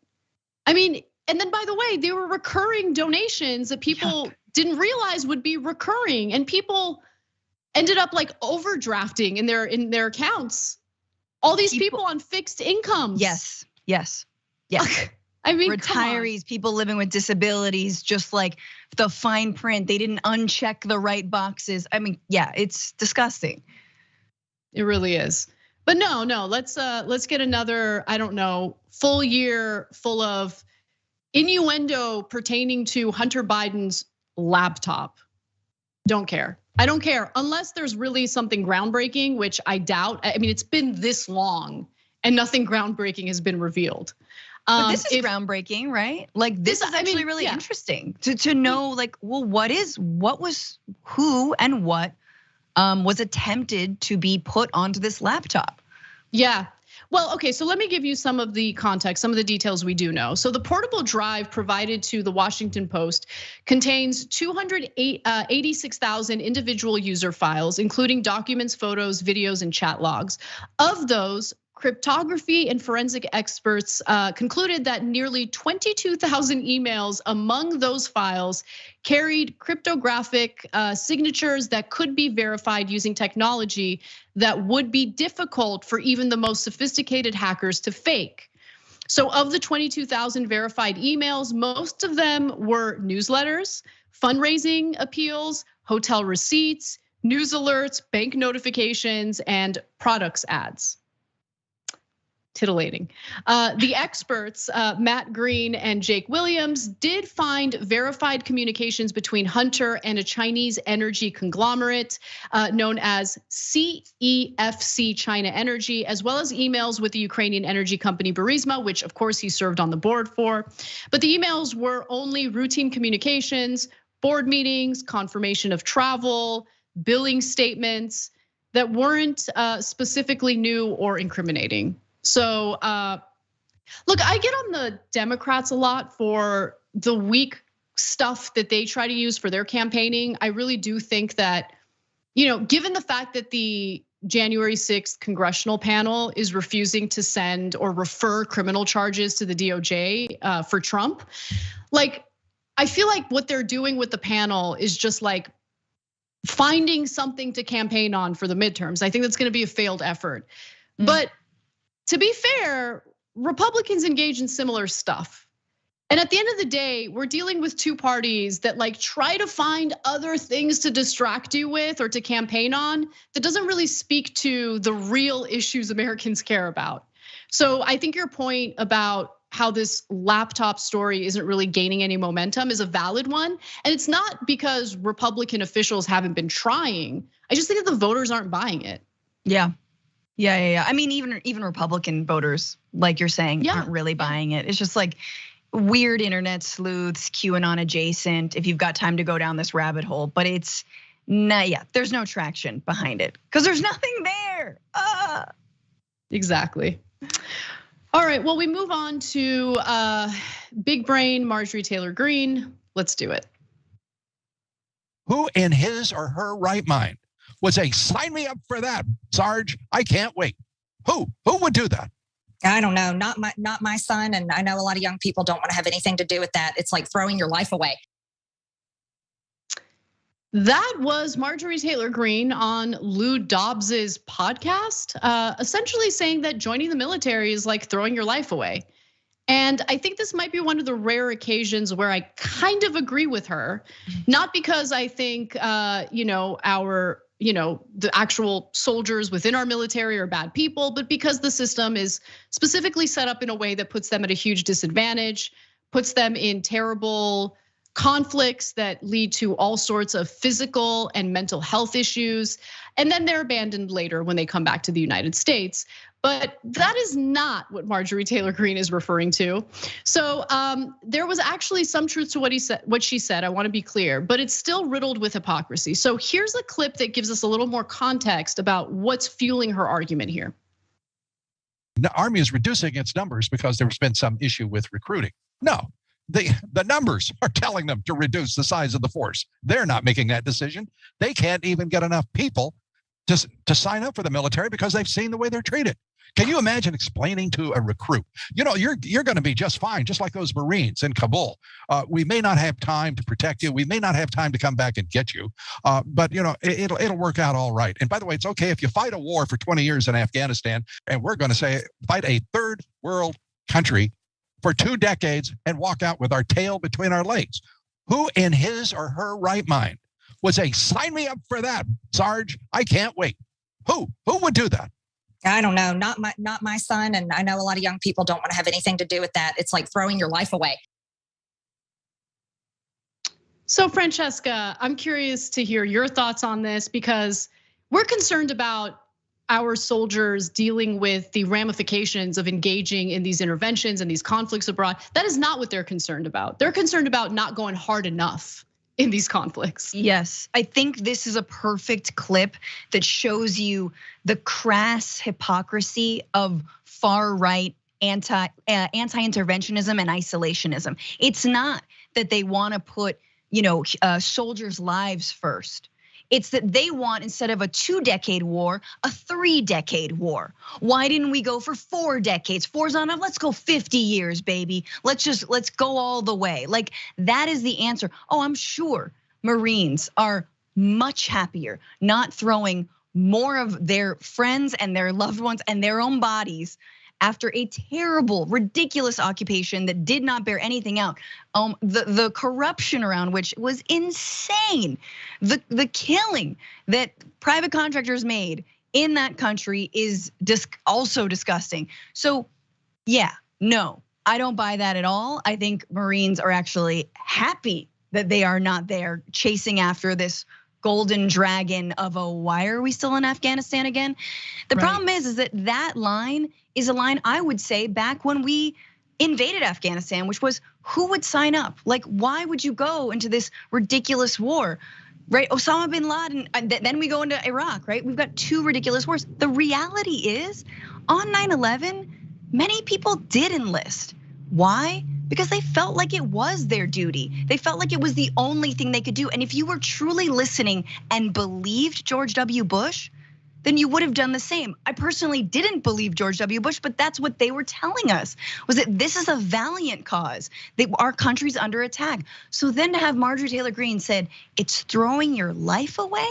And then by the way, there were recurring donations that people didn't realize would be recurring, and people ended up overdrafting in their accounts. All these people on fixed incomes. Yes. Retirees, people living with disabilities, just like the fine print. They didn't uncheck the right boxes. It's disgusting. It really is. But no, let's get another, full year full of innuendo pertaining to Hunter Biden's laptop. Don't care. I don't care unless there's really something groundbreaking, which I doubt. It's been this long and nothing groundbreaking has been revealed. But this is groundbreaking, right? This is actually really interesting to know, who and what was attempted to be put onto this laptop. Yeah. Well, okay, so let me give you some of the context, some of the details we do know. So the portable drive provided to the Washington Post contains 286,000 individual user files, including documents, photos, videos, and chat logs. Of those, cryptography and forensic experts concluded that nearly 22,000 emails among those files carried cryptographic signatures that could be verified using technology that would be difficult for even the most sophisticated hackers to fake. So of the 22,000 verified emails, most of them were newsletters, fundraising appeals, hotel receipts, news alerts, bank notifications, and products ads. titillating. The experts, Matt Green and Jake Williams, did find verified communications between Hunter and a Chinese energy conglomerate known as CEFC China Energy, as well as emails with the Ukrainian energy company Burisma, which of course he served on the board for. But the emails were only routine communications, board meetings, confirmation of travel, billing statements that weren't specifically new or incriminating. So, look, I get on the Democrats a lot for the weak stuff that they try to use for their campaigning. I really do think that, given the fact that the January 6th congressional panel is refusing to send or refer criminal charges to the DOJ for Trump, like, I feel like what they're doing with the panel is just like finding something to campaign on for the midterms. I think that's gonna be a failed effort. But to be fair, Republicans engage in similar stuff. And at the end of the day, we're dealing with two parties that like try to find other things to distract you with or to campaign on that doesn't really speak to the real issues Americans care about. So I think your point about how this laptop story isn't really gaining any momentum is a valid one. And it's not because Republican officials haven't been trying. I just think that the voters aren't buying it. Yeah. I mean, even Republican voters, like you're saying, aren't really buying it. It's just like weird internet sleuths, QAnon adjacent, if you've got time to go down this rabbit hole. But it's not, there's no traction behind it because there's nothing there. Exactly. All right, well, we move on to big brain Marjorie Taylor Greene. Let's do it. Who in his or her right mind would say, sign me up for that, Sarge, I can't wait? Who would do that? I don't know, not my son, and I know a lot of young people don't want to have anything to do with that. It's like throwing your life away. That was Marjorie Taylor Greene on Lou Dobbs's podcast, essentially saying that joining the military is like throwing your life away. And I think this might be one of the rare occasions where I kind of agree with her, not because I think the actual soldiers within our military are bad people, but because the system is specifically set up in a way that puts them at a huge disadvantage, puts them in terrible conflicts that lead to all sorts of physical and mental health issues, and then they're abandoned later when they come back to the United States. But that is not what Marjorie Taylor Greene is referring to. So there was actually some truth to what she said. I want to be clear, but it's still riddled with hypocrisy. So here's a clip that gives us a little more context about what's fueling her argument here. The Army is reducing its numbers because there's been some issue with recruiting. No. The numbers are telling them to reduce the size of the force. They're not making that decision. They can't even get enough people to sign up for the military because they've seen the way they're treated. Can you imagine explaining to a recruit, you're going to be just fine, just like those Marines in Kabul. We may not have time to protect you. We may not have time to come back and get you, but it'll work out all right. And by the way, it's okay if you fight a war for 20 years in Afghanistan, and we're going to say fight a third world country for 2 decades and walk out with our tail between our legs. Who in his or her right mind would say, sign me up for that, Sarge, I can't wait? Who would do that? I don't know, not my son, and I know a lot of young people don't want to have anything to do with that. It's like throwing your life away. So Francesca, I'm curious to hear your thoughts on this because we're concerned about our soldiers dealing with the ramifications of engaging in these interventions and these conflicts abroad. That is not what they're concerned about. They're concerned about not going hard enough in these conflicts. Yes, I think this is a perfect clip that shows you the crass hypocrisy of far right anti-interventionism and isolationism. It's not that they want to put soldiers' lives first. It's that they want, instead of a 2-decade war, a 3-decade war. Why didn't we go for 4 decades? 4's not enough, let's go 50 years, baby. Let's go all the way. Like, that is the answer. Oh, I'm sure Marines are much happier not throwing more of their friends and their loved ones and their own bodies after a terrible, ridiculous occupation that did not bear anything out. The corruption around which was insane. The killing that private contractors made in that country is also disgusting. So yeah, no, I don't buy that at all. I think Marines are actually happy that they are not there chasing after this golden dragon of why are we still in Afghanistan again? The problem is that line is a line I would say back when we invaded Afghanistan, which was who would sign up? Like, why would you go into this ridiculous war? Right, Osama bin Laden, then we go into Iraq, right? We've got 2 ridiculous wars. The reality is, on 9/11, many people did enlist. Why? Because they felt like it was their duty. They felt like it was the only thing they could do. And if you were truly listening and believed George W. Bush, then you would have done the same. I personally didn't believe George W. Bush, but that's what they were telling us, was that this is a valiant cause. Our country's under attack. So then to have Marjorie Taylor Greene said, it's throwing your life away?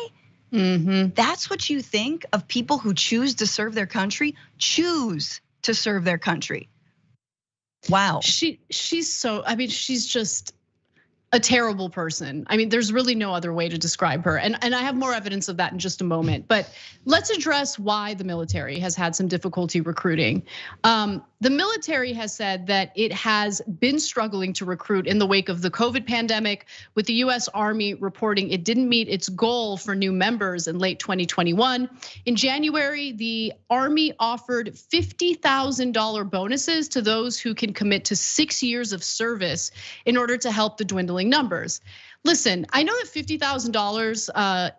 That's what you think of people who choose to serve their country? Choose to serve their country. Wow. She's so, I mean, she's just a terrible person. I mean, there's really no other way to describe her. And I have more evidence of that in just a moment. But let's address why the military has had some difficulty recruiting. The military has said that it has been struggling to recruit in the wake of the COVID pandemic, with the US Army reporting it didn't meet its goal for new members in late 2021. In January, the Army offered $50,000 bonuses to those who can commit to 6 years of service in order to help the dwindling numbers. Listen, I know that $50,000,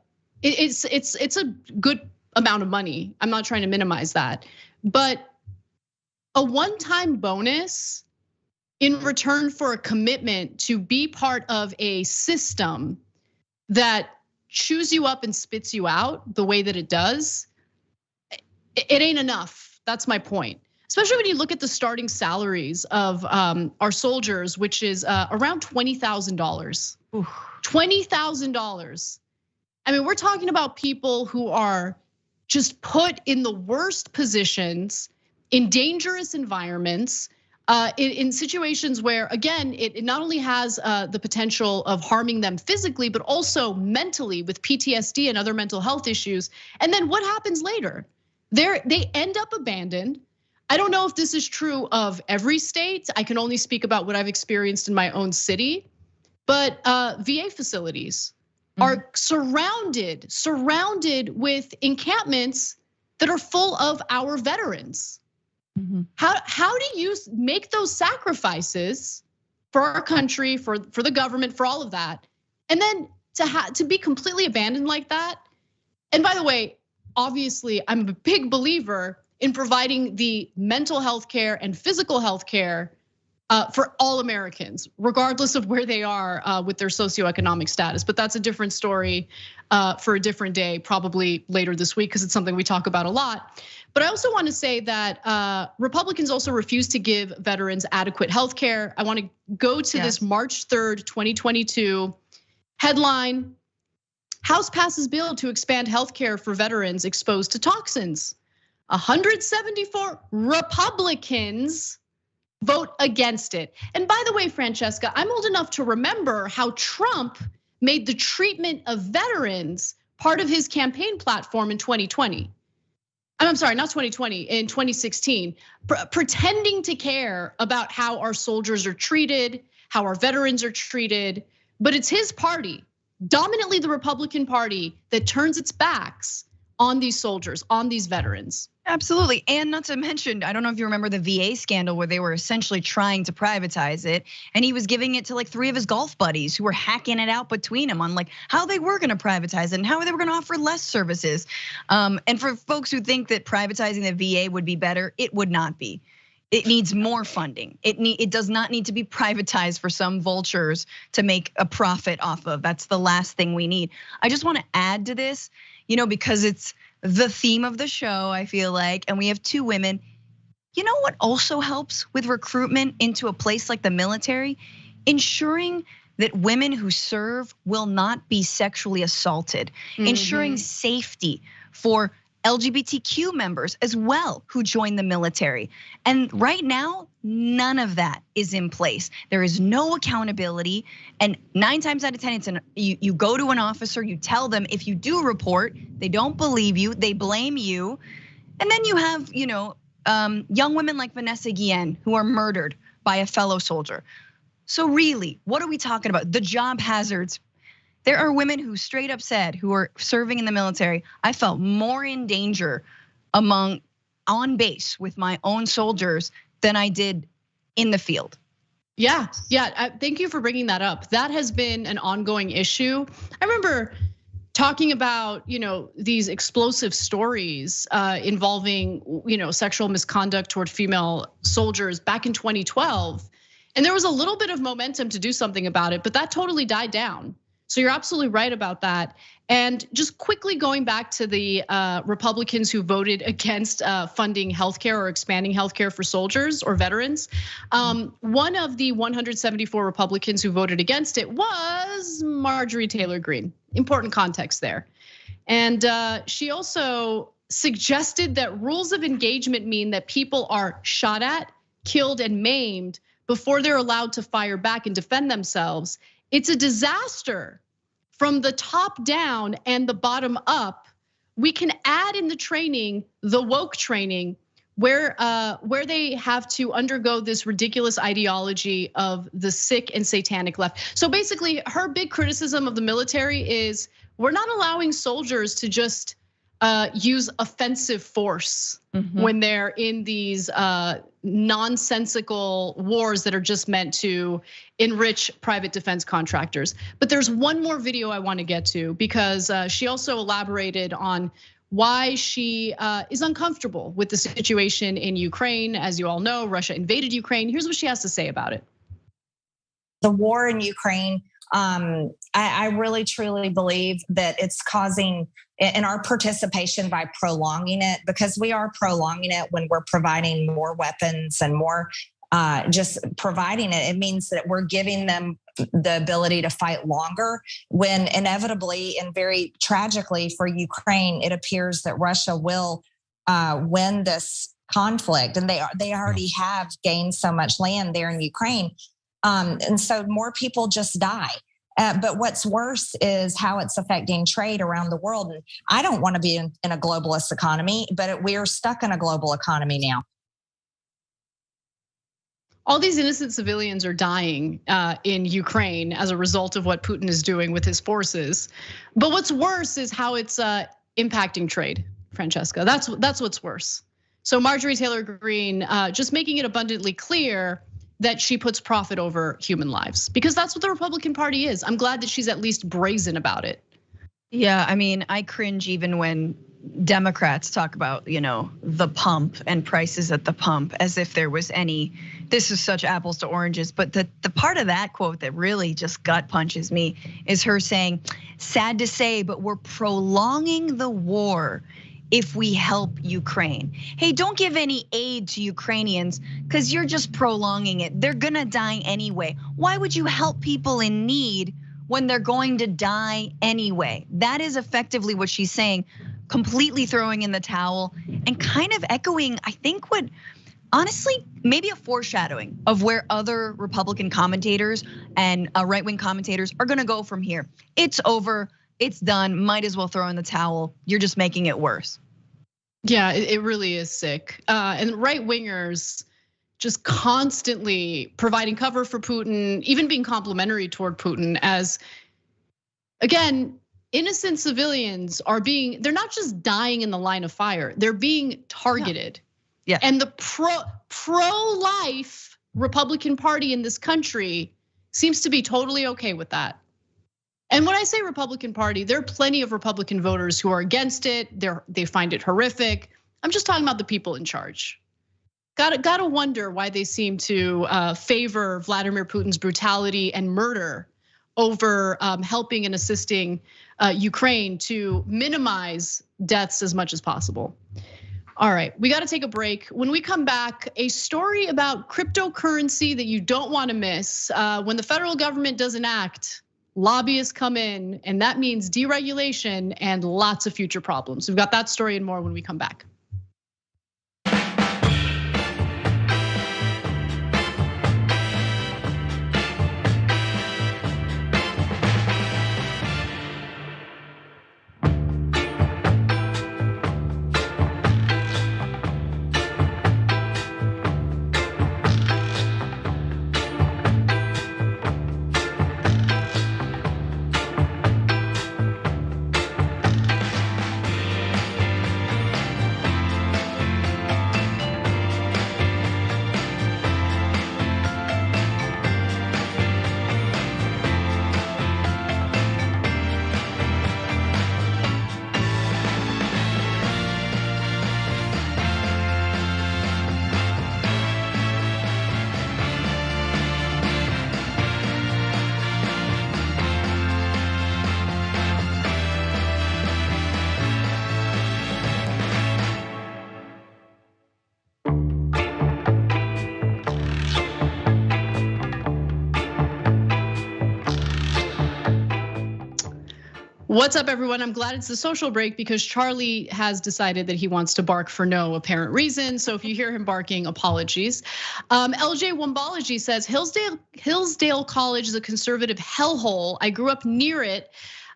it's a good amount of money. I'm not trying to minimize that, but a one-time bonus in return for a commitment to be part of a system that chews you up and spits you out the way that it does, it ain't enough. That's my point. Especially when you look at the starting salaries of our soldiers, which is around $20,000. $20,000. I mean, we're talking about people who are just put in the worst positions, in dangerous environments, in situations where, again, it not only has the potential of harming them physically, but also mentally with PTSD and other mental health issues. And then what happens later? They end up abandoned. I don't know if this is true of every state. I can only speak about what I've experienced in my own city, but VA facilities are surrounded with encampments that are full of our veterans. How do you make those sacrifices for our country, for the government, for all of that, and then to be completely abandoned like that? And by the way, obviously, I'm a big believer in providing the mental health care and physical health care for all Americans, regardless of where they are with their socioeconomic status. But that's a different story for a different day, probably later this week, because it's something we talk about a lot. But I also want to say that Republicans also refuse to give veterans adequate health care. I want to go to this March 3rd, 2022 headline: House passes bill to expand health care for veterans exposed to toxins. 174 Republicans vote against it. And by the way, Francesca, I'm old enough to remember how Trump made the treatment of veterans part of his campaign platform in 2020. I'm sorry, not 2020, in 2016, pretending to care about how our soldiers are treated, how our veterans are treated. But it's his party, dominantly the Republican Party, that turns its backs on these soldiers, on these veterans. Absolutely, and not to mention, I don't know if you remember the VA scandal where they were essentially trying to privatize it, and he was giving it to like 3 of his golf buddies who were hacking it out between them on like how they were gonna privatize it and how they were gonna offer less services. And for folks who think that privatizing the VA would be better, it would not be. It needs more funding. It does not need to be privatized for some vultures to make a profit off of. That's the last thing we need. I just wanna add to this, because it's the theme of the show, I feel like, and we have 2 women. You know what also helps with recruitment into a place like the military? Ensuring that women who serve will not be sexually assaulted, ensuring safety for LGBTQ members as well who join the military. And right now, none of that is in place. There is no accountability. And 9 times out of 10, you go to an officer, you tell them if you do report, they don't believe you, they blame you. And then you have, young women like Vanessa Guillen who are murdered by a fellow soldier. So really, what are we talking about? The job hazards. There are women who straight up said, who are serving in the military, I felt more in danger on base with my own soldiers than I did in the field. Yeah. Thank you for bringing that up. That has been an ongoing issue. I remember talking about, these explosive stories involving, sexual misconduct toward female soldiers back in 2012. And there was a little bit of momentum to do something about it, but that totally died down. So you're absolutely right about that. And just quickly going back to the Republicans who voted against funding healthcare or expanding healthcare for soldiers or veterans. One of the 174 Republicans who voted against it was Marjorie Taylor Greene. Important context there. And she also suggested that rules of engagement mean that people are shot at, killed, and maimed before they're allowed to fire back and defend themselves. It's a disaster from the top down and the bottom up. We can add in the training, the woke training, where they have to undergo this ridiculous ideology of the sick and satanic left. So basically, her big criticism of the military is we're not allowing soldiers to just use offensive force when they're in these nonsensical wars that are just meant to enrich private defense contractors. But there's one more video I want to get to because she also elaborated on why she is uncomfortable with the situation in Ukraine. As you all know, Russia invaded Ukraine. Here's what she has to say about it. The war in Ukraine, I really truly believe that it's causing, in our participation by prolonging it, because we are prolonging it when we're providing more weapons and more just providing it. It means that we're giving them the ability to fight longer when inevitably and very tragically for Ukraine, it appears that Russia will win this conflict. And they already have gained so much land there in Ukraine. And so more people just die. But what's worse is how it's affecting trade around the world. And I don't want to be in a globalist economy, but we are stuck in a global economy now. All these innocent civilians are dying in Ukraine as a result of what Putin is doing with his forces. But what's worse is how it's impacting trade, Francesca. That's what's worse. So Marjorie Taylor Greene just making it abundantly clear that she puts profit over human lives, because that's what the Republican Party is. I'm glad that she's at least brazen about it. Yeah, I mean, I cringe even when Democrats talk about, the pump and prices at the pump as if there was this is such apples to oranges. But the part of that quote that really just gut punches me is her saying, sad to say, but we're prolonging the war if we help Ukraine. Hey, don't give any aid to Ukrainians because you're just prolonging it. They're gonna die anyway. Why would you help people in need when they're going to die anyway? That is effectively what she's saying, completely throwing in the towel and kind of echoing, I think, what honestly, maybe a foreshadowing of where other Republican commentators and right-wing commentators are gonna go from here. It's over, it's done, might as well throw in the towel. You're just making it worse. Yeah, it really is sick. And right-wingers just constantly providing cover for Putin, even being complimentary toward Putin as, again, innocent civilians they're not just dying in the line of fire, they're being targeted. Yeah. And the pro-life Republican Party in this country seems to be totally okay with that. And when I say Republican Party, there are plenty of Republican voters who are against it. They find it horrific. I'm just talking about the people in charge. Gotta wonder why they seem to favor Vladimir Putin's brutality and murder over helping and assisting Ukraine to minimize deaths as much as possible. All right, we gotta take a break. When we come back, a story about cryptocurrency that you don't wanna miss. When the federal government doesn't act, lobbyists come in, and that means deregulation and lots of future problems. We've got that story and more when we come back. What's up, everyone? I'm glad it's the social break because Charlie has decided that he wants to bark for no apparent reason. So if you hear him barking, apologies. LJ Wombology says, Hillsdale College is a conservative hellhole. I grew up near it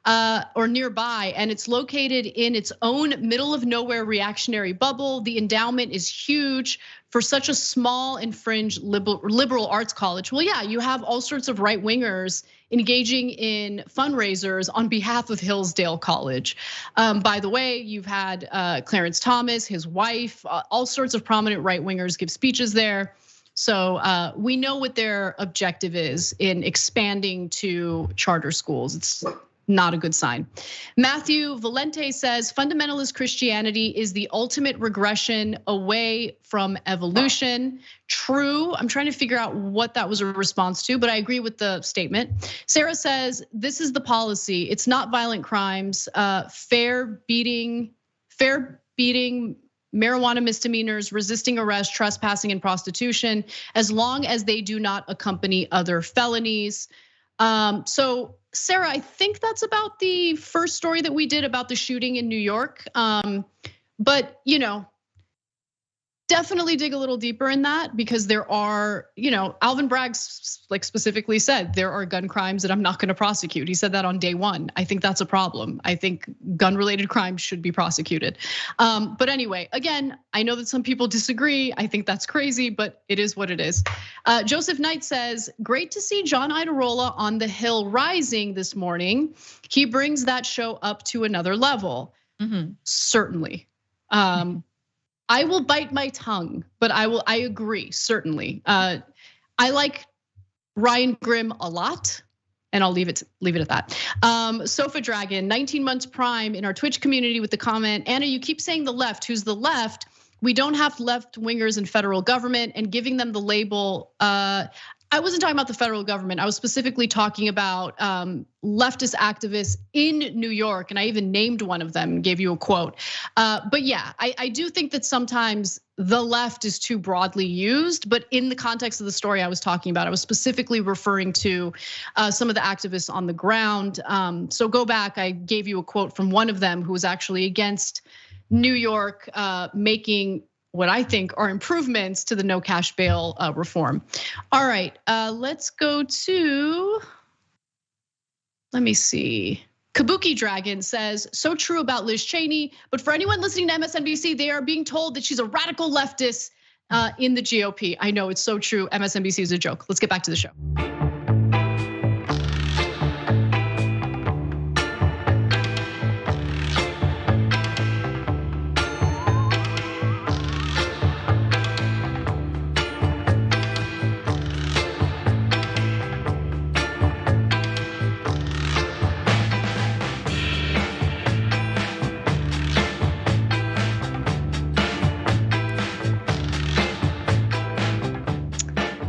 or nearby, and it's located in its own middle of nowhere reactionary bubble. The endowment is huge for such a small and fringe liberal arts college. Well, yeah, you have all sorts of right wingers engaging in fundraisers on behalf of Hillsdale College. By the way, you've had Clarence Thomas, his wife, all sorts of prominent right wingers give speeches there. So we know what their objective is in expanding to charter schools. It's not a good sign. Matthew Valente says, fundamentalist Christianity is the ultimate regression away from evolution. True, I'm trying to figure out what that was a response to, but I agree with the statement. Sarah says, this is the policy. It's not violent crimes, fair beating, marijuana misdemeanors, resisting arrest, trespassing, and prostitution, as long as they do not accompany other felonies. So Sarah, I think that's about the first story that we did about the shooting in New York. But definitely dig a little deeper in that because there are, Alvin Bragg like specifically said, there are gun crimes that I'm not gonna prosecute. He said that on day one. I think that's a problem. I think gun-related crimes should be prosecuted. But anyway, again, I know that some people disagree. I think that's crazy, but it is what it is. Joseph Knight says, great to see John Iadarola on The Hill Rising this morning. He brings that show up to another level, certainly. I will bite my tongue, but I agree, certainly. I like Ryan Grimm a lot, and I'll leave it at that. Sofa Dragon, 19 months prime in our Twitch community with the comment, Anna, you keep saying the left, who's the left? We don't have left wingers in federal government and giving them the label. I wasn't talking about the federal government. I was specifically talking about leftist activists in New York, and I even named one of them and gave you a quote. But yeah, I do think that sometimes the left is too broadly used, but in the context of the story I was talking about, I was specifically referring to some of the activists on the ground. So go back, I gave you a quote from one of them who was actually against New York making what I think are improvements to the no cash bail reform. All right, let's go to, let me see. Kabuki Dragon says, so true about Liz Cheney, but for anyone listening to MSNBC, they are being told that she's a radical leftist in the GOP. I know it's so true, MSNBC is a joke. Let's get back to the show.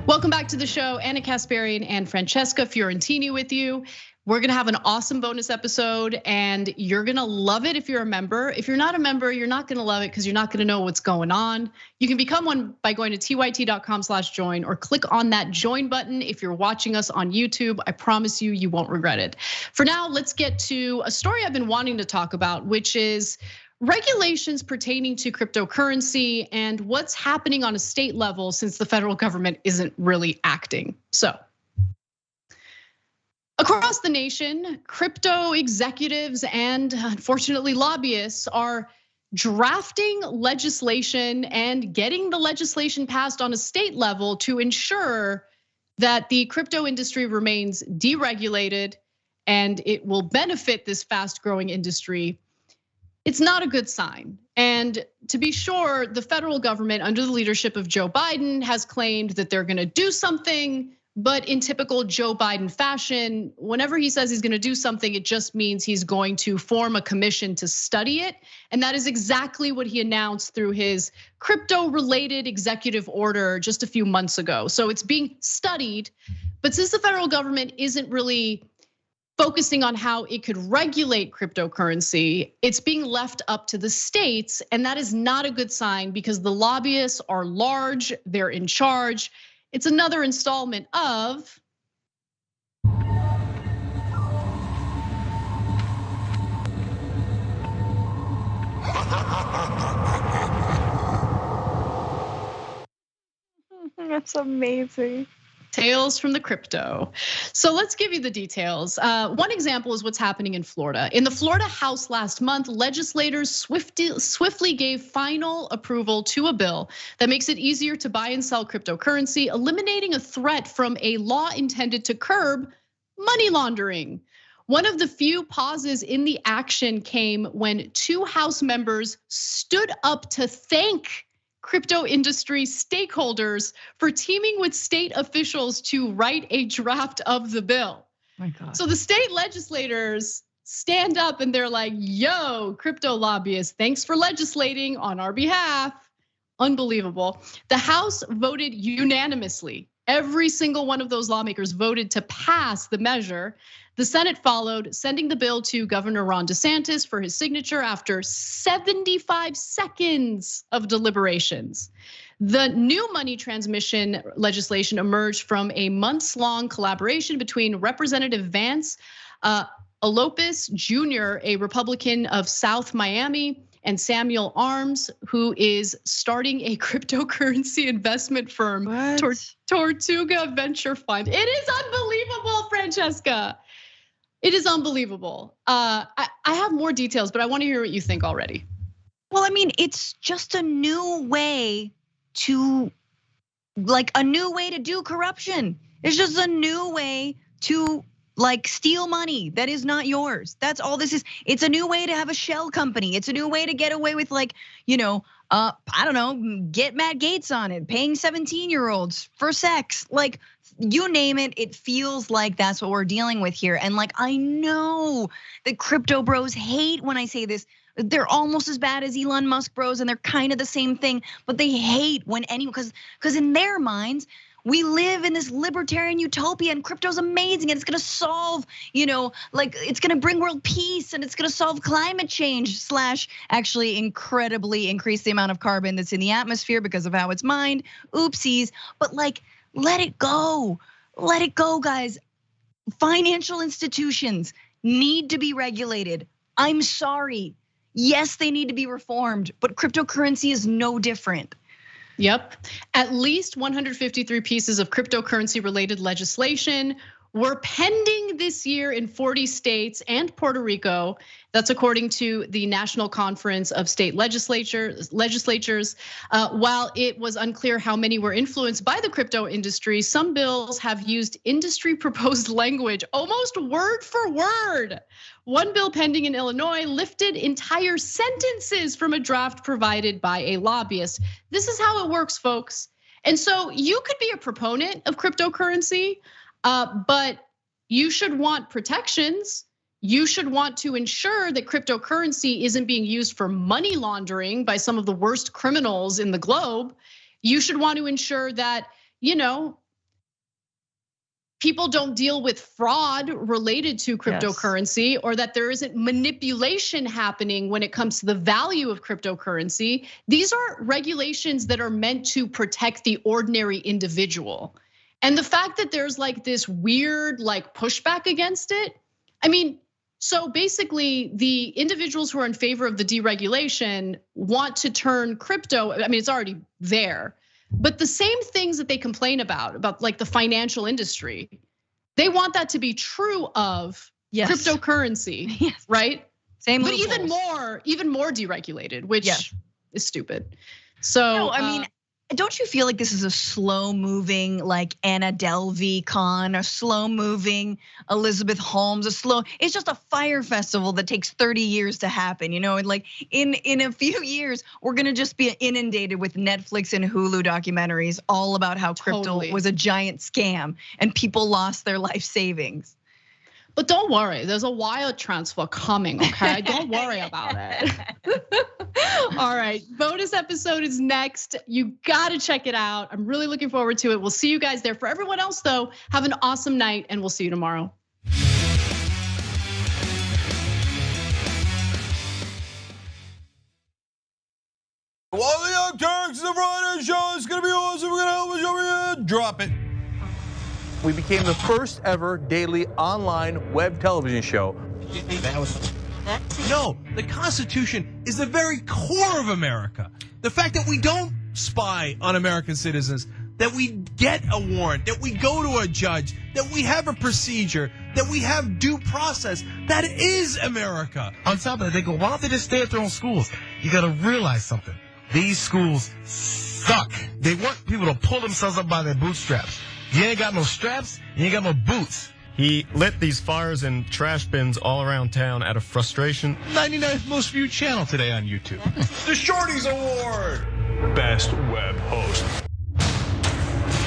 Welcome back to the show. Anna Kasparian and Francesca Fiorentini with you. We're gonna have an awesome bonus episode and you're gonna love it if you're a member. If you're not a member, you're not gonna love it because you're not gonna know what's going on. You can become one by going to tyt.com/join or click on that join button if you're watching us on YouTube. I promise you, you won't regret it. For now, let's get to a story I've been wanting to talk about, which is regulations pertaining to cryptocurrency and what's happening on a state level since the federal government isn't really acting. So, across the nation, crypto executives and unfortunately lobbyists are drafting legislation and getting the legislation passed on a state level to ensure that the crypto industry remains deregulated and it will benefit this fast-growing industry. It's not a good sign. And to be sure, the federal government under the leadership of Joe Biden has claimed that they're gonna do something. But in typical Joe Biden fashion, whenever he says he's gonna do something, it just means he's going to form a commission to study it. And that is exactly what he announced through his crypto-related executive order just a few months ago. So it's being studied, but since the federal government isn't really focusing on how it could regulate cryptocurrency, it's being left up to the states, and that is not a good sign because the lobbyists are large, they're in charge. It's another installment of That's amazing. Tales from the crypto. So let's give you the details. One example is what's happening in Florida. In the Florida House last month, legislators swiftly gave final approval to a bill that makes it easier to buy and sell cryptocurrency, eliminating a threat from a law intended to curb money laundering. One of the few pauses in the action came when 2 House members stood up to thank crypto industry stakeholders for teaming with state officials to write a draft of the bill. My God. So the state legislators stand up and they're like, yo, crypto lobbyists, thanks for legislating on our behalf. Unbelievable. The House voted unanimously. Every single one of those lawmakers voted to pass the measure. The Senate followed, sending the bill to Governor Ron Desantis for his signature after 75 seconds of deliberations. The new money transmission legislation emerged from a months-long collaboration between Representative Vance Alopis Jr., a Republican of South Miami, and Samuel Arms, who is starting a cryptocurrency investment firm, Tortuga Venture Fund. It is unbelievable, Francesca. It is unbelievable. I have more details, but I want to hear what you think already. Well, I mean, it's just a new way to, like, a new way to do corruption. It's just a new way to, like, steal money that is not yours. That's all this is. It's a new way to have a shell company. It's a new way to get away with, like, I don't know, get Matt Gaetz on it, paying 17-year-olds for sex. Like, you name it, it feels like that's what we're dealing with here. And like, I know that crypto bros hate when I say this. They're almost as bad as Elon Musk bros, and they're kind of the same thing, but they hate when anyone, because in their minds, we live in this libertarian utopia and crypto's amazing and it's gonna solve, like it's gonna bring world peace and it's gonna solve climate change / actually incredibly increase the amount of carbon that's in the atmosphere because of how it's mined. Oopsies, but like, let it go, guys. Financial institutions need to be regulated. I'm sorry, yes, they need to be reformed, but cryptocurrency is no different. Yep, at least 153 pieces of cryptocurrency related legislation were pending this year in 40 states and Puerto Rico. That's according to the National Conference of State Legislatures. While it was unclear how many were influenced by the crypto industry, some bills have used industry proposed language almost word for word. One bill pending in Illinois lifted entire sentences from a draft provided by a lobbyist. This is how it works, folks. And so you could be a proponent of cryptocurrency, but you should want protections. You should want to ensure that cryptocurrency isn't being used for money laundering by some of the worst criminals in the globe. You should want to ensure that, people don't deal with fraud related to cryptocurrency, or that there isn't manipulation happening when it comes to the value of cryptocurrency. These are regulations that are meant to protect the ordinary individual. And the fact that there's like this weird like pushback against it, I mean, so basically the individuals who are in favor of the deregulation want to turn crypto, I mean, it's already there, but the same things that they complain about like the financial industry, they want that to be true of cryptocurrency, right? Same, but even more deregulated, which is stupid. So no, I mean, don't you feel like this is a slow moving like Anna Delvey con, a slow moving Elizabeth Holmes, it's just a fire festival that takes 30 years to happen, you know? And like in a few years, we're gonna just be inundated with Netflix and Hulu documentaries all about how crypto was a giant scam and people lost their life savings. But don't worry, there's a wire transfer coming, okay? Don't worry about it. All right, bonus episode is next. You gotta check it out. I'm really looking forward to it. We'll see you guys there. For everyone else though, have an awesome night and we'll see you tomorrow. While the Young Turks, the Friday show is gonna be awesome. We're gonna help us over here. Drop it. We became the first ever daily online web television show. No, the Constitution is the very core of America. The fact that we don't spy on American citizens, that we get a warrant, that we go to a judge, that we have a procedure, that we have due process, that is America. On top of that, they go, why don't they just stay at their own schools? You gotta realize something. These schools suck. They want people to pull themselves up by their bootstraps. You ain't got no straps, you ain't got no boots. He lit these fires in trash bins all around town out of frustration. 99th most viewed channel today on YouTube. The Shorties Award. Best Web Host.